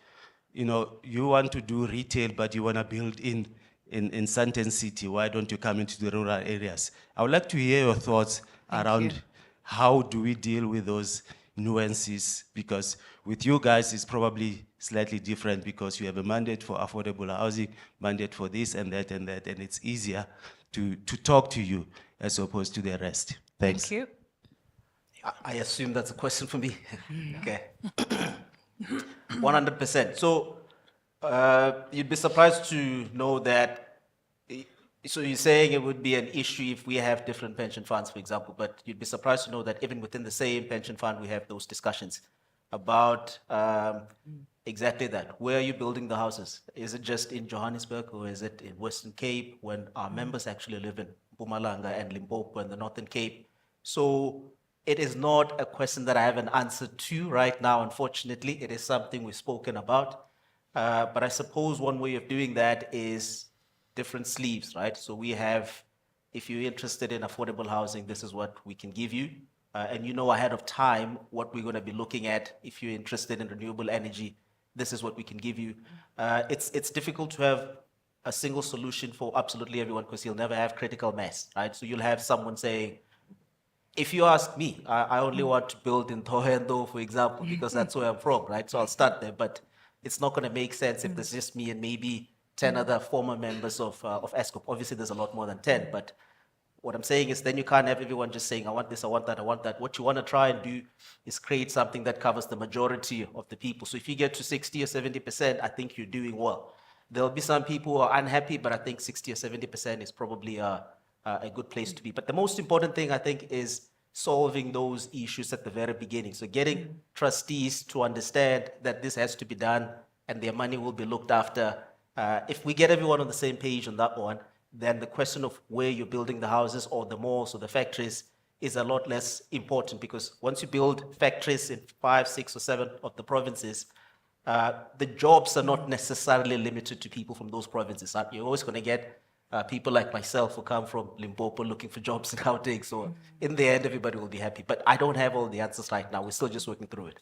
you want to do retail, but you want to build in Sandton City. Why don't you come into the rural areas? I would like to hear your thoughts around how do we deal with those nuances, because with you guys it's probably slightly different because you have a mandate for affordable housing, mandate for this and that, and it's easier to talk to you as opposed to the rest. Thanks.
Thank you.
I assume that's a question for me. Okay. 100%. So you'd be surprised to know that, so you're saying it would be an issue if we have different pension funds, for example, but you'd be surprised to know that even within the same pension fund, we have those discussions about exactly that. Where are you building the houses? Is it just in Johannesburg, or is it in Western Cape, when our members actually live in Mpumalanga and Limpopo and the Northern Cape? So it is not a question that I have an answer to right now, unfortunately. It is something we've spoken about. But I suppose one way of doing that is different sleeves, right? So we have, if you're interested in affordable housing, this is what we can give you. And you know ahead of time what we're going to be looking at. If you're interested in renewable energy, this is what we can give you. It's difficult to have a single solution for absolutely everyone, because you'll never have critical mass, right? So you'll have someone saying, if you ask me, I only want to build in Thohendo, for example, because that's where I'm from, right? So I'll start there. But it's not going to make sense if there's just me and maybe 10 other former members of ESCOP. Obviously, there's a lot more than 10, but what I'm saying is then you can't have everyone just saying, I want this, I want that, I want that. What you want to try and do is create something that covers the majority of the people. So if you get to 60 or 70%, I think you're doing well. There'll be some people who are unhappy, but I think 60 or 70% is probably a good place to be. But the most important thing, I think, is solving those issues at the very beginning. So getting trustees to understand that this has to be done and their money will be looked after. If we get everyone on the same page on that one, then the question of where you're building the houses or the malls or the factories is a lot less important, because once you build factories in 5, 6, or 7 of the provinces, the jobs are not necessarily limited to people from those provinces. You're always going to get people like myself who come from Limpopo looking for jobs in Gauteng. So in the end, everybody will be happy. But I don't have all the answers right now. We're still just working through it.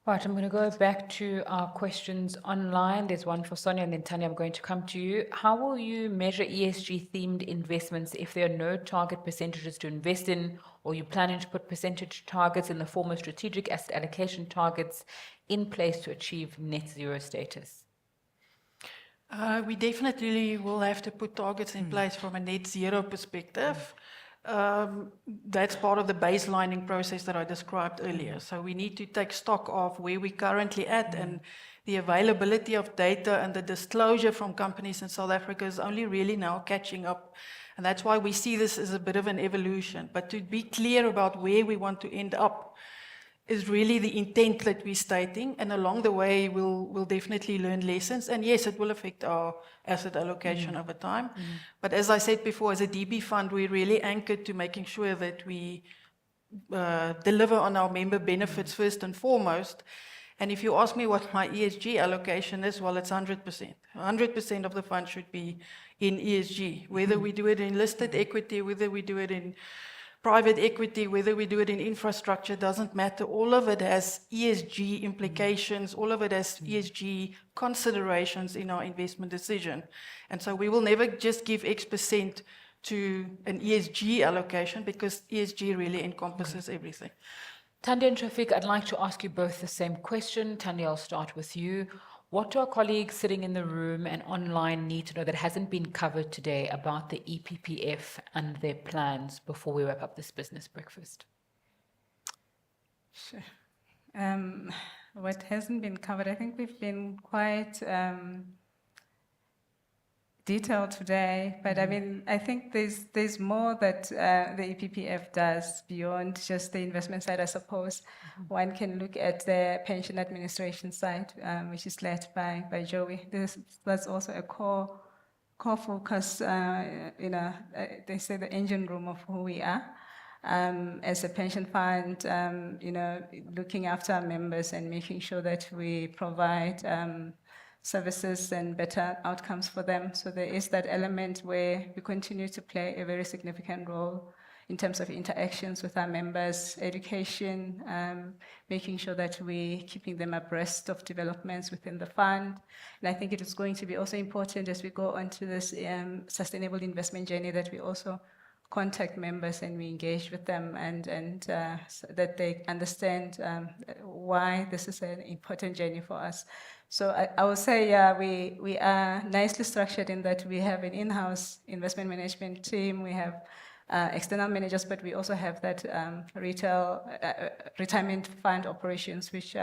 Right, I'm going to go back to our questions online. There's one for Sonia, and then Tanya, I'm going to come to you. How will you measure ESG-themed investments if there are no target percentages to invest in, or you planning to put percentage targets in the form of strategic asset allocation targets in place to achieve net zero status?
We definitely will have to put targets in place from a net zero perspective. That's part of the baselining process that I described earlier. So we need to take stock of where we're currently at, and the availability of data and the disclosure from companies in South Africa is only really now catching up. And that's why we see this as a bit of an evolution. But to be clear about where we want to end up is really the intent that we're stating, and along the way we'll definitely learn lessons, and yes, it will affect our asset allocation over time. But as I said before, as a DB fund, we're really anchored to making sure that we deliver on our member benefits first and foremost. And if you ask me what my ESG allocation is, well, it's 100%. 100% of the fund should be in ESG, whether we do it in listed equity, whether we do it in private equity, whether we do it in infrastructure, doesn't matter. All of it has ESG implications, all of it has ESG considerations in our investment decision. And so we will never just give X% to an ESG allocation, because ESG really encompasses everything.
Tanya and Shafiq, I'd like to ask you both the same question. Tanya, I'll start with you. What do our colleagues sitting in the room and online need to know that hasn't been covered today about the EPPF and their plans before we wrap up this business breakfast?
Sure. What hasn't been covered, I think we've been quite detailed today, but I mean, I think there's more that the EPPF does beyond just the investment side, I suppose. One can look at the pension administration side, which is led by Joey. That's also a core focus, they say the engine room of who we are. As a pension fund, looking after our members and making sure that we provide services and better outcomes for them. So there is that element where we continue to play a very significant role in terms of interactions with our members, education, making sure that we're keeping them abreast of developments within the fund. And I think it is going to be also important as we go onto this sustainable investment journey that we also contact members and we engage with them, and so that they understand why this is an important journey for us. So I would say, yeah, we are nicely structured in that we have an in-house investment management team, we have external managers, but we also have that retail retirement fund operations, which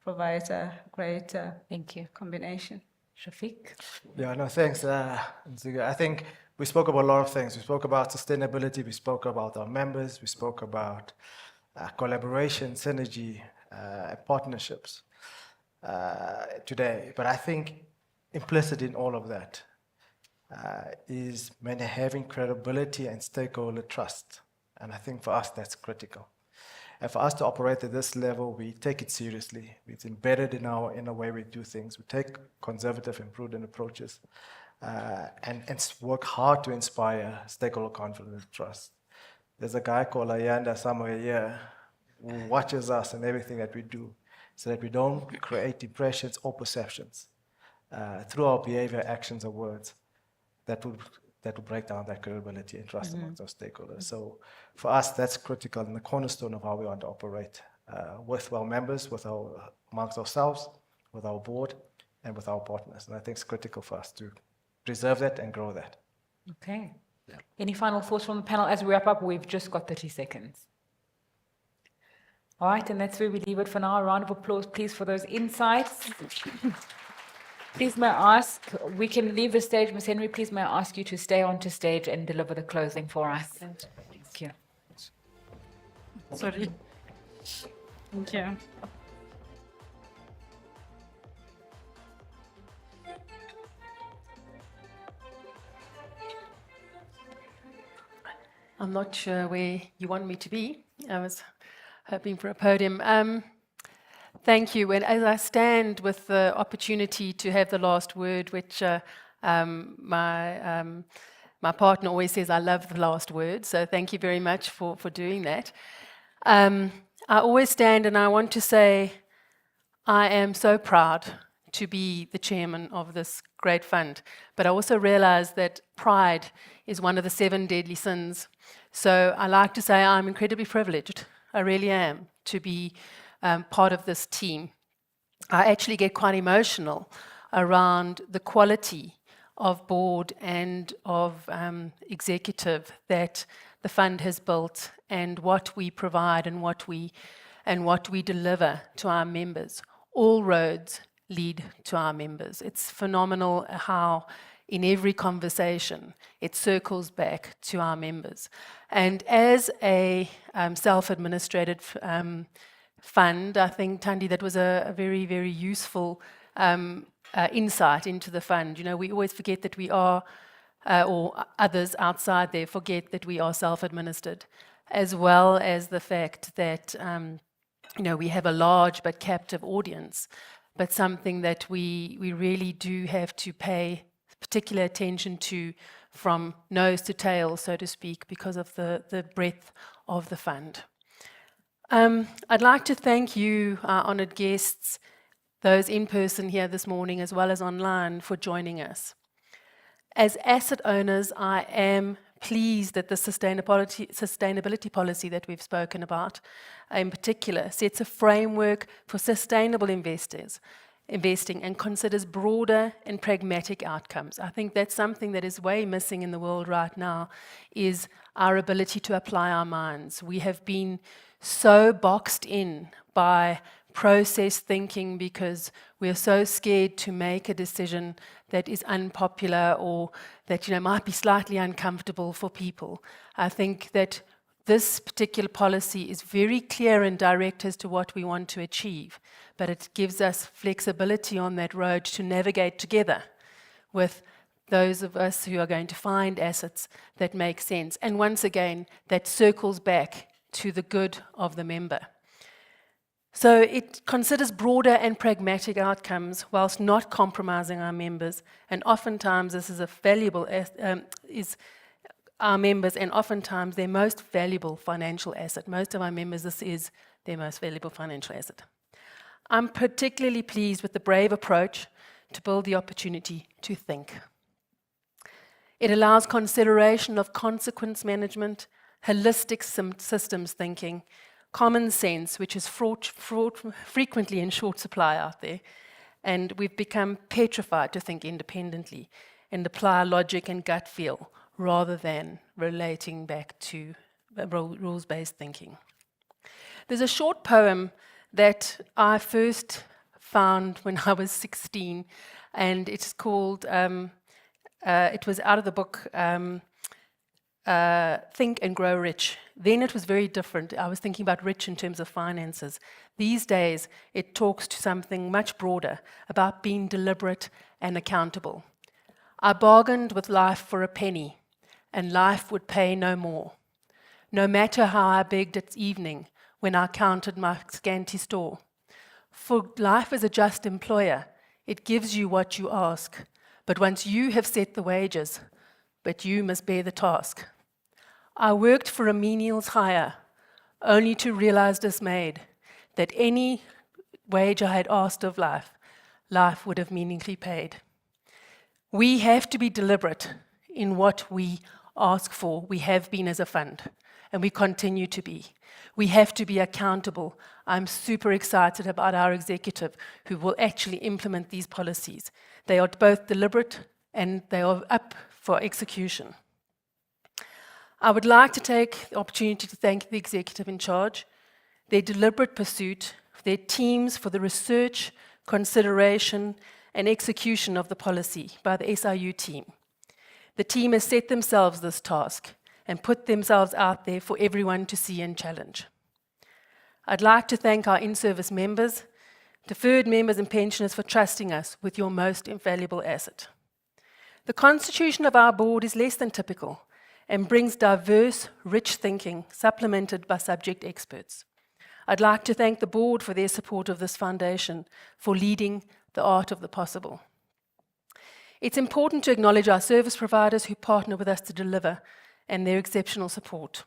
provides a great
Thank you.
combination.
Shafiq?
Yeah, no, thanks, Nziga. I think we spoke about a lot of things. We spoke about sustainability, we spoke about our members, we spoke about collaboration, synergy, partnerships today. But I think implicit in all of that is having credibility and stakeholder trust. And I think for us, that's critical. And for us to operate at this level, we take it seriously. It's embedded in a way we do things. We take conservative and prudent approaches and work hard to inspire stakeholder confidence and trust. There's a guy called Ayanda somewhere here who watches us and everything that we do, so that we don't create impressions or perceptions through our behavior, actions, or words that will break down that credibility and trust amongst our stakeholders. So for us, that's critical and the cornerstone of how we want to operate with our members, amongst ourselves, with our board, and with our partners. And I think it's critical for us to preserve that and grow that.
Okay. Any final thoughts from the panel as we wrap up? We've just got 30 seconds. All right, and that's where we leave it for now. A round of applause, please, for those insights. Please, may I ask, we can leave the stage. Ms. Henry, please, may I ask you to stay onto stage and deliver the closing for us. Thank you.
Sorry. Thank you.
I'm not sure where you want me to be. I was hoping for a podium. Thank you. And as I stand with the opportunity to have the last word, which my partner always says I love the last word, so thank you very much for doing that. I always stand and I want to say I am so proud to be the chairman of this great fund, but I also realize that pride is one of the 7 deadly sins. So I like to say I'm incredibly privileged, I really am, to be part of this team. I actually get quite emotional around the quality of board and of executive that the fund has built and what we provide and what we deliver to our members. All roads lead to our members. It's phenomenal how in every conversation it circles back to our members. And as a self-administrated fund, I think, Thandi, that was a very, very useful insight into the fund. You know, we always forget that we are, or others outside there forget that we are self-administered, as well as the fact that, you know, we have a large but captive audience, but something that we really do have to pay particular attention to from nose to tail, so to speak, because of the breadth of the fund. I'd like to thank you, our honoured guests, those in person here this morning as well as online, for joining us. As asset owners, I am pleased that the sustainability policy that we've spoken about, in particular, sets a framework for sustainable investing and considers broader and pragmatic outcomes. I think that's something that is way missing in the world right now, is our ability to apply our minds. We have been so boxed in by process thinking because we're so scared to make a decision that is unpopular or that, you know, might be slightly uncomfortable for people. I think that this particular policy is very clear and direct as to what we want to achieve, but it gives us flexibility on that road to navigate together with those of us who are going to find assets that make sense. And once again, that circles back to the good of the member. So it considers broader and pragmatic outcomes whilst not compromising our members, and oftentimes this is a valuable is our members, and oftentimes their most valuable financial asset. Most of our members, this is their most valuable financial asset. I'm particularly pleased with the brave approach to build the opportunity to think. It allows consideration of consequence management, holistic systems thinking, common sense, which is frequently in short supply out there, and we've become petrified to think independently and apply logic and gut feel rather than relating back to rules-based thinking. There's a short poem that I first found when I was 16, and it's called, it was out of the book, Think and Grow Rich. Then it was very different. I was thinking about rich in terms of finances. These days, it talks to something much broader about being deliberate and accountable. I bargained with life for a penny, and life would pay no more. No matter how I begged at evening when I counted my scanty store. For life is a just employer. It gives you what you ask. But once you have set the wages, but you must bear the task. I worked for a menial's hire, only to realize dismayed that any wage I had asked of life, life would have meaningfully paid. We have to be deliberate in what we ask for, we have been as a fund, and we continue to be. We have to be accountable. I'm super excited about our executive who will actually implement these policies. They are both deliberate and they are up for execution. I would like to take the opportunity to thank the executive in charge, their deliberate pursuit, their teams for the research, consideration, and execution of the policy by the SIU team. The team has set themselves this task and put themselves out there for everyone to see and challenge. I'd like to thank our in-service members, deferred members and pensioners for trusting us with your most invaluable asset. The constitution of our board is less than typical and brings diverse, rich thinking supplemented by subject experts. I'd like to thank the board for their support of this foundation for leading the art of the possible. It's important to acknowledge our service providers who partner with us to deliver and their exceptional support.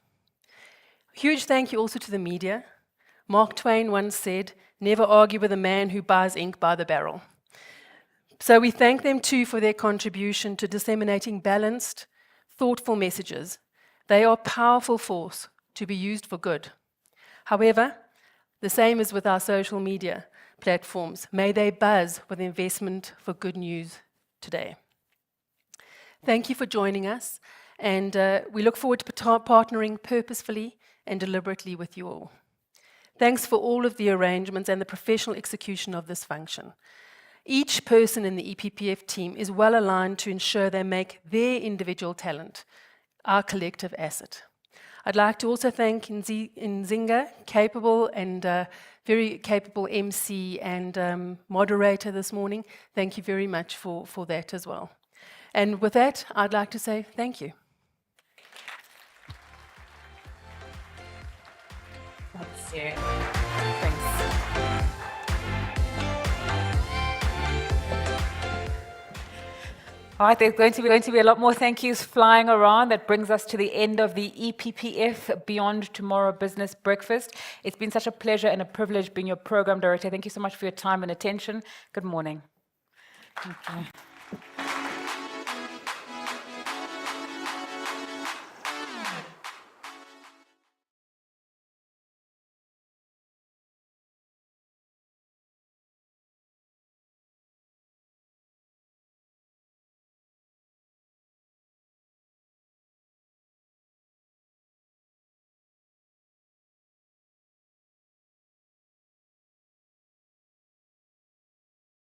Huge thank you also to the media. Mark Twain once said, "Never argue with a man who buys ink by the barrel." So we thank them too for their contribution to disseminating balanced, thoughtful messages. They are a powerful force to be used for good. However, the same as with our social media platforms, may they buzz with investment for good news today. Thank you for joining us, and we look forward to partnering purposefully and deliberately with you all. Thanks for all of the arrangements and the professional execution of this function. Each person in the EPPF team is well aligned to ensure they make their individual talent our collective asset. I'd like to also thank Nzinga, capable and very capable MC and moderator this morning. Thank you very much for that as well. And with that, I'd like to say thank you.
Thanks. All right, there's going to be a lot more thank yous flying around. That brings us to the end of the EPPF Beyond Tomorrow Business Breakfast. It's been such a pleasure and a privilege being your program director. Thank you so much for your time and attention. Good morning. Thank you.